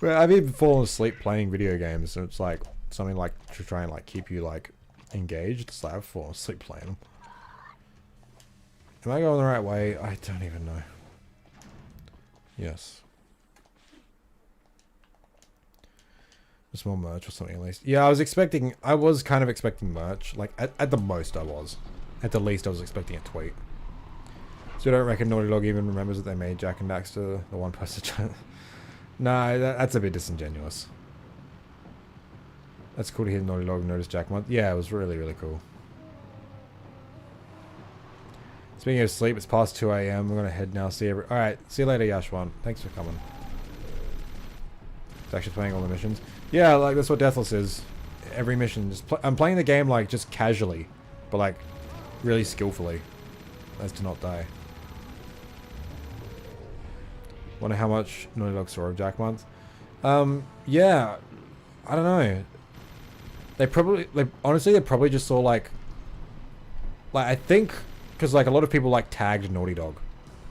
S1: Well, I've even fallen asleep playing video games, so it's like something like to try and like keep you like engaged. It's like I've fallen asleep playing them. Am I going the right way? I don't even know. Yes. Just more merch or something at least. Yeah, I was kind of expecting merch. Like, at the most I was. At the least I was expecting a tweet. So I don't reckon Naughty Dog even remembers that they made Jak and Daxter the one person. No, that's a bit disingenuous. That's cool to hear Naughty Dog notice Jak once. Yeah, it was really, really cool. Speaking of sleep, it's past 2 AM. We're gonna head now. Alright, see you later, Yashwan. Thanks for coming. It's actually playing all the missions. Yeah, like that's what Deathless is. Every mission, I'm playing the game like just casually, but like really skillfully, as to not die. Wonder how much Naughty Dog saw of Jak month. Yeah, I don't know. They probably, honestly, they probably just saw like I think, because like a lot of people like tagged Naughty Dog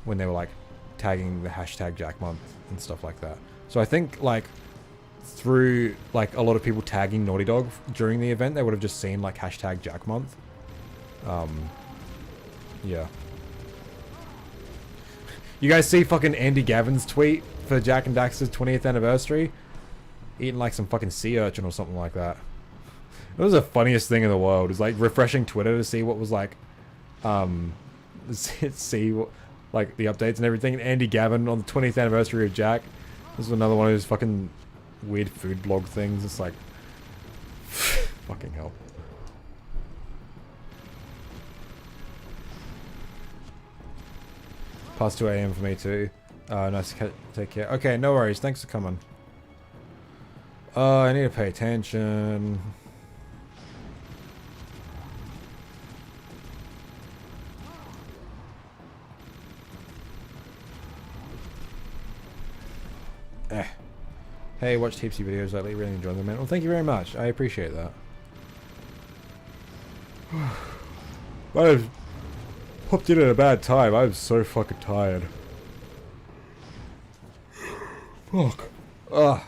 S1: when they were like tagging the hashtag Jak month and stuff like that. So I think like through like a lot of people tagging Naughty Dog during the event, they would have just seen like hashtag Jak month. Yeah. You guys see fucking Andy Gavin's tweet for Jak and Daxter's 20th anniversary? Eating like some fucking sea urchin or something like that. It was the funniest thing in the world. It was like refreshing Twitter to see what was like, see what, like the updates and everything. And Andy Gavin on the 20th anniversary of Jak. This is another one of those fucking weird food blog things. It's like, fucking hell. Past 2 AM for me too. Nice to take care. Okay, no worries. Thanks for coming. I need to pay attention. Hey, watched heaps of videos lately. Really enjoyed them, man. Well, thank you very much. I appreciate that. I've popped in at a bad time. I'm so fucking tired. Fuck. Ugh.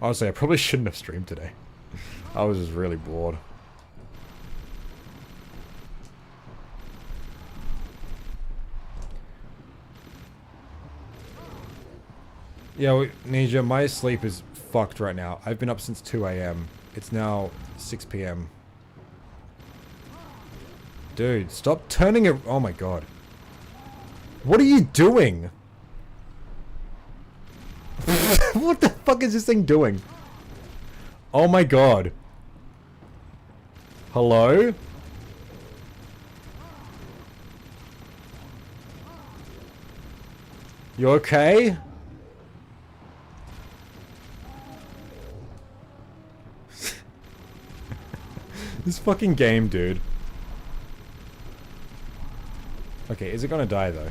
S1: Honestly, I probably shouldn't have streamed today. I was just really bored. Yeah, Ninja, my sleep is fucked right now. I've been up since 2 AM. It's now 6 PM. Dude, stop turning it. Oh my god. What are you doing? What the fuck is this thing doing? Oh my god. Hello? You okay? This fucking game, dude. Okay, is it gonna die though?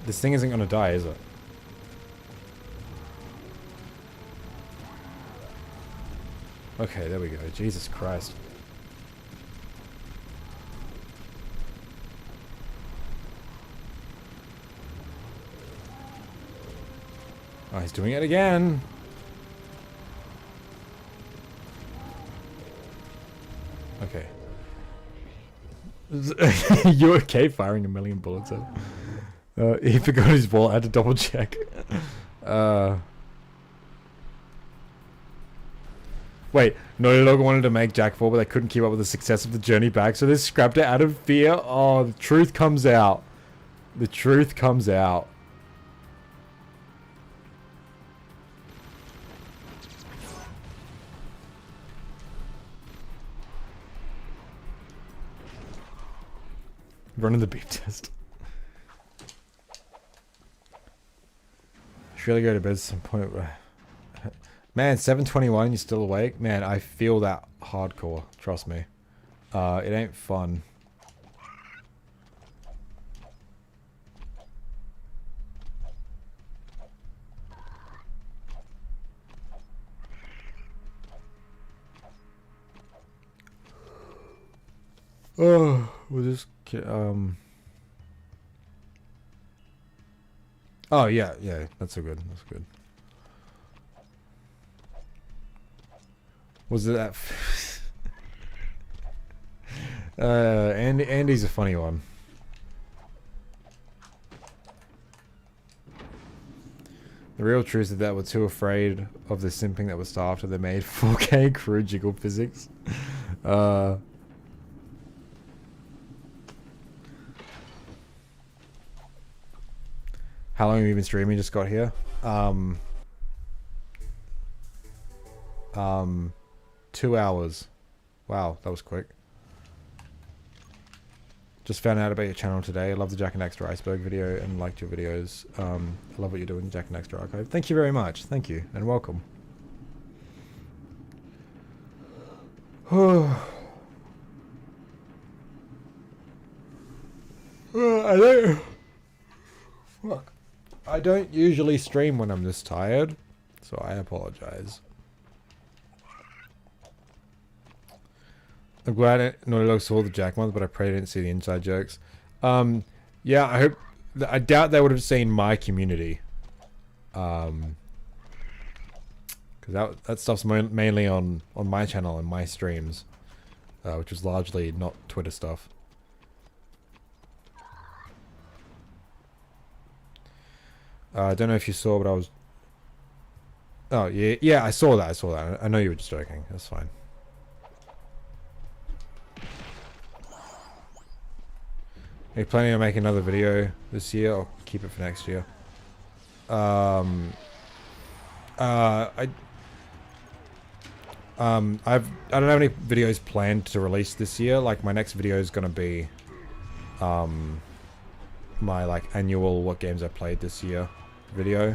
S1: This thing isn't gonna die, is it? Okay, there we go. Jesus Christ. Oh, he's doing it again. Okay. You okay firing a million bullets at? He forgot his wallet. I had to double check. Wait, Naughty Dog wanted to make Jak 4, but they couldn't keep up with the success of the journey back, so they scrapped it out of fear. Oh, the truth comes out. The truth comes out. Running the beep test. should really go to bed at some point. Man, 7:21, you're still awake? Man, I feel that hardcore. Trust me. It ain't fun. Oh, we'll just oh yeah, that's so good. That's good. Was it that? Andy's a funny one. The real truth is that we're too afraid of the simping that was starved after they made 4K crew jiggle physics. How long have you been streaming? Just got here. 2 hours. Wow, that was quick. Just found out about your channel today. I love the Jack and Daxter iceberg video and liked your videos. I love what you're doing, Jack and Daxter archive. Thank you very much. Thank you and welcome. I don't usually stream when I'm this tired, so I apologize. I'm glad Naughty Dog saw the Jack ones, but I pray I didn't see the inside jokes. Yeah, I hope. I doubt they would have seen my community. Because that stuff's mainly on my channel and my streams, which is largely not Twitter stuff. I don't know if you saw, but I was. Oh yeah, I saw that. I know you were just joking. That's fine. Are you planning on making another video this year, or keep it for next year? I don't have any videos planned to release this year. Like my next video is gonna be, my like annual what games I played this year video,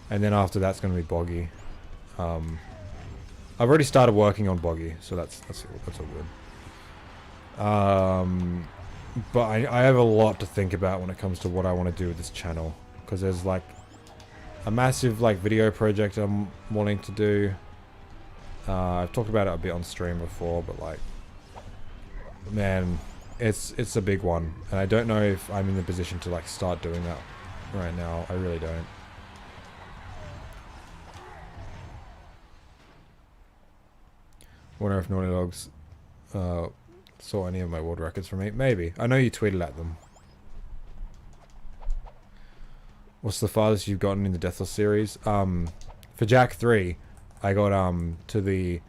S1: and then after that's gonna be Boggy. I've already started working on Boggy, so that's all good. But I have a lot to think about when it comes to what I want to do with this channel, because there's like a massive like video project I'm wanting to do. I've talked about it a bit on stream before, but like, man, it's a big one, and I don't know if I'm in the position to like start doing that right now. I really don't. Wonder if Naughty Dogs saw any of my world records from me. Maybe. I know you tweeted at them. What's the farthest you've gotten in the Deathless series? For Jack 3, I got to the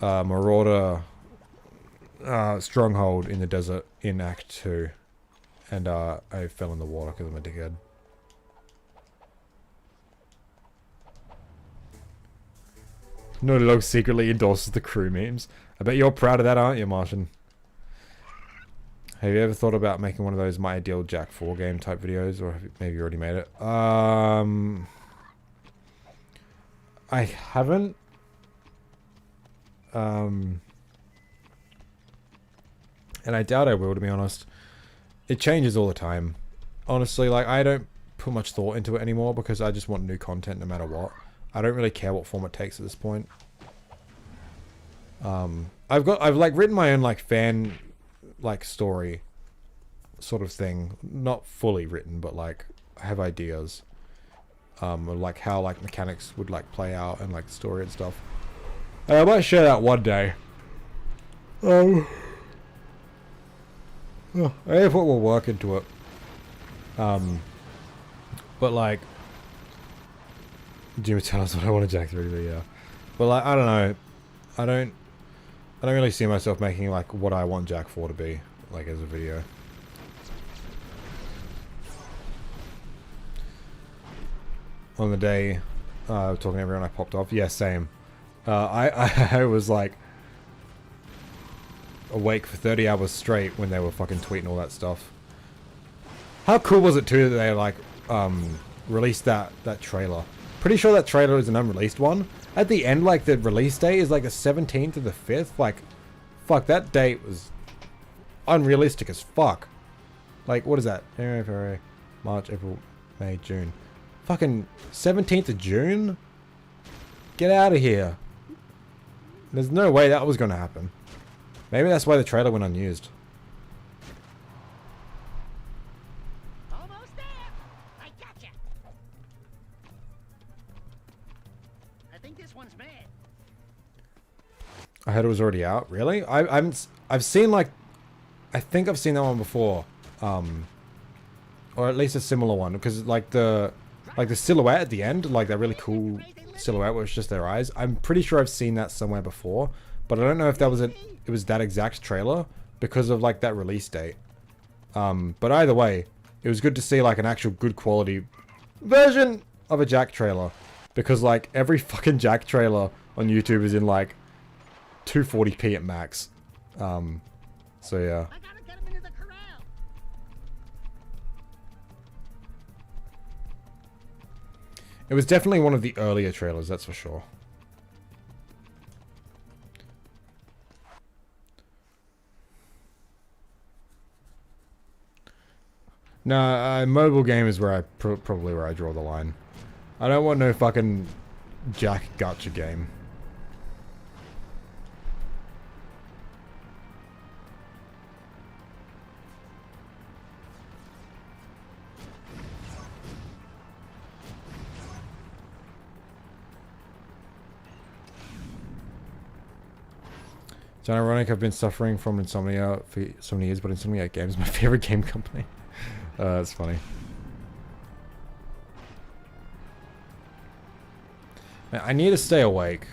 S1: Marauder stronghold in the desert in Act 2. And I fell in the water because I'm a dickhead. Naughty Dog secretly endorses the crew memes. I bet you're proud of that, aren't you, Martian? Have you ever thought about making one of those My Ideal Jack 4 game type videos, or have you, maybe you already made it? I haven't. And I doubt I will, to be honest. It changes all the time. Honestly, like, I don't put much thought into it anymore because I just want new content no matter what. I don't really care what form it takes at this point. I've like written my own like fan like story sort of thing, not fully written, but like I have ideas, like how like mechanics would like play out and like story and stuff. I might share that one day. I have put more work into it. But like, do you tell us what I want to Jack 3 video? But like, I don't know. I don't really see myself making like what I want Jack 4 to be, like as a video. On the day, talking to everyone, I popped off. Yeah, same. I was like awake for 30 hours straight when they were fucking tweeting all that stuff. How cool was it too that they like released that trailer. Pretty sure that trailer is an unreleased one. At the end, like, the release date is like the 17th or the 5th. Like, fuck, that date was unrealistic as fuck. Like, what is that? January, February, March, April, May, June. Fucking 17th of June? Get out of here. There's no way that was going to happen. Maybe that's why the trailer went unused.
S3: Almost there. I gotcha. I think this one's mad.
S1: I heard it was already out. Really? I've seen, like, I think I've seen that one before. Or at least a similar one, because like the silhouette at the end, like that really cool silhouette where it's just their eyes. I'm pretty sure I've seen that somewhere before, but I don't know if that was it was that exact trailer because of like that release date. But either way, it was good to see like an actual good quality version of a Jack trailer, because like every fucking Jack trailer on YouTube is in like 240p at max. So yeah.
S3: I gotta get him into the corral.
S1: It was definitely one of the earlier trailers, that's for sure. No, mobile game is where I probably where I draw the line. I don't want no fucking Jack Gotcha game. It's ironic, I've been suffering from insomnia for so many years, but Insomniac Games is my favorite game company. That's funny. Man, I need to stay awake.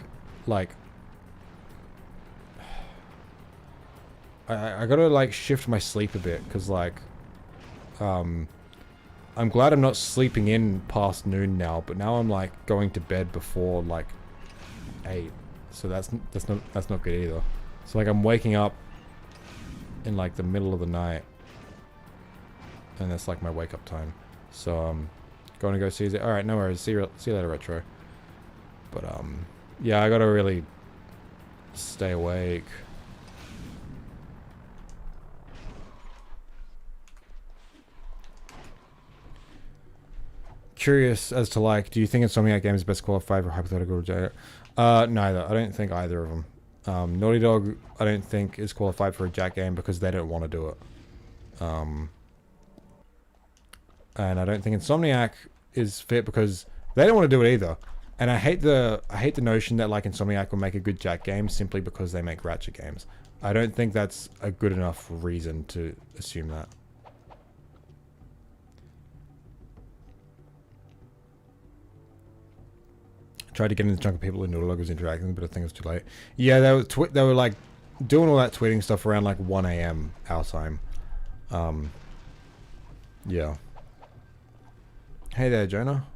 S1: Like, I gotta like shift my sleep a bit, because like, I'm glad I'm not sleeping in past noon now, but now I'm like going to bed before like 8, so that's not good either. So like I'm waking up in like the middle of the night, and that's like my wake up time. So I'm going to go see it. All right, no worries. See you later, Retro. But yeah, I gotta really stay awake. Curious as to like, do you think Insomniac Games is best qualified for hypothetical reject? Neither. I don't think either of them. Naughty Dog, I don't think is qualified for a Jack game because they don't want to do it. And I don't think Insomniac is fit because they don't want to do it either. And I hate the notion that like Insomniac will make a good Jack game simply because they make Ratchet games. I don't think that's a good enough reason to assume that. Tried to get in the chunk of people who Naughty Dog was interacting, but I think it was too late. Yeah, they were like doing all that tweeting stuff around like 1 AM our time. Yeah. Hey there, Jonah.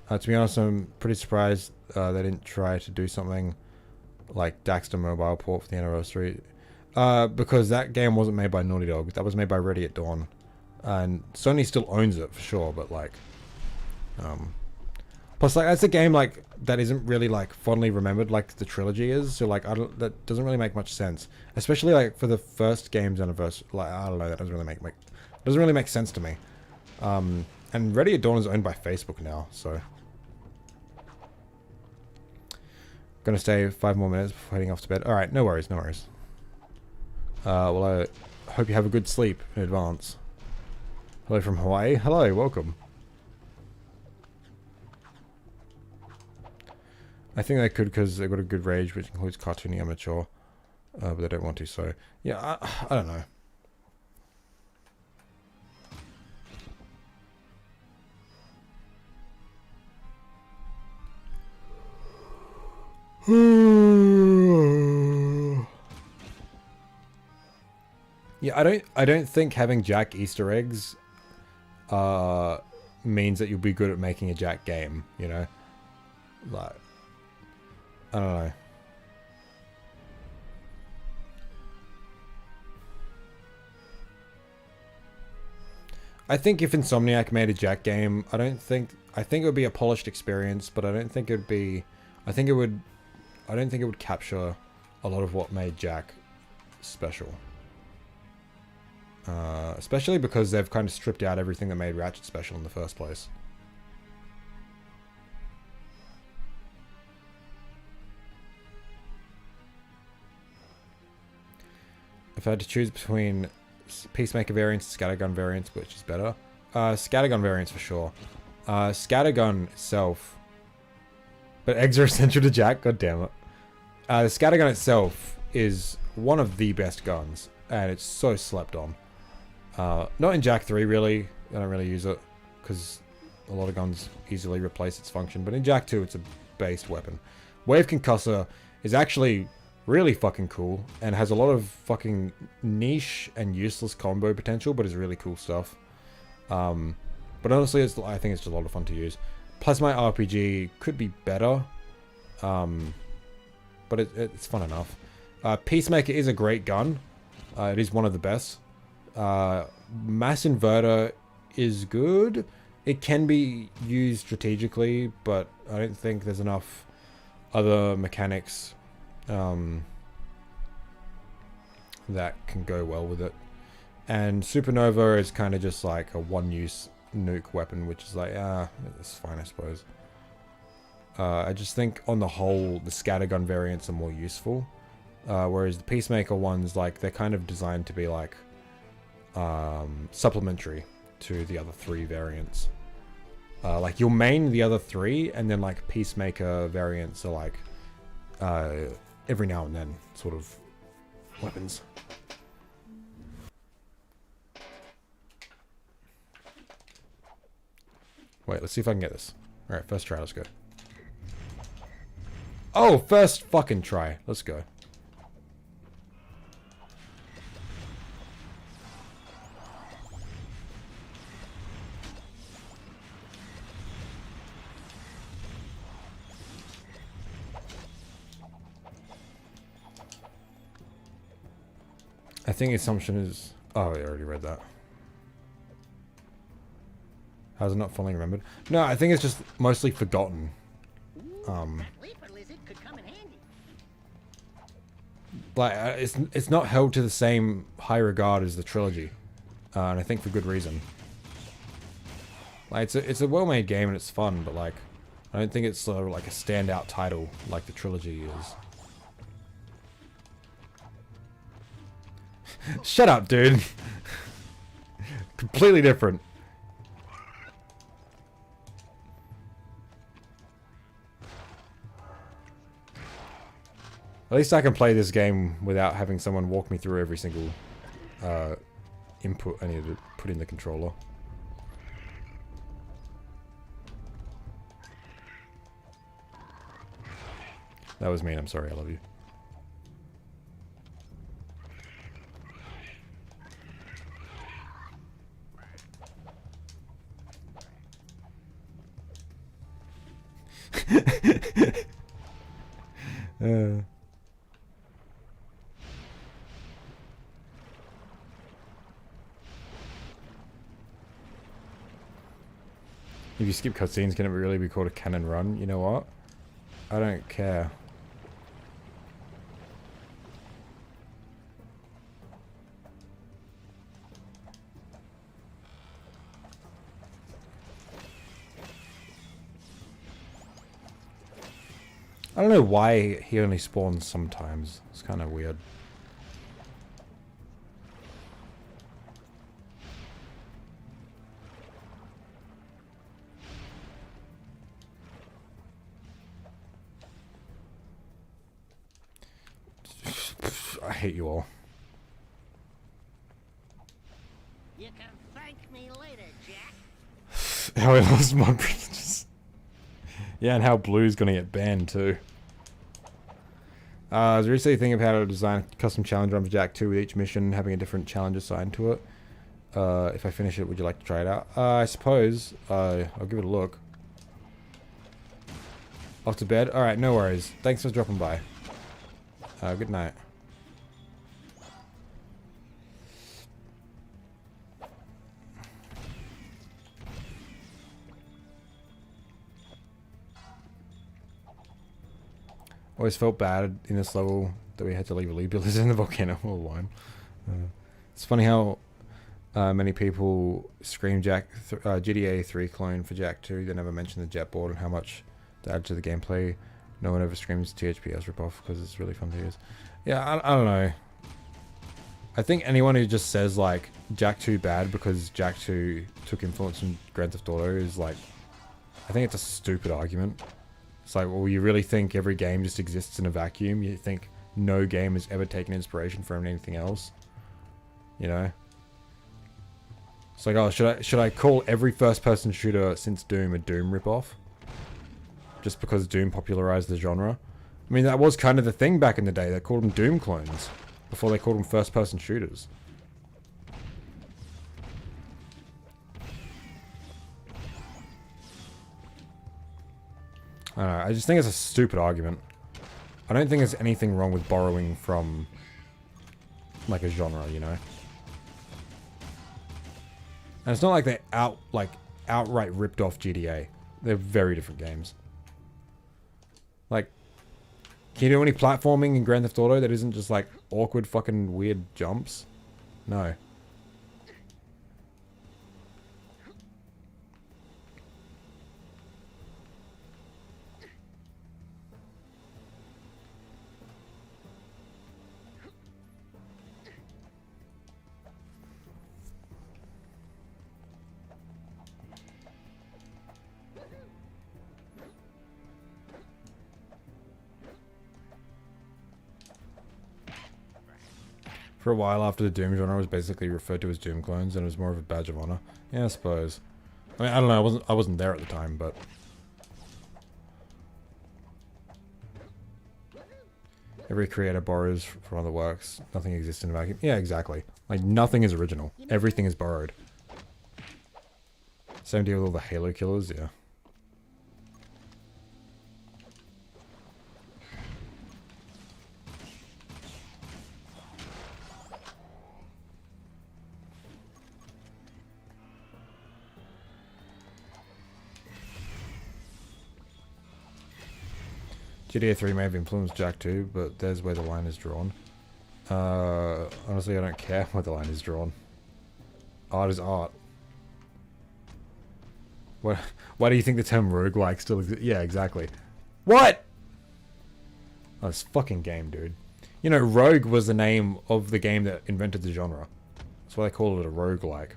S1: To be honest, I'm pretty surprised they didn't try to do something like Daxter mobile port for the anniversary. Because that game wasn't made by Naughty Dog. That was made by Ready at Dawn. And Sony still owns it for sure, but like... Plus, like, that's a game, like, that isn't really, like, fondly remembered like the trilogy is. So, like, that doesn't really make much sense. Especially, like, for the first game's anniversary. Like, I don't know, that doesn't really make sense to me. And Ready at Dawn is owned by Facebook now, so... Gonna stay 5 more minutes before heading off to bed. Alright, no worries, no worries. Well, I hope you have a good sleep in advance. Hello from Hawaii. Hello, welcome. I think they could because they've got a good range, which includes cartoony and mature. But they don't want to, so... Yeah, I don't know. Yeah, I don't think having Jack Easter eggs means that you'll be good at making a Jack game, you know? Like, I don't know. I think if Insomniac made a Jack game, I think it would be a polished experience, but I don't think it would. I don't think it would capture a lot of what made Jack special. Especially because they've kind of stripped out everything that made Ratchet special in the first place. If I had to choose between Peacemaker variants and Scattergun variants, which is better? Scattergun variants for sure. Scattergun itself. But eggs are essential to Jack, god damn it. The Scattergun itself is one of the best guns, and it's so slept on. Not in Jack 3 really, I don't really use it, because a lot of guns easily replace its function, but in Jack 2 it's a based weapon. Wave Concussor is actually really fucking cool, and has a lot of fucking niche and useless combo potential, but is really cool stuff. But honestly, I think it's just a lot of fun to use. Plasma RPG could be better, but it's fun enough. Peacemaker is a great gun. It is one of the best. Mass Inverter is good. It can be used strategically, but I don't think there's enough other mechanics that can go well with it. And Supernova is kind of just like a one-use nuke weapon, which is like, it's fine, I suppose. I just think on the whole, the Scattergun variants are more useful. Whereas the Peacemaker ones, like, they're kind of designed to be like supplementary to the other three variants. Like, you'll main the other three, and then like Peacemaker variants are like every now and then sort of weapons. Wait, let's see if I can get this. Alright, first try, let's go. Oh, first fucking try. Let's go. I think assumption is... Oh, I already read that. How's it not fully remembered? No, I think it's just mostly forgotten.
S3: That leaper lizard could come in handy.
S1: Like, it's not held to the same high regard as the trilogy. And I think for good reason. Like, it's a well-made game and it's fun, but like, I don't think it's like a standout title like the trilogy is. Shut up, dude. Completely different. At least I can play this game without having someone walk me through every single input I need to put in the controller. That was mean, I'm sorry, I love you. If you skip cutscenes, can it really be called a cannon run? You know what? I don't care. I don't know why he only spawns sometimes. It's kind of weird. I hate you all.
S3: You can thank me later, Jack.
S1: How I lost my privileges. Yeah, and how Blue's gonna get banned too. I was recently thinking of how to design a custom challenge run for Jack 2 with each mission having a different challenge assigned to it. If I finish it, would you like to try it out? I suppose. I'll give it a look. Off to bed? Alright, no worries. Thanks for dropping by. Good night. Always felt bad in this level that we had to leave elite builders in the volcano all alone. It's funny how many people scream GTA 3 clone for Jack 2. They never mention the jet board and how much to add to the gameplay. No one ever screams THPS ripoff because it's really fun to use. Yeah, I don't know. I think anyone who just says like Jack 2 bad because Jack 2 took influence from Grand Theft Auto is like, I think it's a stupid argument. It's like, well, you really think every game just exists in a vacuum? You think no game has ever taken inspiration from anything else? You know? It's like, oh, should I call every first-person shooter since Doom a Doom ripoff? Just because Doom popularized the genre? I mean, that was kind of the thing back in the day. They called them Doom clones before they called them first-person shooters. I don't know, I just think it's a stupid argument. I don't think there's anything wrong with borrowing from, like, a genre, you know? And it's not like they outright ripped off GTA. They're very different games. Like, can you do any platforming in Grand Theft Auto that isn't just, like, awkward fucking weird jumps? No. For a while after the Doom genre was basically referred to as Doom clones, and it was more of a badge of honor. Yeah, I suppose. I mean, I don't know. I wasn't there at the time, but every creator borrows from other works. Nothing exists in a vacuum. Yeah, exactly. Like nothing is original. Everything is borrowed. Same deal with all the Halo killers. Yeah. GTA 3 may have influenced Jack 2, but there's where the line is drawn. Honestly, I don't care where the line is drawn. Art is art. Why do you think the term roguelike still exists? Yeah, exactly. What? Oh, this fucking game, dude. You know, Rogue was the name of the game that invented the genre. That's why they call it a roguelike.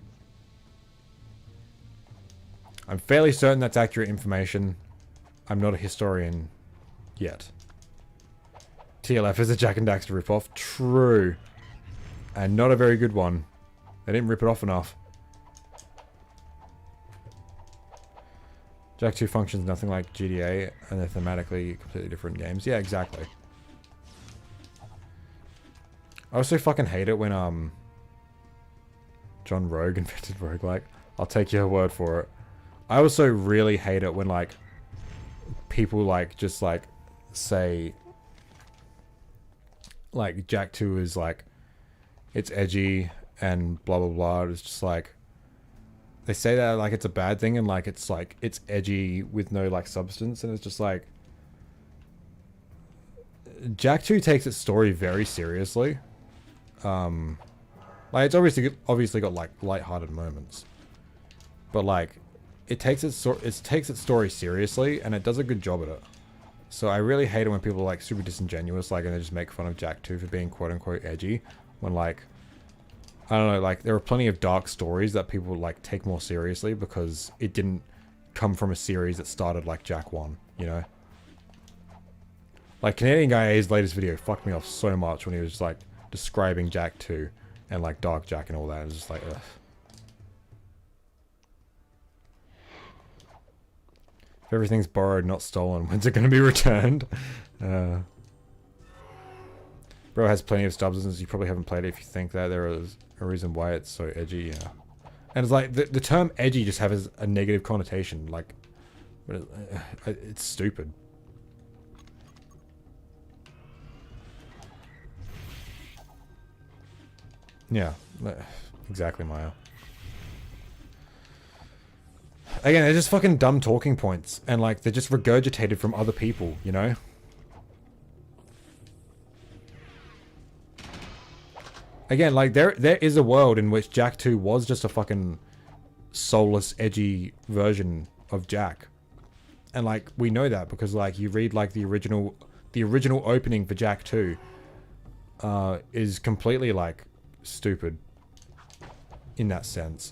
S1: I'm fairly certain that's accurate information. I'm not a historian yet. TLF is a Jack and Daxter ripoff. True. And not a very good one. They didn't rip it off enough. Jack 2 functions nothing like GTA, and they're thematically completely different games. Yeah, exactly. I also fucking hate it when, John Rogue invented roguelike. I'll take your word for it. I also really hate it when, like, people, like, just, like, say, like, Jack 2 is, like, it's edgy and blah, blah, blah. It's just, like, they say that, like, it's a bad thing and, like, it's edgy with no, like, substance. And it's just, like, Jack 2 takes its story very seriously. Like, it's obviously got, like, lighthearted moments. But, like, it takes its story seriously, and it does a good job at it. So I really hate it when people are, like, super disingenuous, like, and they just make fun of Jack 2 for being quote-unquote edgy. When, like, I don't know, like, there are plenty of dark stories that people, like, take more seriously because it didn't come from a series that started like Jack 1, you know? Like, Canadian Guy A's latest video fucked me off so much when he was just, like, describing Jack 2 and, like, Dark Jack and all that. It was just like, ugh. If everything's borrowed, not stolen, when's it going to be returned? Bro has plenty of substance. You probably haven't played it if you think that. There is a reason why it's so edgy, yeah. And it's like, the term edgy just has a negative connotation. Like, it's stupid. Yeah, exactly, Maya. Again, they're just fucking dumb talking points, and like they're just regurgitated from other people, you know? Again, like, there is a world in which Jak 2 was just a fucking soulless, edgy version of Jak. And, like, we know that because, like, you read, like, the original opening for Jak 2 is completely, like, stupid in that sense.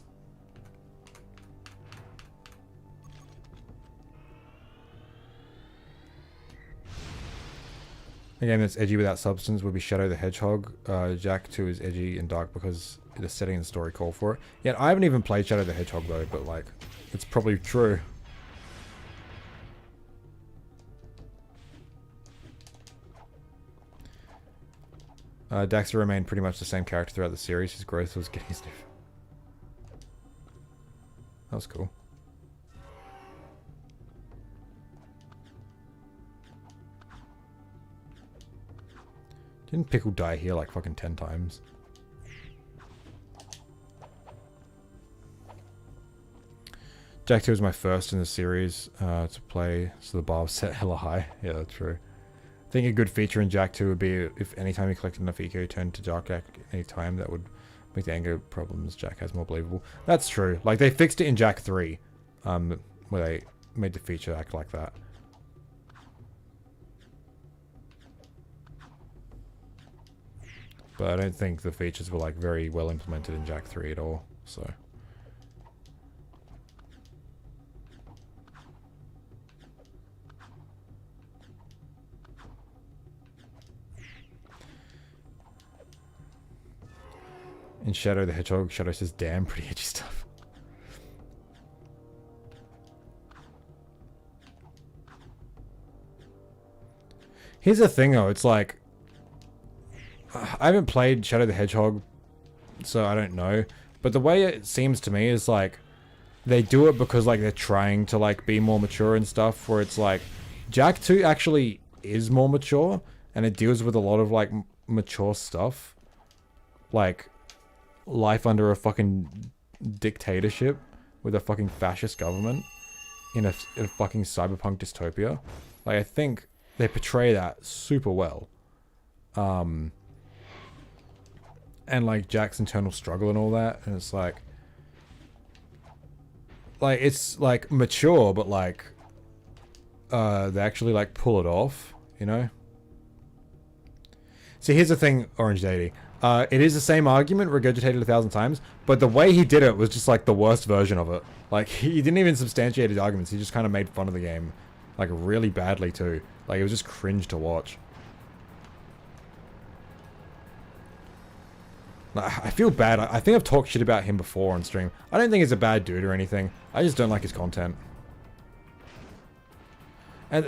S1: A game that's edgy without substance would be Shadow the Hedgehog. Jak 2 is edgy and dark because the setting and story call for it. Yet I haven't even played Shadow the Hedgehog though, but like, it's probably true. Daxter remained pretty much the same character throughout the series. His growth was getting stiff. That was cool. Didn't Pickle die here like fucking 10 times? Jak 2 was my first in the series to play, so the bar was set hella high. Yeah, that's true. I think a good feature in Jak 2 would be if anytime you collected enough eco, you turned to dark at any time, that would make the anger problems Jak has more believable. That's true. Like, they fixed it in Jak 3, where they made the feature act like that. But I don't think the features were like very well implemented in Jak 3 at all, so. In Shadow the Hedgehog, Shadow says, damn, pretty edgy stuff. Here's the thing though, it's like, I haven't played Shadow the Hedgehog, so I don't know. But the way it seems to me is like, they do it because like they're trying to like be more mature and stuff, where it's like, Jak 2 actually is more mature, and it deals with a lot of like mature stuff. Like, life under a fucking dictatorship with a fucking fascist government in a fucking cyberpunk dystopia. Like, I think they portray that super well. And like Jak's internal struggle and all that, and it's like it's like mature, but like they actually like pull it off, you know? See, here's the thing, Orange Deity. It is the same argument regurgitated 1,000 times, but the way he did it was just like the worst version of it. Like, he didn't even substantiate his arguments, he just kind of made fun of the game, like, really badly too. Like, it was just cringe to watch. I feel bad. I think I've talked shit about him before on stream. I don't think he's a bad dude or anything. I just don't like his content. And,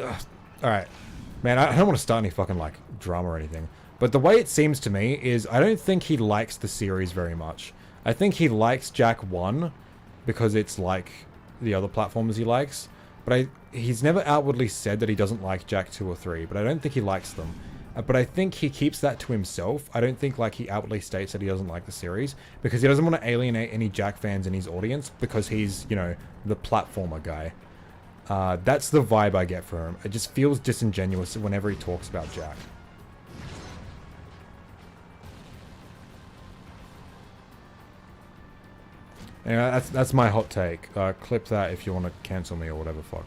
S1: alright. Man, I don't want to start any fucking, like, drama or anything. But the way it seems to me is I don't think he likes the series very much. I think he likes Jak 1 because it's like the other platforms he likes. But he's never outwardly said that he doesn't like Jak 2 or 3, but I don't think he likes them. But I think he keeps that to himself. I don't think like he outwardly states that he doesn't like the series, because he doesn't want to alienate any Jak fans in his audience, because he's, you know, the platformer guy. That's the vibe I get from him. It just feels disingenuous whenever he talks about Jak. Anyway, that's my hot take. Clip that if you want to cancel me or whatever, fuck.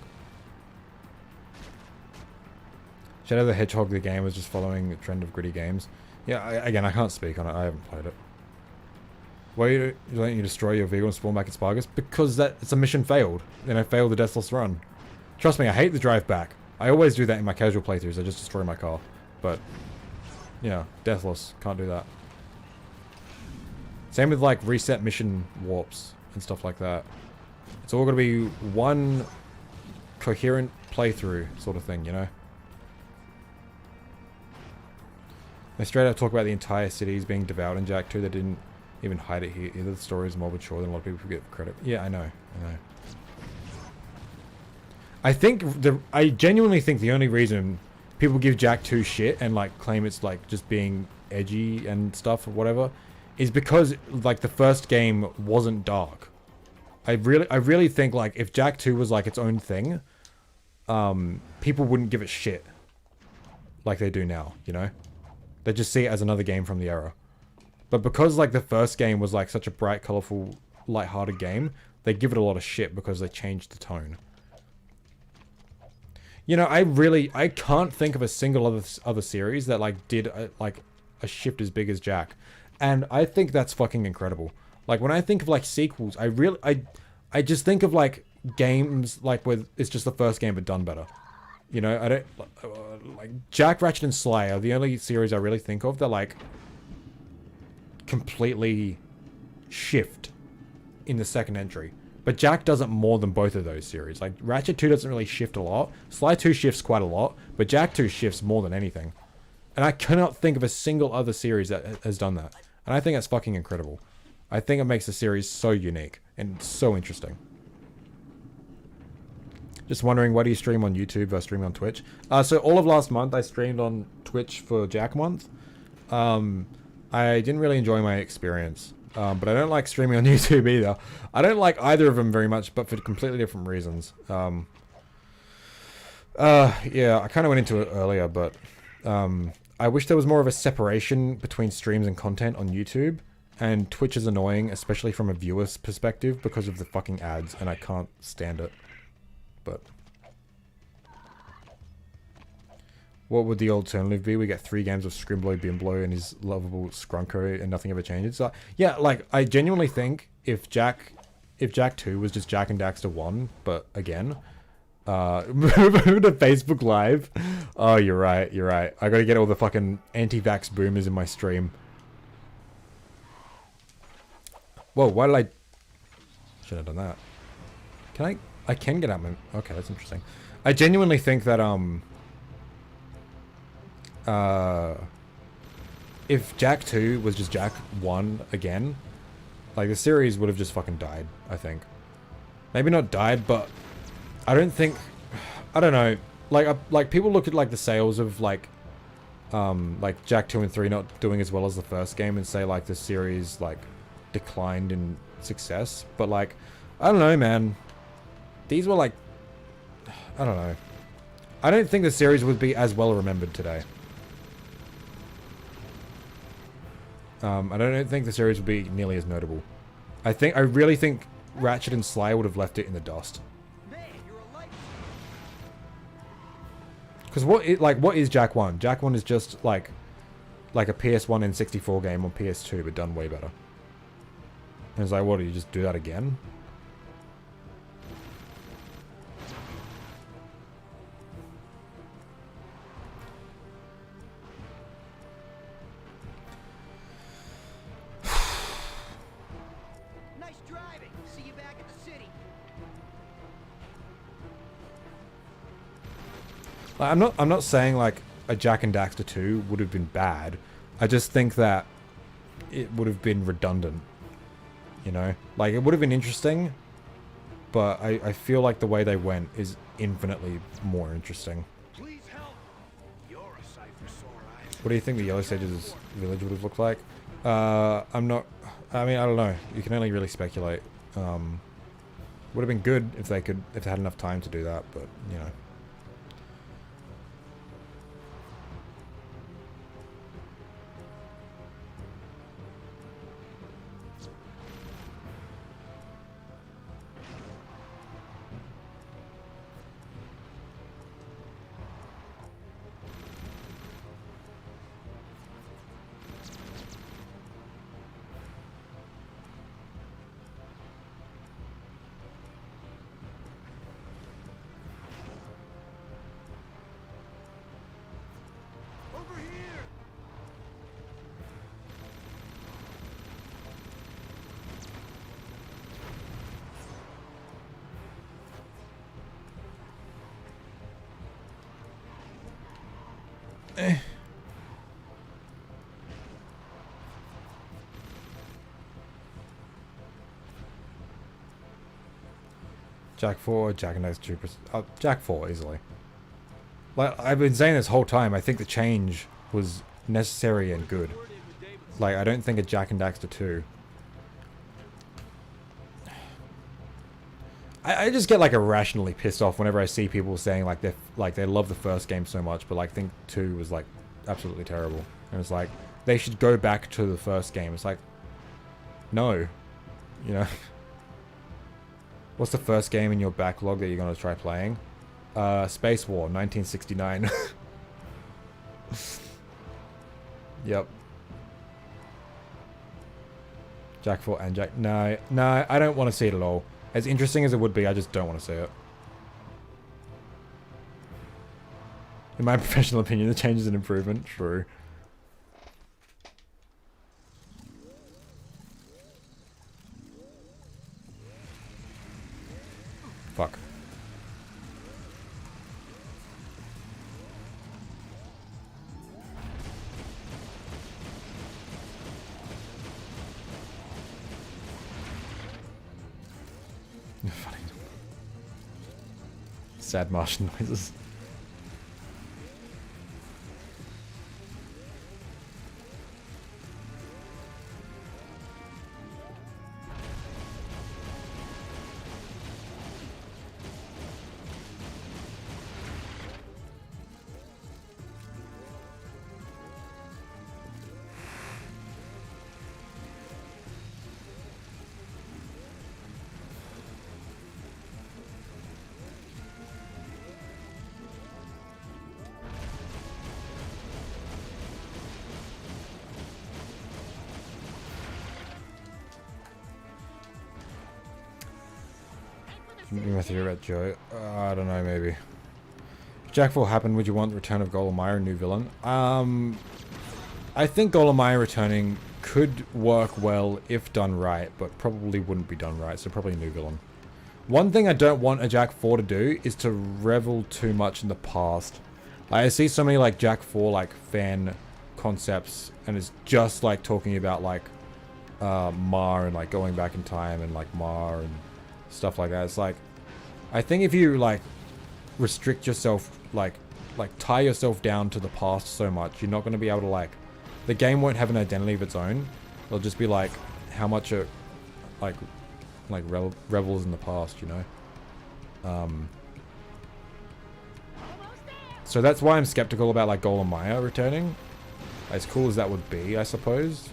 S1: Shadow the Hedgehog, the game, was just following the trend of gritty games. Yeah, again, I can't speak on it. I haven't played it. Why are you letting you destroy your vehicle and spawn back at Spargus? Because it's a mission failed. And I failed the Deathless run. Trust me, I hate the drive back. I always do that in my casual playthroughs. I just destroy my car. But, yeah, Deathless. Can't do that. Same with, like, reset mission warps and stuff like that. It's all got to be one coherent playthrough sort of thing, you know? They straight up talk about the entire cities being devoured in Jak 2. They didn't even hide it here. Either the story is more mature than a lot of people get credit. Yeah, I know. I genuinely think the only reason people give Jak 2 shit and like claim it's like just being edgy and stuff or whatever is because like the first game wasn't dark. I really think like if Jak 2 was like its own thing, people wouldn't give it shit like they do now, you know? They just see it as another game from the era. But because like the first game was like such a bright, colorful, light-hearted game, they give it a lot of shit because they changed the tone. You know, I can't think of a single other series that like did a shift as big as Jack, and I think that's fucking incredible. Like when I think of like sequels, I just think of like games like where it's just the first game but done better. You know, I don't like Jack, Ratchet, and Sly are the only series I really think of that like completely shift in the second entry. But Jack does it more than both of those series. Like, Ratchet 2 doesn't really shift a lot. Sly 2 shifts quite a lot. But Jack 2 shifts more than anything. And I cannot think of a single other series that has done that. And I think that's fucking incredible. I think it makes the series so unique and so interesting. Just wondering, why do you stream on YouTube versus streaming on Twitch? So all of last month, I streamed on Twitch for Jack Month. I didn't really enjoy my experience. But I don't like streaming on YouTube either. I don't like either of them very much, but for completely different reasons. Yeah, I kind of went into it earlier, but I wish there was more of a separation between streams and content on YouTube. And Twitch is annoying, especially from a viewer's perspective, because of the fucking ads, and I can't stand it. But what would the alternative be? We get 3 games of Scrimblow, Bimblow, and his lovable Scrunko, and nothing ever changes. So, yeah, like, I genuinely think if Jack 2 was just Jack and Daxter 1, but again, move to Facebook Live. Oh, you're right. I gotta get all the fucking anti-vax boomers in my stream. Whoa, why did I... Should have done that. Can I can get out my... Okay, that's interesting. I genuinely think that, if Jack 2 was just Jack 1 again, like, the series would have just fucking died, I think. Maybe not died, but I don't think... I don't know. Like people look at, like, the sales of, like Jack 2 and 3 not doing as well as the first game and say, like, the series, like, declined in success. But, like, I don't know, man. These were, like... I don't know. I don't think the series would be as well remembered today. I don't think the series would be nearly as notable. I really think Ratchet and Sly would have left it in the dust. Because what is Jack 1? Jack 1 is just like a PS1 and 64 game on PS2, but done way better. And it's like, what, do you just do that again?
S3: Nice driving. See you back at the city.
S1: Like, I'm not saying like a Jack and Daxter 2 would have been bad. I just think that it would have been redundant. You know? Like, it would have been interesting, but I feel like the way they went is infinitely more interesting.
S2: Please help. You're a sight for sore eyes.
S1: What do you think the Yellow Sages village would have looked like? I don't know. You can only really speculate. Would have been good if they had enough time to do that, but, you know.
S2: Over here.
S1: Jack 4, Jack and Daxter 2, Jack 4 easily. Like, I've been saying this whole time, I think the change was necessary and good. Like, I don't think a Jack and Daxter 2. I just get like irrationally pissed off whenever I see people saying like they love the first game so much, but like think 2 was like absolutely terrible. And it's like, they should go back to the first game. It's like, no, you know. What's the first game in your backlog that you're gonna try playing? Space War, 1969. Yep. Jack 4 and Jack... No, I don't want to see it at all. As interesting as it would be, I just don't want to see it. In my professional opinion, the change is an improvement. True. Fuck. Funny. Sad Martian noises. You must hear about Joe. I don't know, maybe. If Jack 4 happened, would you want the return of Golemire, a new villain? I think Golemire returning could work well if done right, but probably wouldn't be done right, so probably a new villain. One thing I don't want a Jack 4 to do is to revel too much in the past. I see so many like Jack 4 like fan concepts, and it's just like talking about like Mar and like going back in time and like Mar and stuff like that. It's like, I think if you like restrict yourself, like tie yourself down to the past so much, you're not going to be able to like, the game won't have an identity of its own. It'll just be like how much it like revels in the past, you know. So that's why I'm skeptical about like Golemire returning, as cool as that would be, I suppose.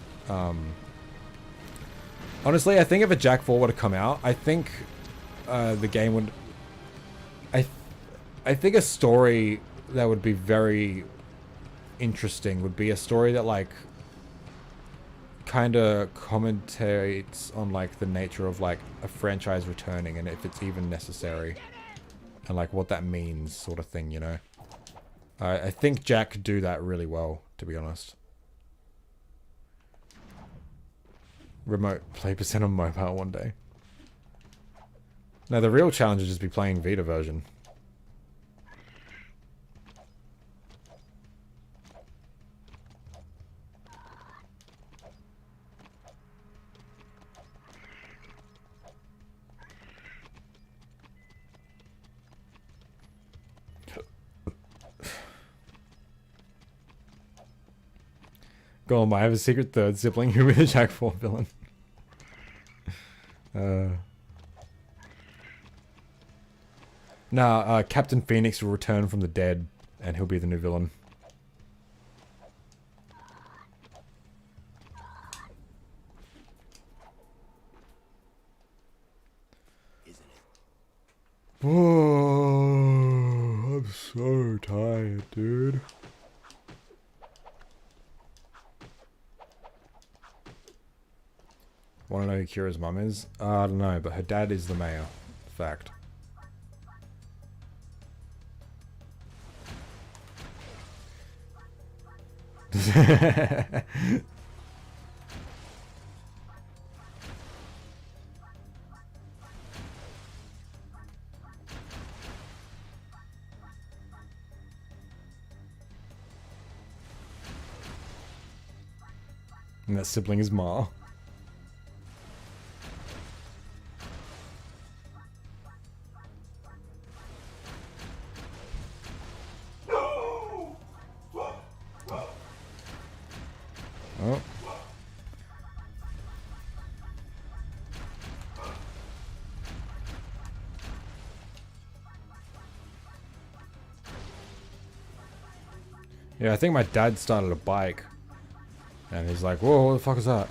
S1: Honestly, I think if a Jack 4 were to come out, I think the game would... I think a story that would be very interesting would be a story that, like, kind of commentates on, like, the nature of, like, a franchise returning and if it's even necessary. And, like, what that means, sort of thing, you know? I think Jack could do that really well, to be honest. Remote play percent on mobile one day. No, the real challenge is just be playing Vita version. Go on, I have a secret third sibling who is a Jack 4 villain. Captain Phoenix will return from the dead, and he'll be the new villain.
S2: Isn't it?
S1: Oh, I'm so tired, dude. Want to know who Kira's mum is? I don't know, but her dad is the mayor. Fact. And that sibling is Ma. Oh. Yeah, I think my dad started a bike. And he's like, whoa, what the fuck is that?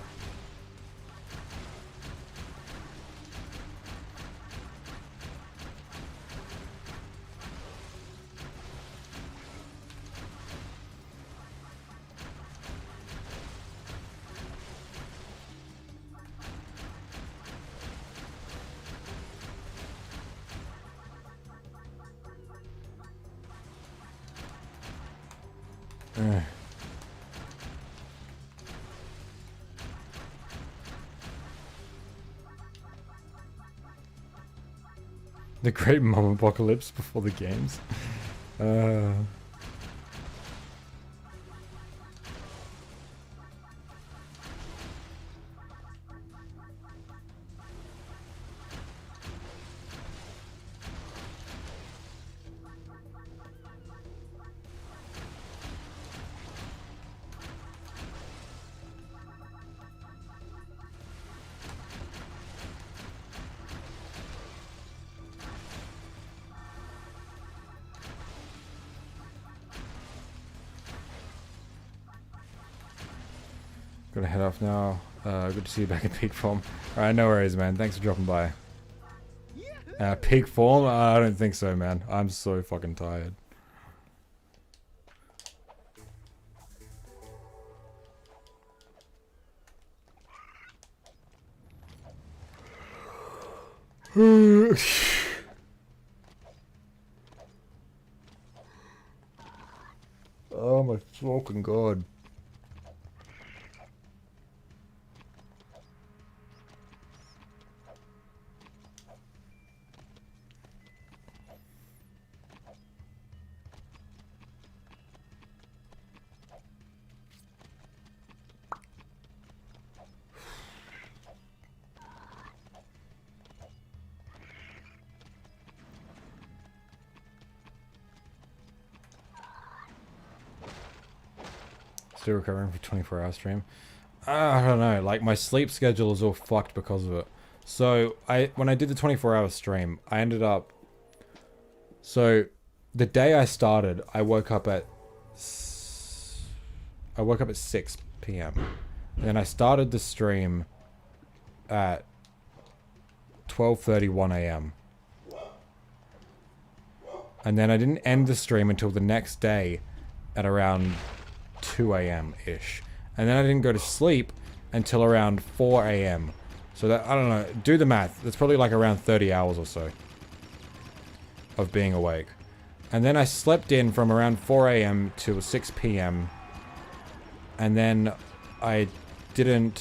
S1: The great mom apocalypse before the games. Gotta head off now. Good to see you back in peak form. Alright, no worries, man. Thanks for dropping by. Peak form? I don't think so, man. I'm so fucking tired. Oh my fucking god. Still recovering for 24-hour stream. I don't know, like my sleep schedule is all fucked because of it. So when I did the 24-hour stream, I ended up, so the day I started, I woke up at 6 p.m. And then I started the stream at 12:31 a.m. And then I didn't end the stream until the next day at around 2 a.m. ish. And then I didn't go to sleep until around 4 a.m. So that, I don't know, do the math. That's probably like around 30 hours or so of being awake. And then I slept in from around 4 a.m. to 6 p.m. And then I didn't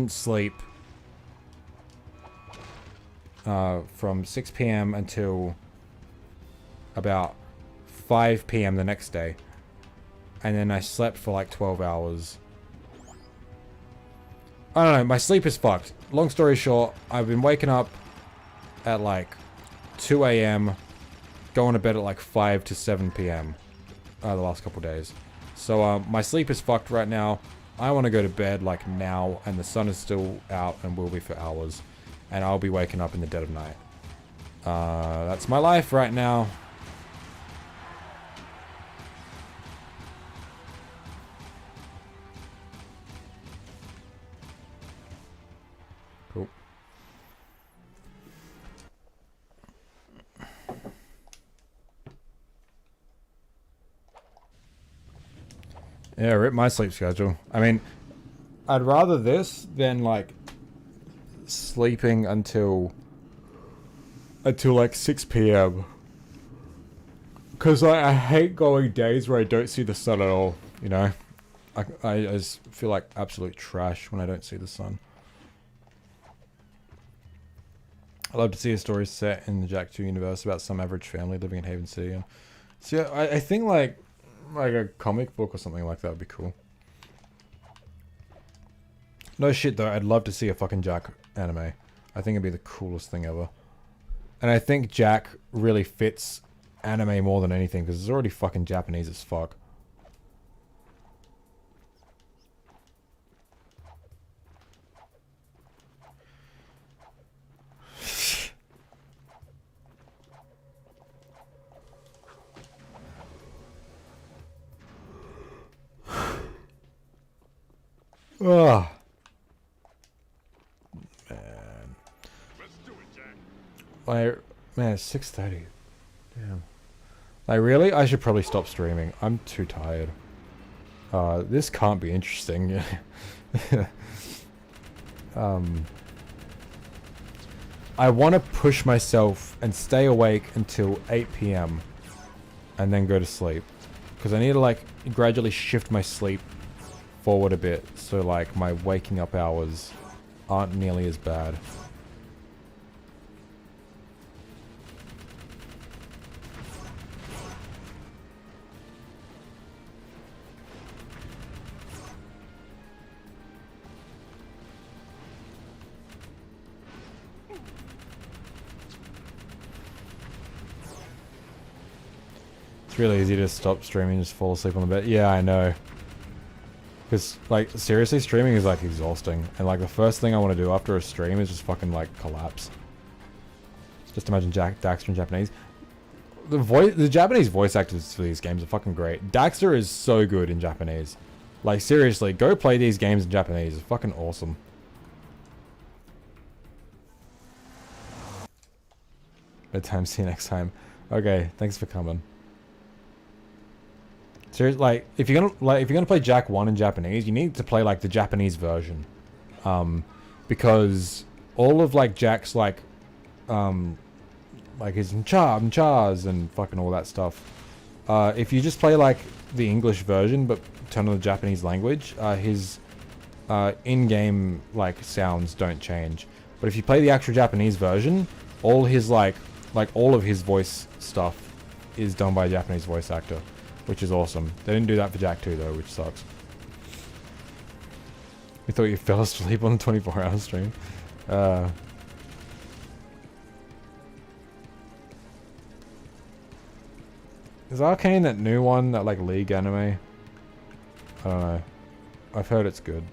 S1: sleep from 6 p.m. until about 5 p.m. the next day. And then I slept for like 12 hours. I don't know, my sleep is fucked. Long story short, I've been waking up at like 2 a.m. going to bed at like 5 to 7 p.m. The last couple days. So my sleep is fucked right now. I want to go to bed like now, and the sun is still out and will be for hours. And I'll be waking up in the dead of night. That's my life right now. Cool. Yeah, rip my sleep schedule. I mean, I'd rather this than like sleeping until like 6 p.m. Because I hate going days where I don't see the sun at all, you know? I just feel like absolute trash when I don't see the sun. I'd love to see a story set in the Jack 2 universe about some average family living in Haven City. And so yeah, I think like a comic book or something like that would be cool. No shit though, I'd love to see a fucking Jack anime. I think it'd be the coolest thing ever. And I think Jack really fits anime more than anything because it's already fucking Japanese as fuck. Ugh. Man. Like, man, it's 6:30. Damn. Like, really? I should probably stop streaming. I'm too tired. This can't be interesting. I want to push myself and stay awake until 8 p.m. and then go to sleep. Because I need to, like, gradually shift my sleep forward a bit so, like, my waking up hours aren't nearly as bad. It's really easy to stop streaming and just fall asleep on the bed. Yeah, I know. Because, like, seriously, streaming is, like, exhausting. And, like, the first thing I want to do after a stream is just fucking, like, collapse. Just imagine Daxter in Japanese. The Japanese voice actors for these games are fucking great. Daxter is so good in Japanese. Like, seriously, go play these games in Japanese. It's fucking awesome. Bedtime, see you next time. Okay, thanks for coming. Seriously, like, if you're gonna play Jak 1 in Japanese, you need to play, like, the Japanese version. Because all of, like, Jak's, like his chars and fucking all that stuff. If you just play, like, the English version, but turn on the Japanese language, his in-game, like, sounds don't change. But if you play the actual Japanese version, all his, like all of his voice stuff is done by a Japanese voice actor. Which is awesome. They didn't do that for Jak 2 though, which sucks. We thought you fell asleep on the 24-hour stream. Is Arcane that new one, that like League anime? I don't know. I've heard it's good.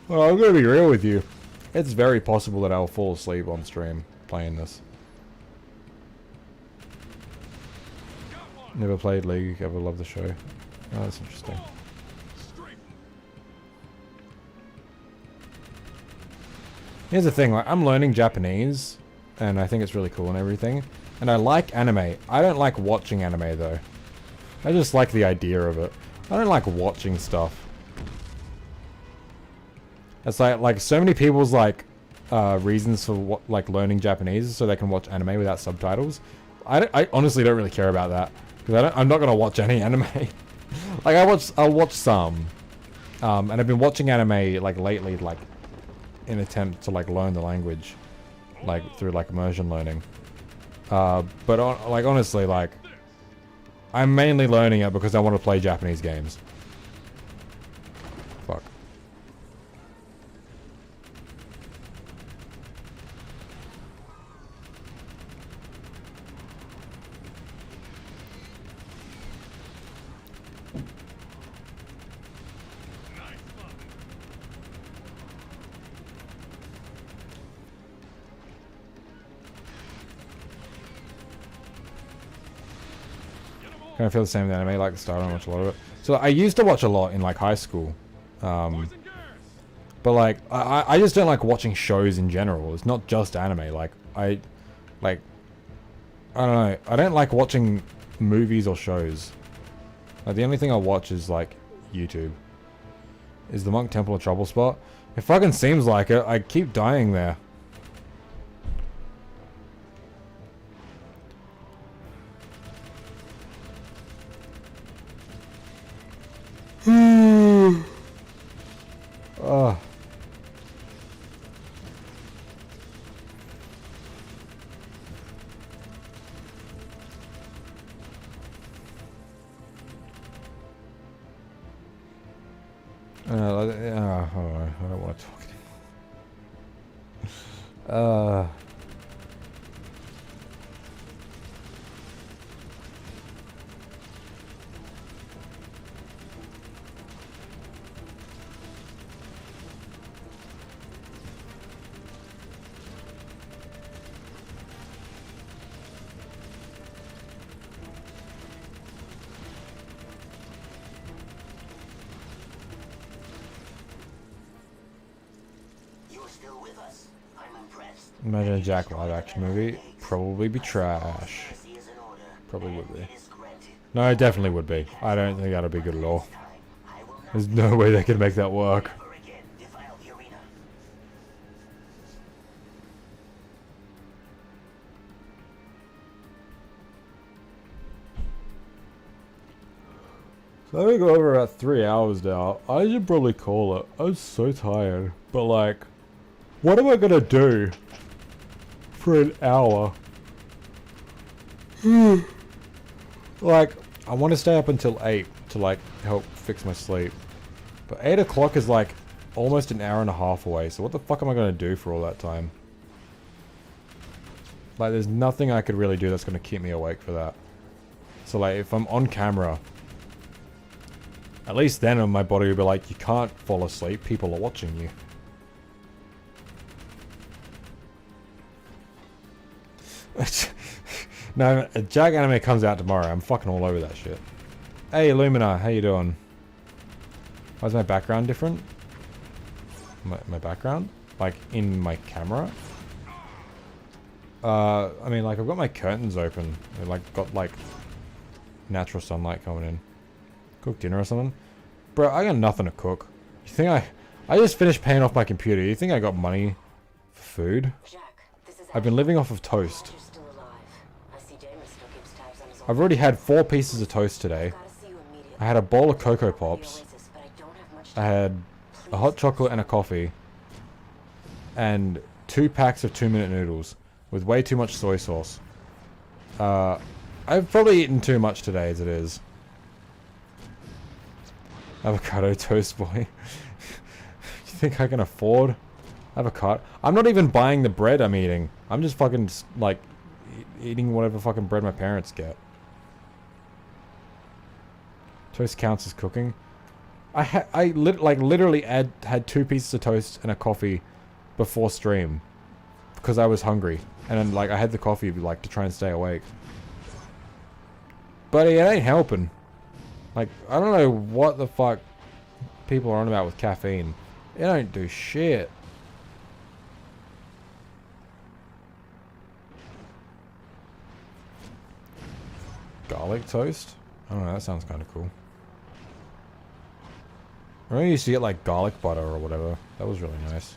S1: Well, I'm gonna be real with you. It's very possible that I'll fall asleep on stream playing this. Never played League, ever loved the show. Oh, that's interesting. Here's the thing, like, I'm learning Japanese, and I think it's really cool and everything. And I like anime. I don't like watching anime, though. I just like the idea of it. I don't like watching stuff. It's like so many people's like reasons for like learning Japanese is so they can watch anime without subtitles. I honestly don't really care about that because I'm not gonna watch any anime. Like I'll watch some, and I've been watching anime like lately, like in attempt to like learn the language, like through like immersion learning. But like honestly, like I'm mainly learning it because I want to play Japanese games. Fuck. Kind of feel the same with anime, like the style, I don't watch a lot of it. So I used to watch a lot in like high school. But like, I just don't like watching shows in general. It's not just anime. Like, I don't know. I don't like watching movies or shows. Like, the only thing I watch is like YouTube. Is the Monk Temple a trouble spot? It fucking seems like it. I keep dying there. Oh. I don't want to talk anymore. Imagine a Jack live action movie. Probably be trash. Probably would be. No, it definitely would be. I don't think that'd be good at all. There's no way they could make that work. So I think over about 3 hours now. I should probably call it. I'm so tired. But like, what am I gonna do for an hour? Like, I want to stay up until 8 to like help fix my sleep. But 8 o'clock is like almost an hour and a half away. So what the fuck am I gonna do for all that time? Like, there's nothing I could really do that's gonna keep me awake for that. So like, if I'm on camera, at least then my body will be like, you can't fall asleep, people are watching you. No, a Jag anime comes out tomorrow, I'm fucking all over that shit. Hey Illumina, how you doing? Why is my background different? My background? Like, in my camera? I mean, like, I've got my curtains open. I've, like, got, like, natural sunlight coming in. Cook dinner or something? Bro, I got nothing to cook. You think I just finished paying off my computer. You think I got money for food? I've been living off of toast. I've already had 4 pieces of toast today. I had a bowl of Cocoa Pops. I had a hot chocolate and a coffee. And 2 packs of 2-minute noodles with way too much soy sauce. I've probably eaten too much today as it is. Avocado toast, boy. You think I can afford avocado? I'm not even buying the bread I'm eating. I'm just fucking, like, eating whatever fucking bread my parents get. Toast counts as cooking. I literally had 2 pieces of toast and a coffee before stream. Because I was hungry. And then, like, I had the coffee, like, to try and stay awake. But it ain't helping. Like, I don't know what the fuck people are on about with caffeine. It don't do shit. Garlic toast? I don't know, that sounds kind of cool. I remember you used to get, like, garlic butter or whatever. That was really nice.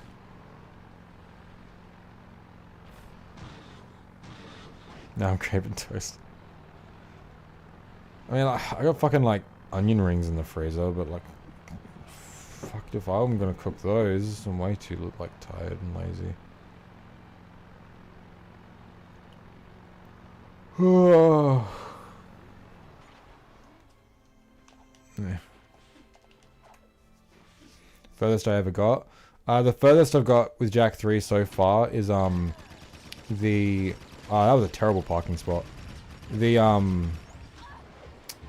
S1: Now I'm craving toast. I mean, like, I got fucking, like, onion rings in the freezer, but, like, fuck if I'm gonna cook those. I'm way too, like, tired and lazy. Yeah. Furthest I ever got? The furthest I've got with Jack 3 so far is, the... Oh, that was a terrible parking spot. The,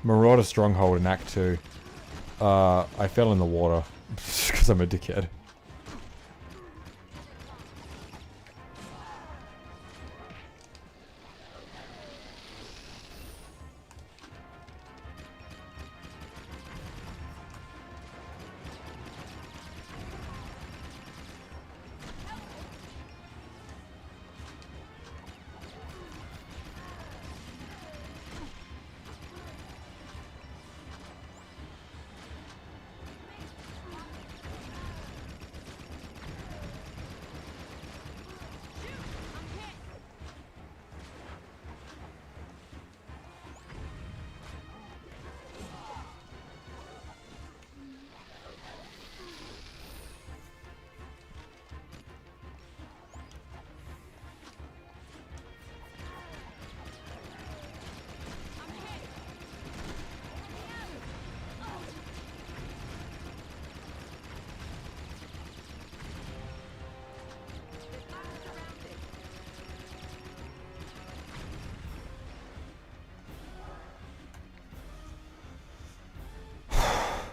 S1: Marauder Stronghold in Act 2. I fell in the water. Because I'm a dickhead.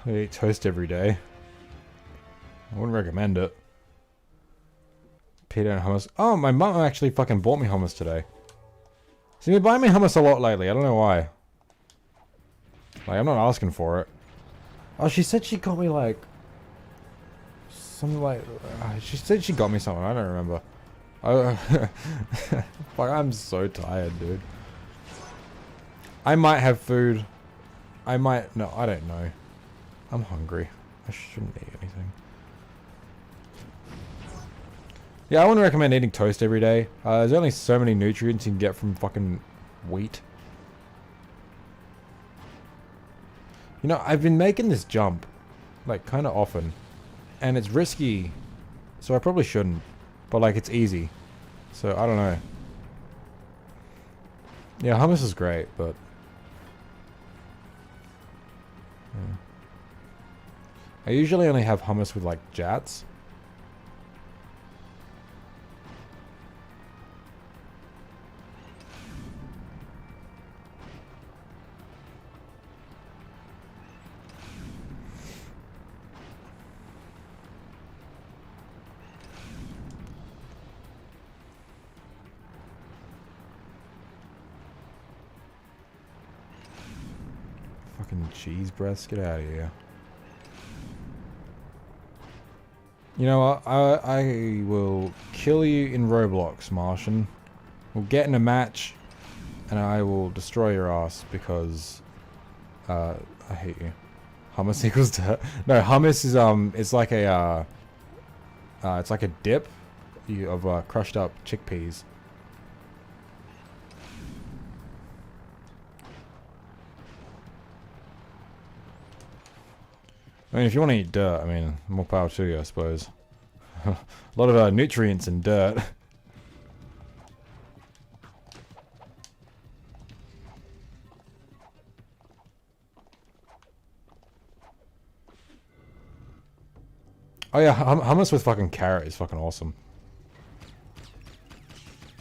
S1: I eat toast every day. I wouldn't recommend it. Pita and hummus. Oh, my mum actually fucking bought me hummus today. She's been buying me hummus a lot lately. I don't know why. Like, I'm not asking for it. Oh, she said she got me, like... Something like... she said she got me something. I don't remember. Fuck, I'm so tired, dude. I might have food. I might... No, I don't know. I'm hungry. I shouldn't eat anything. Yeah, I wouldn't recommend eating toast every day. There's only so many nutrients you can get from fucking wheat. You know, I've been making this jump, like, kind of often. And it's risky, so I probably shouldn't. But, like, it's easy. So, I don't know. Yeah, hummus is great, but... Yeah. I usually only have hummus with, like, jats. Fucking cheese breaths, get out of here. You know what? I will kill you in Roblox, Martian. We'll get in a match, and I will destroy your ass because I hate you. Hummus equals dirt. No, hummus is it's like a dip of crushed up chickpeas. I mean, if you want to eat dirt, I mean, more power to you, I suppose. A lot of nutrients in dirt. Oh yeah, hummus with fucking carrot is fucking awesome.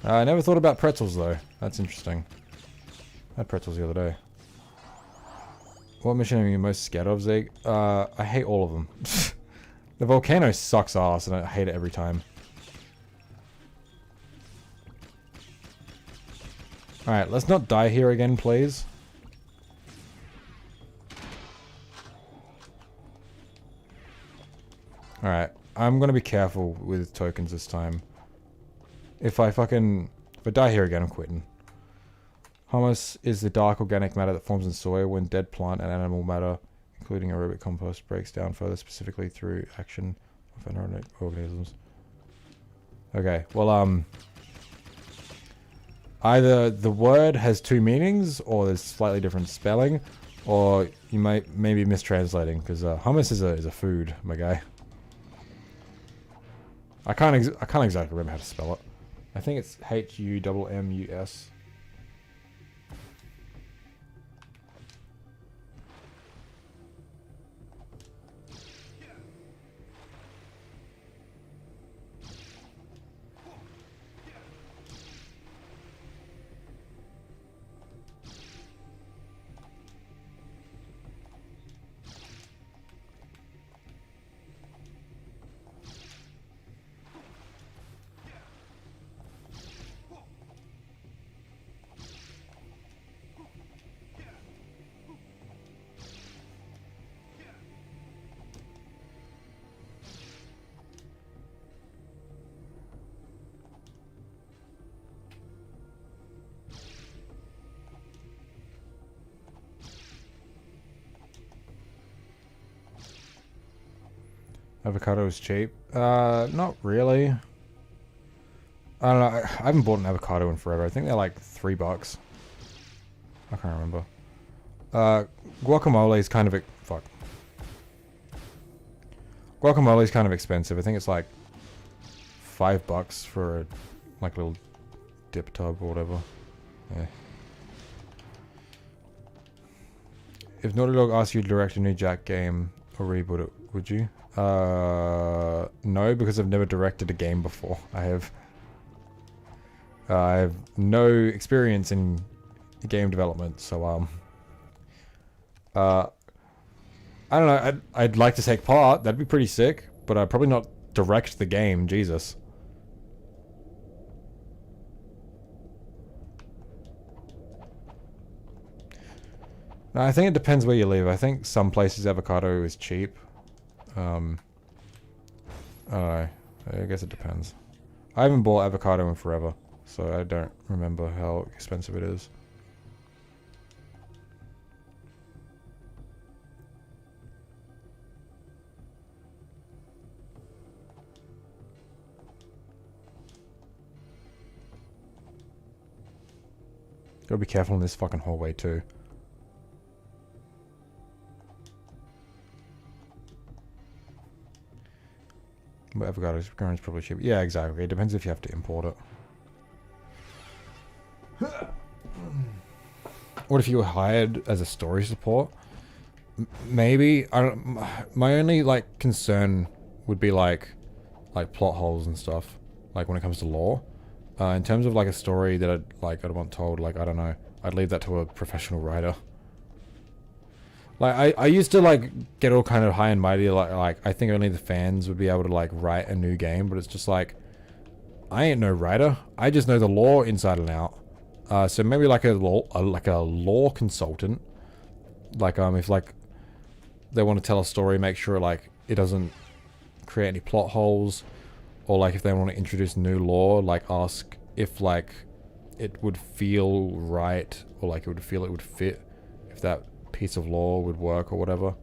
S1: I never thought about pretzels though. That's interesting. I had pretzels the other day. What mission are you most scared of, Zeke? I hate all of them. The Volcano sucks ass and I hate it every time. Alright, let's not die here again, please. Alright, I'm gonna be careful with tokens this time. If I die here again, I'm quitting. Humus is the dark organic matter that forms in soil when dead plant and animal matter, including aerobic compost, breaks down further specifically through action of anaerobic organisms. Okay, well, either the word has two meanings, or there's slightly different spelling, or you might maybe mistranslating, because hummus is a food, my guy. I can't exactly remember how to spell it. I think it's H-U-M-M-U-S. Avocado is cheap. Not really. I don't know. I haven't bought an avocado in forever. I think they're like $3. I can't remember. Guacamole is kind of fuck. Guacamole is kind of expensive. I think it's like $5 for a like little dip tub or whatever. Yeah. If Naughty Dog asked you to direct a new Jack game or reboot it, would you? No, because I've never directed a game before. I have no experience in game development, so I don't know. I'd like to take part. That'd be pretty sick, but I'd probably not direct the game. Jesus. No, I think it depends where you live. I think some places avocado is cheap. I don't know. I guess it depends. I haven't bought avocado in forever, so I don't remember how expensive it is. Gotta be careful in this fucking hallway too. But avocado's growing's probably cheap. Yeah, exactly. It depends if you have to import it. What if you were hired as a story support? Maybe. I don't. My only like concern would be like plot holes and stuff. Like when it comes to lore. In terms of like a story that I'd want told, like I don't know, I'd leave that to a professional writer. Like I used to like get all kind of high and mighty, like I think only the fans would be able to like write a new game, but it's just like I ain't no writer. I just know the lore inside and out. So maybe like a lore consultant. Like if like they want to tell a story, make sure like it doesn't create any plot holes. Or like if they want to introduce new lore, like ask if like it would feel right or like it would fit, if that piece of lore would work or whatever.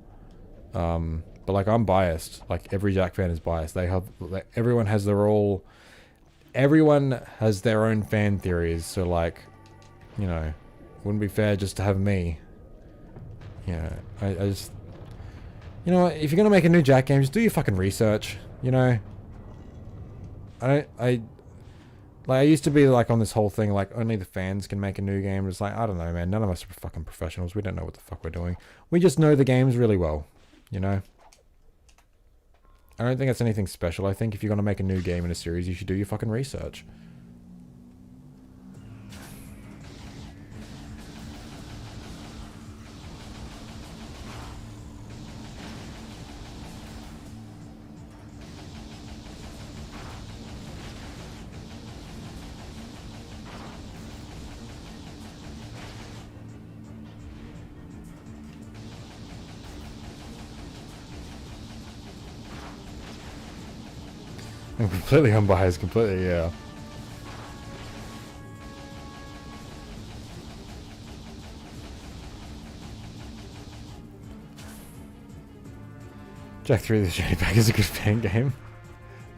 S1: But like I'm biased. Like every Jack fan is biased. Everyone has their own fan theories. So like, you know, wouldn't be fair just to have me. Yeah, I just, you know what? If you're gonna make a new Jack game, just do your fucking research. You know. I used to be like on this whole thing like only the fans can make a new game. It's like I don't know, man. None of us are fucking professionals. We don't know what the fuck we're doing. We just know the games really well, you know. I don't think that's anything special. I think if you're gonna make a new game in a series, you should do your fucking research. I'm completely unbiased, completely, yeah. Jack 3 the Shady Pack is a good fan game.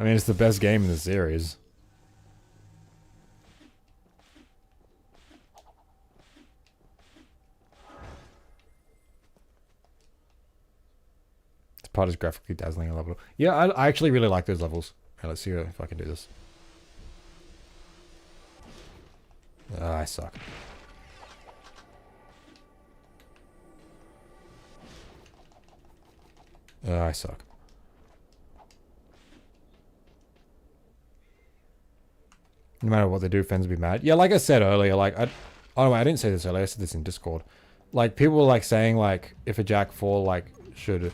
S1: I mean, it's the best game in the series. This part is graphically dazzling and level. Yeah, I actually really like those levels. Okay, let's see if I can do this. I suck. I suck. No matter what they do, fans will be mad. Yeah, like I said earlier, like I didn't say this earlier, I said this in Discord. Like people were like saying like if a Jack 4 like should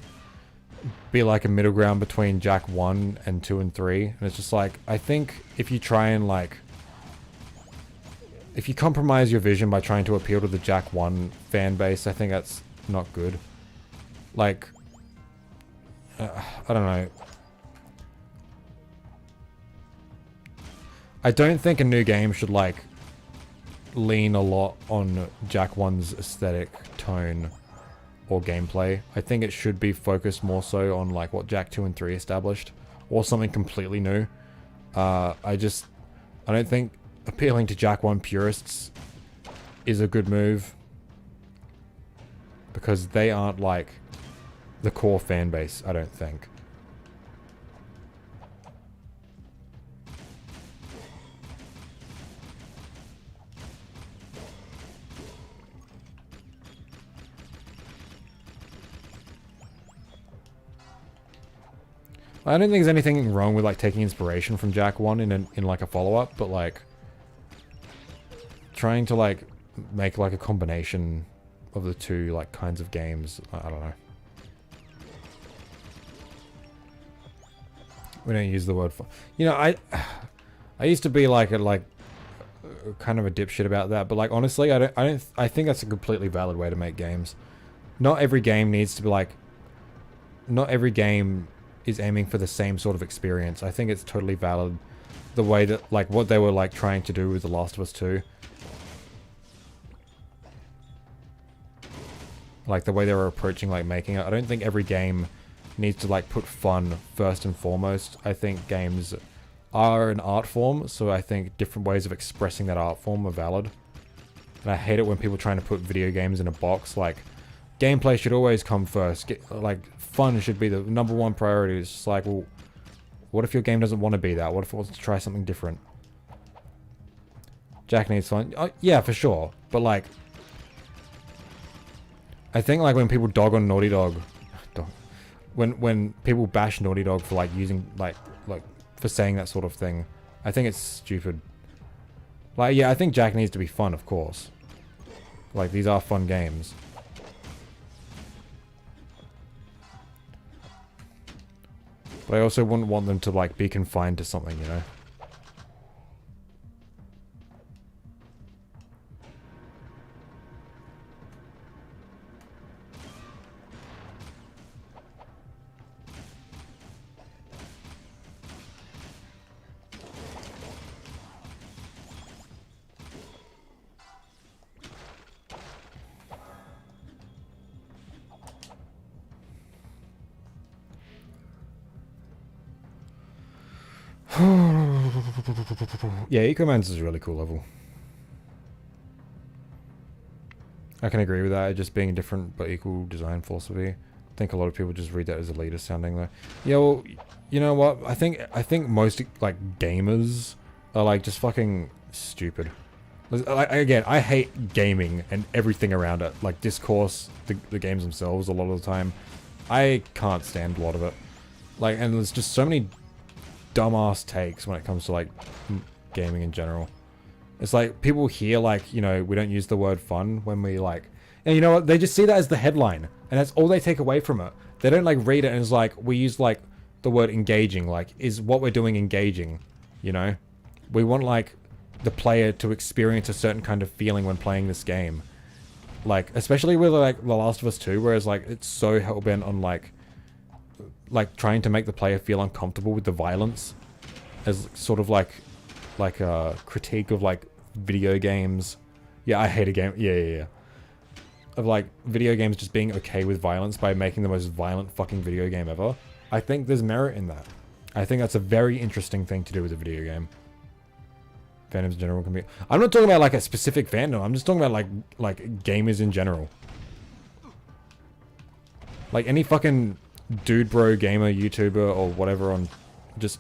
S1: be like a middle ground between Jack 1 and 2 and 3, and it's just like I think if you try and like if you compromise your vision by trying to appeal to the Jack 1 fan base, I think that's not good. Like I don't know. I don't think a new game should like lean a lot on Jack 1's aesthetic, tone, or gameplay. I think it should be focused more so on like what Jack 2 and 3 established, or something completely new. I don't think appealing to Jack 1 purists is a good move, because they aren't like the core fan base, I don't think. I don't think there's anything wrong with like taking inspiration from Jack 1 in like a follow-up, but like trying to like make like a combination of the two like kinds of games, I don't know. We don't use the word for, you know, I used to be like kind of a dipshit about that, but like honestly, I think that's a completely valid way to make games. Not every game needs to be like, not every game is aiming for the same sort of experience. I think it's totally valid the way that, like, what they were, like, trying to do with The Last of Us 2. Like, the way they were approaching, like, making it. I don't think every game needs to, like, put fun first and foremost. I think games are an art form, so I think different ways of expressing that art form are valid. And I hate it when people trying to put video games in a box, like, gameplay should always come first. Like, fun should be the #1 priority. It's just like, well, what if your game doesn't want to be that? What if it wants to try something different? Jack needs fun. Yeah, for sure. But, like, I think, like, when people dog on Naughty Dog, when people bash Naughty Dog for, like, using, like, for saying that sort of thing, I think it's stupid. Like, yeah, I think Jack needs to be fun, of course. Like, these are fun games. But I also wouldn't want them to, like, be confined to something, you know? Yeah, Ecoman's is a really cool level. I can agree with that, it just being a different but equal design philosophy. I think a lot of people just read that as elitist sounding though. Yeah, well, you know what? I think most, like, gamers are, like, just fucking stupid. Again, I hate gaming and everything around it. Like, discourse, the games themselves a lot of the time. I can't stand a lot of it. Like, and there's just so many dumbass takes when it comes to, like, gaming in general. It's like, people hear, like, you know, we don't use the word fun when we, like... And you know what? They just see that as the headline. And that's all they take away from it. They don't, like, read it and it's like, we use, like, the word engaging. Like, is what we're doing engaging? You know? We want, like, the player to experience a certain kind of feeling when playing this game. Like, especially with, like, The Last of Us 2, whereas, like, it's so hell-bent on, like, trying to make the player feel uncomfortable with the violence. As sort of, like a critique of, like, video games. Yeah, I hate a game. Yeah. Of, like, video games just being okay with violence by making the most violent fucking video game ever. I think there's merit in that. I think that's a very interesting thing to do with a video game. Fandoms in general can be... I'm not talking about, like, a specific fandom. I'm just talking about, like gamers in general. Like, any fucking dude bro gamer, YouTuber, or whatever on... Just...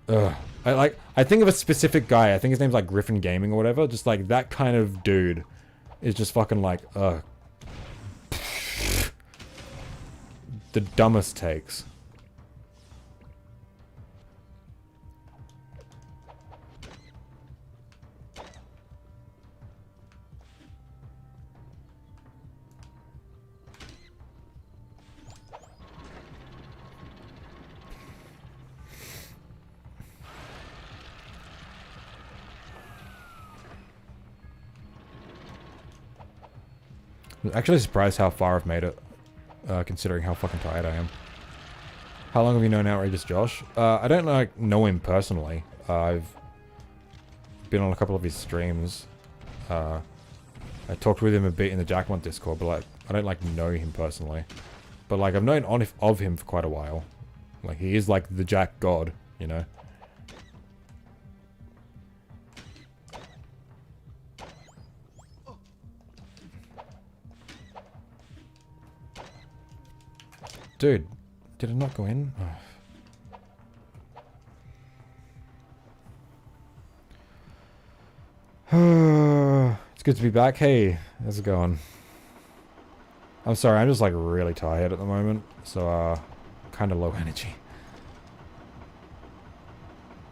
S1: Ugh. I think of a specific guy. I think his name's, like, Griffin Gaming or whatever. Just, like, that kind of dude is just fucking, like, the dumbest takes. I'm actually surprised how far I've made it, considering how fucking tired I am. How long have you known Outrageous Josh? I don't, like, know him personally. I've been on a couple of his streams. I talked with him a bit in the Jackmont Discord, but, like, I don't, like, know him personally. But, like, I've known of him for quite a while. Like, he is, like, the Jack God, you know? Dude, did it not go in? Oh. It's good to be back. Hey, how's it going? I'm sorry, I'm just, like, really tired at the moment. So, kind of low energy.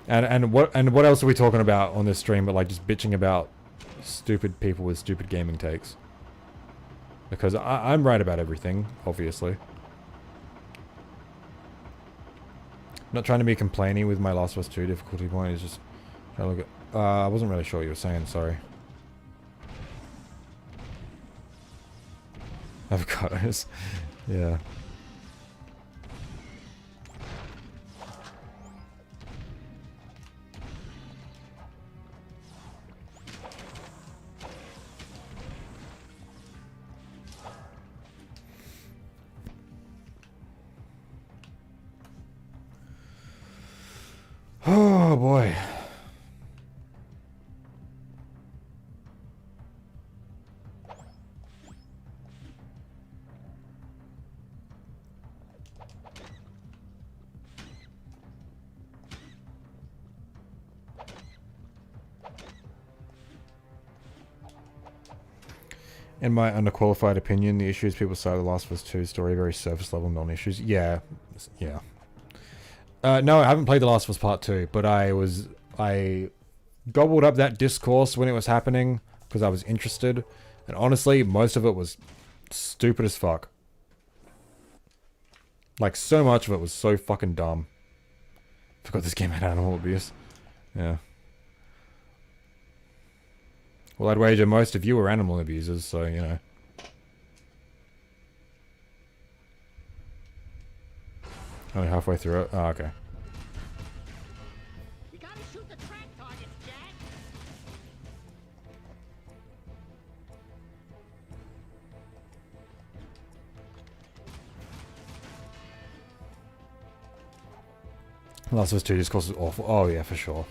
S1: And what else are we talking about on this stream but, like, just bitching about stupid people with stupid gaming takes? Because I'm right about everything, obviously. Not trying to be complaining with my Last of Us 2 difficulty point, it's just trying to look at... I wasn't really sure what you were saying, sorry. Avocados. Yeah. Oh boy. In my underqualified opinion, the issues people cite The Last of Us 2 story very surface level non-issues. Yeah. Yeah. No, I haven't played The Last of Us Part 2, but I gobbled up that discourse when it was happening because I was interested. And honestly, most of it was stupid as fuck. Like, so much of it was so fucking dumb. Forgot this game had animal abuse. Yeah. Well, I'd wager most of you were animal abusers, so, you know. Only halfway through it? Oh, okay.
S3: You gotta shoot the track targets, Jack.
S1: Last of Us 2 discourse was awful. Oh, yeah, for sure.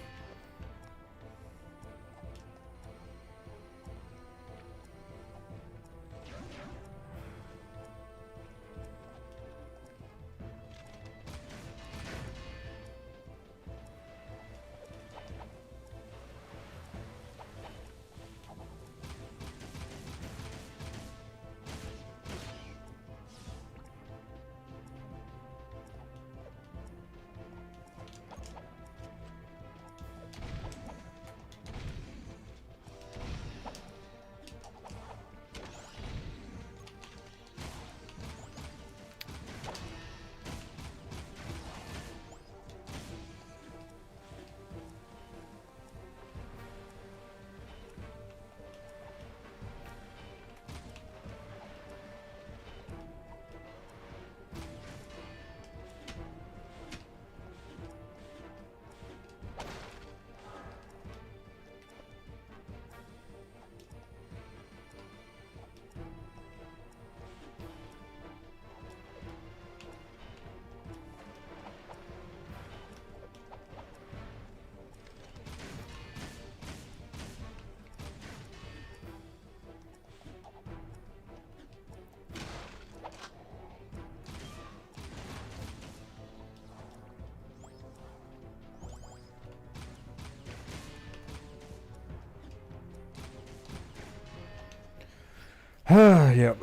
S1: Yep.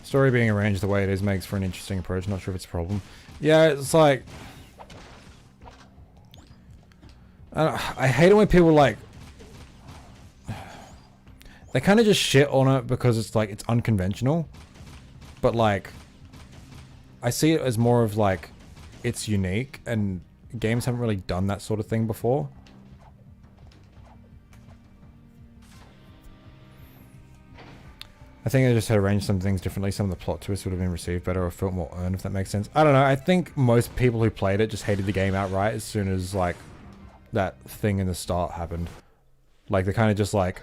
S1: Story being arranged the way it is makes for an interesting approach. Not sure if it's a problem. Yeah, it's like... I hate it when people like... They kind of just shit on it because it's like, it's unconventional. But like... I see it as more of like... It's unique and games haven't really done that sort of thing before. I think I just had arranged some things differently. Some of the plot twists would have been received better or felt more earned, if that makes sense. I don't know. I think most people who played it just hated the game outright as soon as, like, that thing in the start happened. Like, they kind of just, like,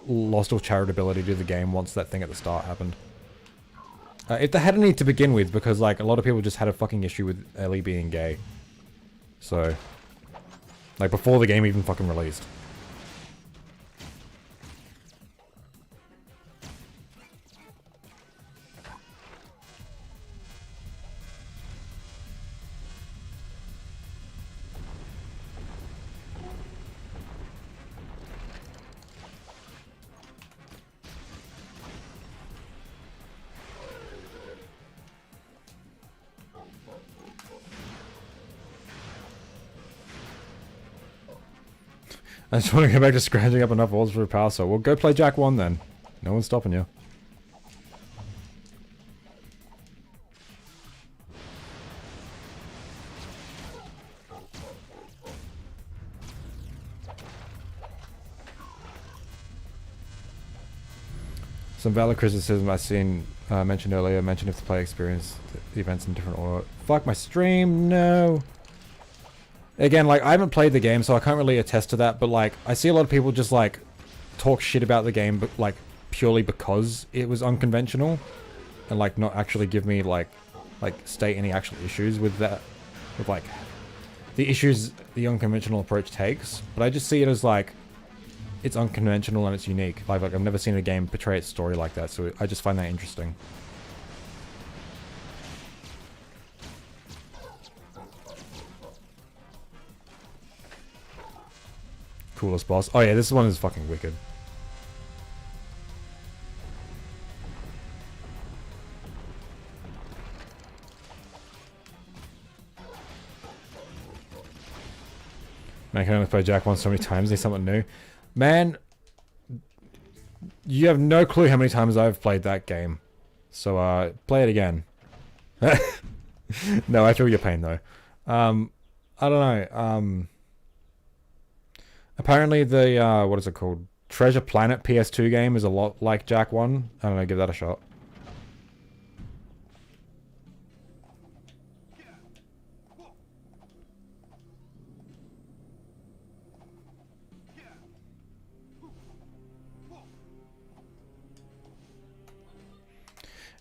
S1: lost all charitability to the game once that thing at the start happened. If they had any to begin with, because, like, a lot of people just had a fucking issue with Ellie being gay. So, like, before the game even fucking released. I just want to go back to scratching up enough walls for a power saw. Well, go play Jack 1 then. No one's stopping you. Some valid criticism I've seen mentioned earlier. Mentioned if the player experienced the events in different order. Fuck my stream, no. Again, like, I haven't played the game, so I can't really attest to that, but, like, I see a lot of people just, like, talk shit about the game, but, like, purely because it was unconventional, and, like, not actually give me, like, state any actual issues with that, with, like, the issues the unconventional approach takes, but I just see it as like it's unconventional and it's unique. Like I've never seen a game portray its story like that, so I just find that interesting. Coolest boss. Oh yeah, this one is fucking wicked. Man, I can only play Jack 1 so many times, need something new. Man, you have no clue how many times I've played that game. So, play it again. No, I feel your pain though. I don't know, apparently the, what is it called? Treasure Planet PS2 game is a lot like Jack 1. I don't know, give that a shot.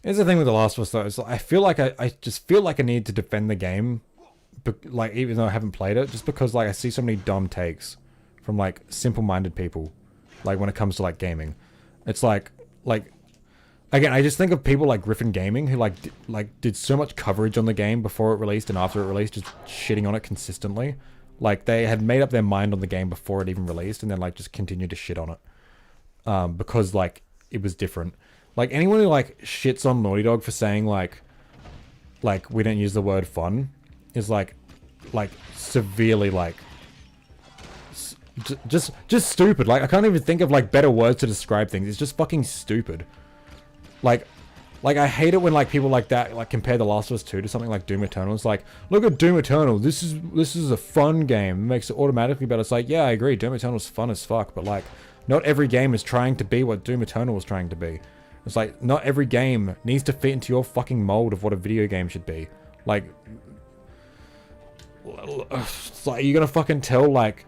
S1: Here's the thing with The Last of Us though, is I feel like I just feel like I need to defend the game, like even though I haven't played it, just because like I see so many dumb takes from like simple-minded people, like when it comes to like gaming. It's like again, I just think of people like Griffin Gaming who did so much coverage on the game before it released and after it released, just shitting on it consistently. Like they had made up their mind on the game before it even released, and then like just continued to shit on it, because like it was different. Like anyone who like shits on Naughty Dog for saying like we don't use the word fun is like severely like just stupid. Like I can't even think of like better words to describe things. It's just fucking stupid. Like I hate it when like people like that like compare The Last of Us 2 to something like Doom Eternal. It's like, look at Doom Eternal. This is a fun game. It makes it automatically better. It's like, yeah, I agree. Doom Eternal's fun as fuck, but like not every game is trying to be what Doom Eternal was trying to be. It's like, not every game needs to fit into your fucking mold of what a video game should be. Like, it's like, you're gonna fucking tell, like,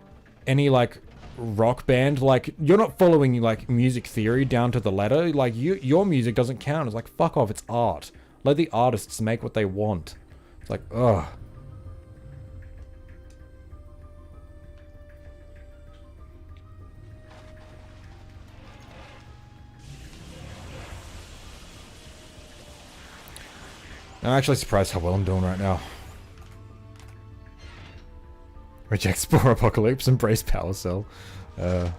S1: any, like, rock band, like, you're not following, like, music theory down to the letter. Like, your music doesn't count. It's like, fuck off, it's art. Let the artists make what they want. It's like, ugh. I'm actually surprised how well I'm doing right now. Reject Spore Apocalypse, embrace Power Cell. I'm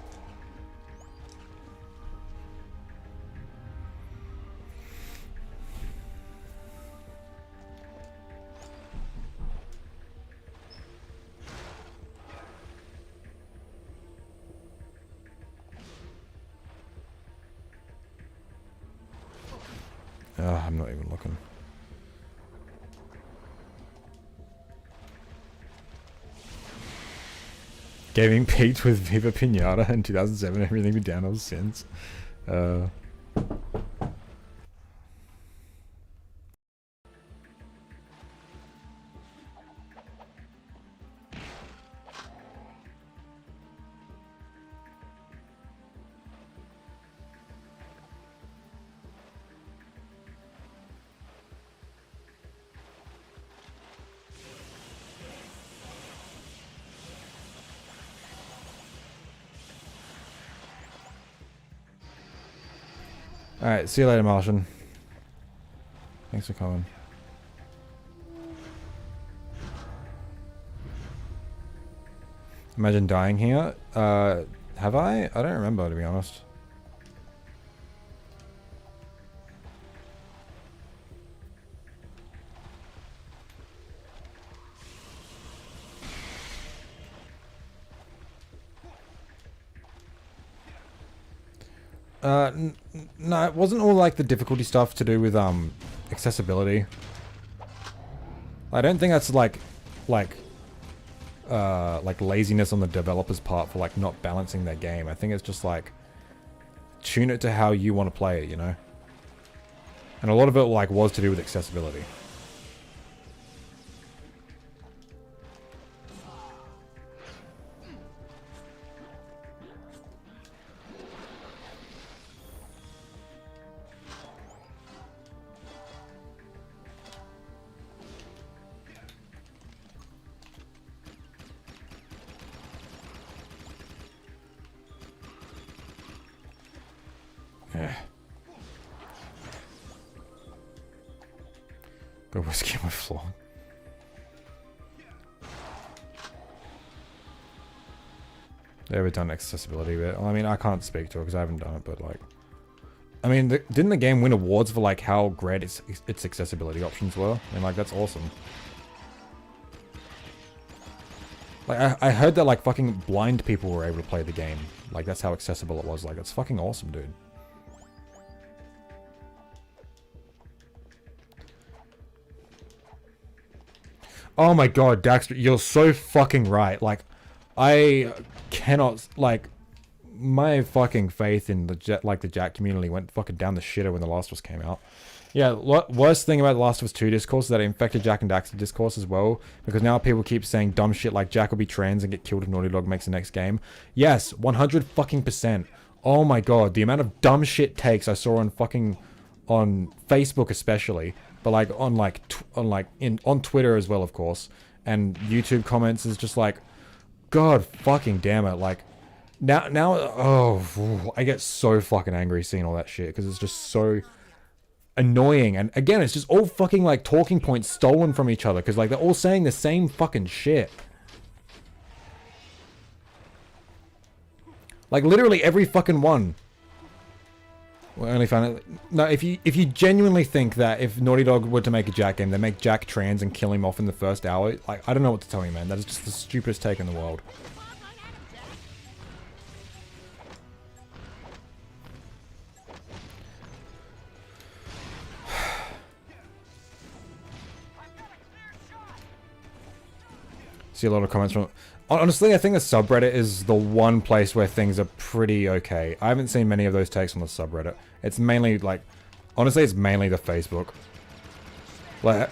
S1: not even looking. Gaming peaked with Viva Pinata in 2007, everything been downhill since. Alright, see you later, Martian. Thanks for coming. Imagine dying here. Have I? I don't remember, to be honest. No, it wasn't all like the difficulty stuff to do with accessibility. I don't think that's like laziness on the developer's part for like not balancing their game. I think it's just like tune it to how you want to play it, you know? And a lot of it like was to do with accessibility. Got whiskey on my floor. They ever done accessibility bit? Well, I mean, I can't speak to it because I haven't done it, but like... I mean, didn't the game win awards for like how great its accessibility options were? I mean, like, that's awesome. Like, I heard that like fucking blind people were able to play the game. Like, that's how accessible it was. Like, that's fucking awesome, dude. Oh my god, Daxter, you're so fucking right. Like, I cannot, like, my fucking faith in the Jack community went fucking down the shitter when The Last of Us came out. Yeah, worst thing about The Last of Us 2 discourse is that it infected Jack and Daxter discourse as well, because now people keep saying dumb shit like Jack will be trans and get killed if Naughty Dog makes the next game. Yes, 100 fucking %. Oh my god, the amount of dumb shit takes I saw on fucking, on Facebook especially, but like on Twitter as well, of course, and YouTube comments is just like, god fucking damn it, like, now, oh, I get so fucking angry seeing all that shit, because it's just so annoying, and again, it's just all fucking, like, talking points stolen from each other, because, like, they're all saying the same fucking shit. Like, literally every fucking one. Well, I only found it... No, if you genuinely think that if Naughty Dog were to make a Jack game, they make Jack trans and kill him off in the first hour, like, I don't know what to tell you, man. That is just the stupidest take in the world. See a lot of comments from... Honestly, I think the subreddit is the one place where things are pretty okay. I haven't seen many of those takes on the subreddit. It's mainly, like... Honestly, it's mainly the Facebook. I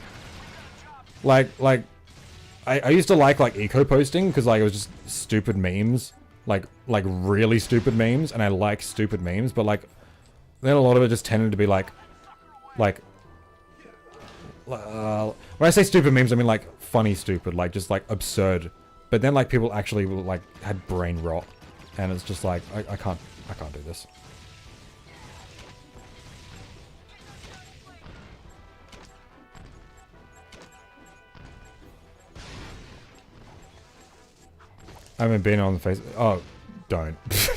S1: used to like eco-posting, because, like, it was just stupid memes. Like, really stupid memes, and I like stupid memes, but, like... Then a lot of it just tended to be, when I say stupid memes, I mean, like, funny stupid, like, just, like, absurd. But then, like, people actually, like, had brain rot. And it's just like, I can't do this. I haven't been on the face. Oh, don't.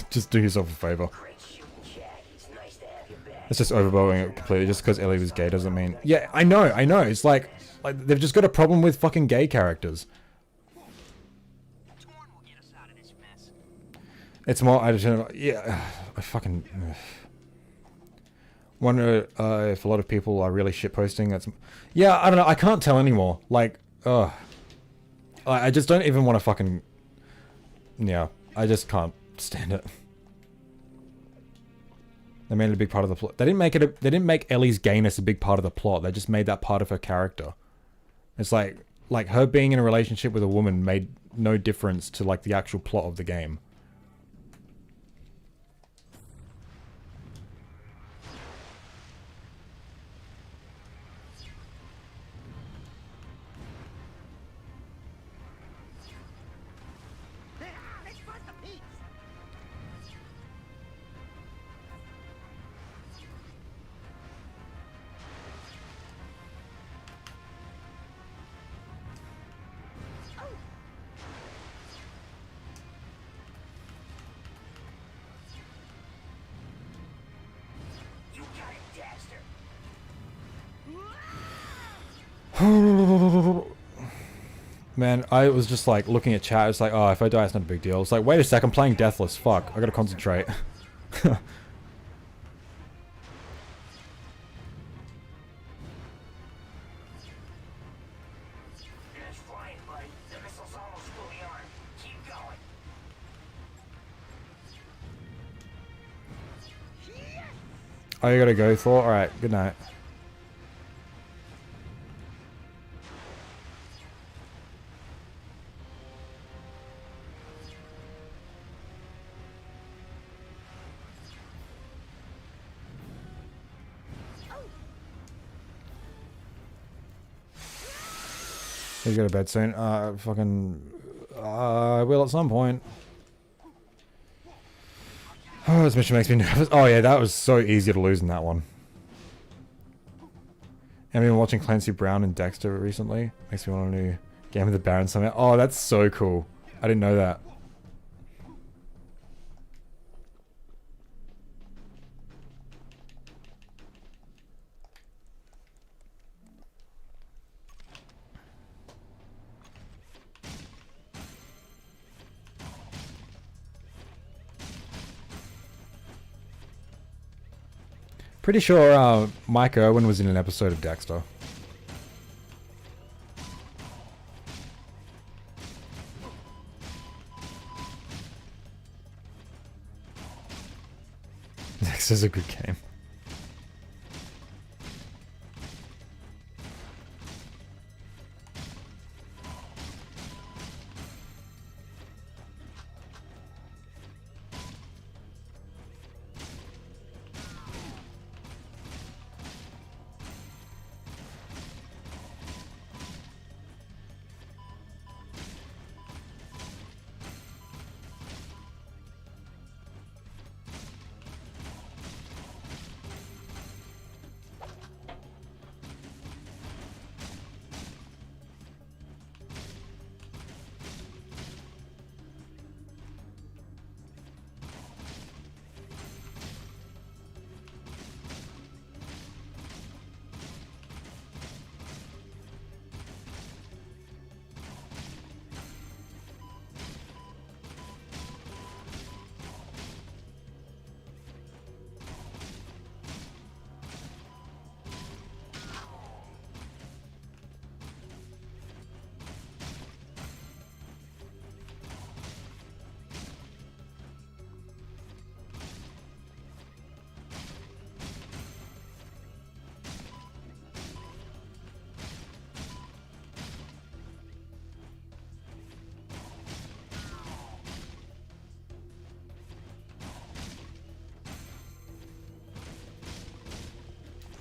S1: Just do yourself a favor. It's just overblowing it completely. Just because Ellie was gay doesn't mean... Yeah, I know. It's like they've just got a problem with fucking gay characters. It's more... Yeah, I fucking... Wonder if a lot of people are really shitposting. That's... Yeah, I don't know. I can't tell anymore. Like, ugh. I just don't even want to fucking... Yeah, I just can't stand it. They made it a big part of the plot. They didn't make Ellie's gayness a big part of the plot. They just made that part of her character. It's like her being in a relationship with a woman made no difference to, like, the actual plot of the game. Man, I was just like looking at chat, it's like, oh, if I die it's not a big deal. It's like, wait a sec, I'm playing Deathless, fuck, I gotta concentrate. Oh, you gotta go, Thor? Alright, good night. You go to bed soon? I will at some point. Oh, this mission makes me nervous. Oh yeah, that was so easy to lose in that one. I've been watching Clancy Brown and Daxter recently. Makes me want a new Game of the Baron somewhere. Oh, that's so cool. I didn't know that. Pretty sure Mike Irwin was in an episode of Daxter. Daxter's a good game.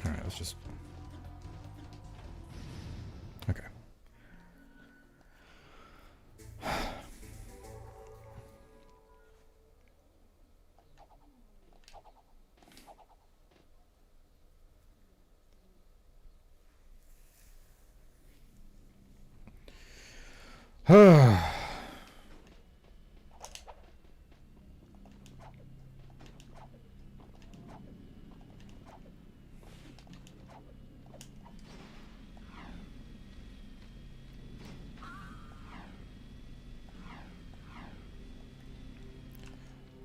S1: Alright, let's just... Okay.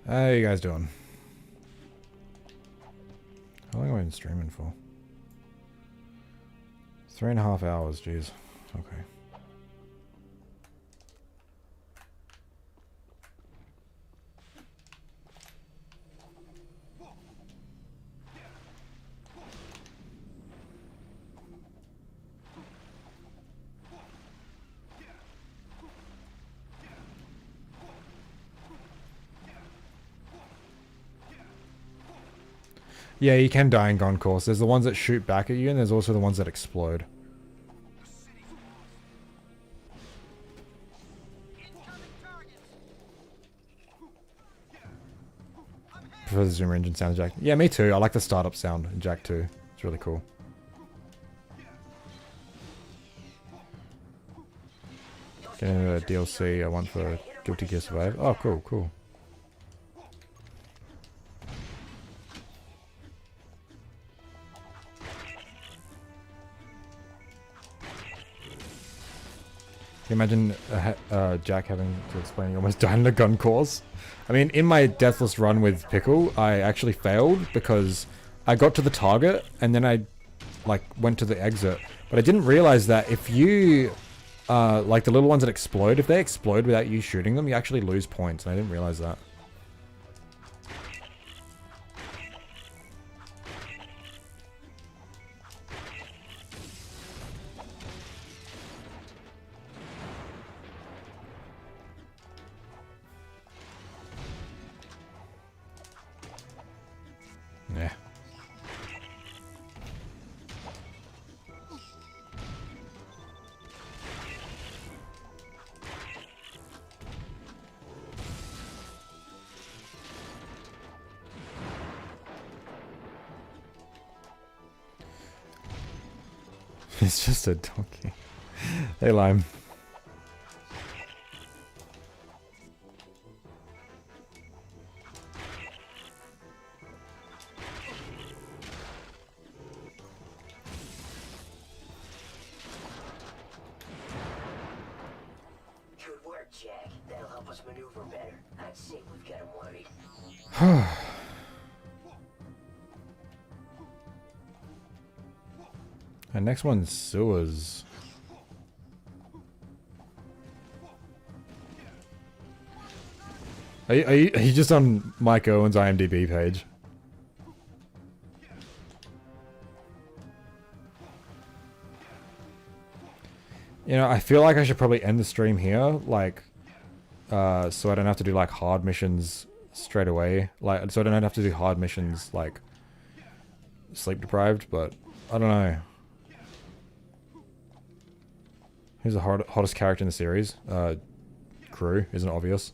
S1: How you guys doing? How long have I been streaming for? 3.5 hours, jeez. Okay. Yeah, you can die in gun course. There's the ones that shoot back at you, and there's also the ones that explode. Prefer the zoomer engine sound, Jack. Yeah, me too. I like the startup sound in Jack too. It's really cool. Getting a DLC I want for Guilty Gear Survive. Oh, cool, cool. Can you imagine Jack having to explain he almost died in a gun course? I mean, in my Deathless run with Pickle, I actually failed because I got to the target and then I like went to the exit. But I didn't realize that if you, like the little ones that explode, if they explode without you shooting them, you actually lose points. And I didn't realize that. Yeah. It's just a donkey. Hey, Lime.
S5: Good work, Jack. That'll help us maneuver better. I'd say we've got him worried.
S1: And next one's sewers. Are you just on Mike Owen's IMDb page? You know, I feel like I should probably end the stream here, like, so I don't have to do like hard missions straight away. Like, so I don't have to do hard missions like sleep deprived. But I don't know. Who's the hottest character in the series? Crew, isn't it obvious?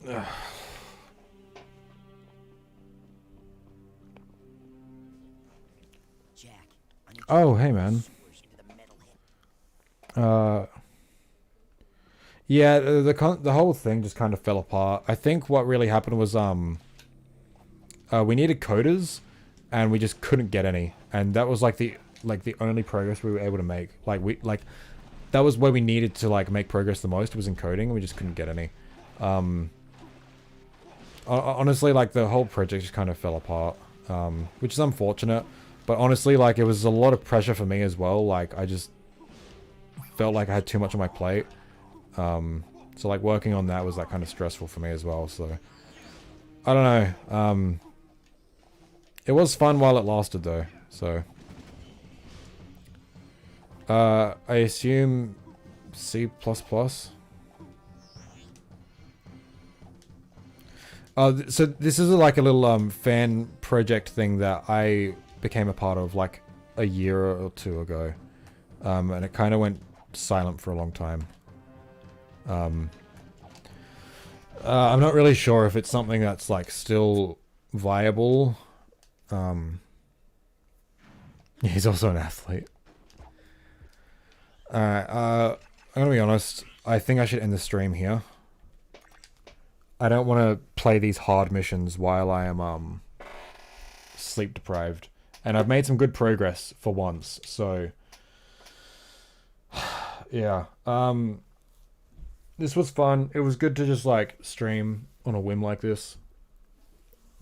S1: Ugh.
S3: Jack, I need
S1: Oh, hey man.
S3: sewers into the metal hit.
S1: Yeah, the whole thing just kind of fell apart. I think what really happened was we needed coders, and we just couldn't get any, and that was like the only progress we were able to make. That was where we needed to like make progress the most, was in coding, and we just couldn't get any. Honestly, like the whole project just kind of fell apart, which is unfortunate. But honestly, like it was a lot of pressure for me as well. Like I just felt like I had too much on my plate. So like working on that was like kind of stressful for me as well. So I don't know. It was fun while it lasted though. So I assume C++. So this is like a little fan project thing that I became a part of like a year or two ago, and it kind of went silent for a long time. I'm not really sure if it's something that's like still viable. He's also an athlete. Alright, I'm gonna be honest. I think I should end the stream here. I don't want to play these hard missions while I am sleep deprived, and I've made some good progress for once. So yeah, this was fun. It was good to just like stream on a whim like this.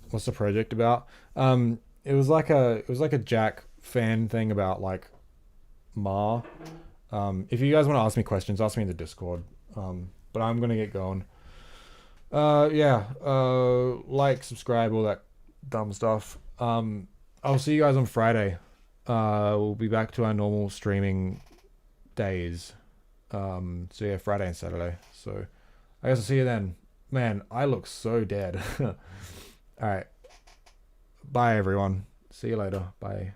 S1: What's the project about? It was like a Jack fan thing about like Ma. If you guys want to ask me questions, ask me in the Discord. But I'm gonna get going. Yeah, like, subscribe, all that dumb stuff. I'll see you guys on Friday. We'll be back to our normal streaming days. So yeah, Friday and Saturday. So I guess I'll see you then. Man, I look so dead. Alright. Bye everyone. See you later. Bye.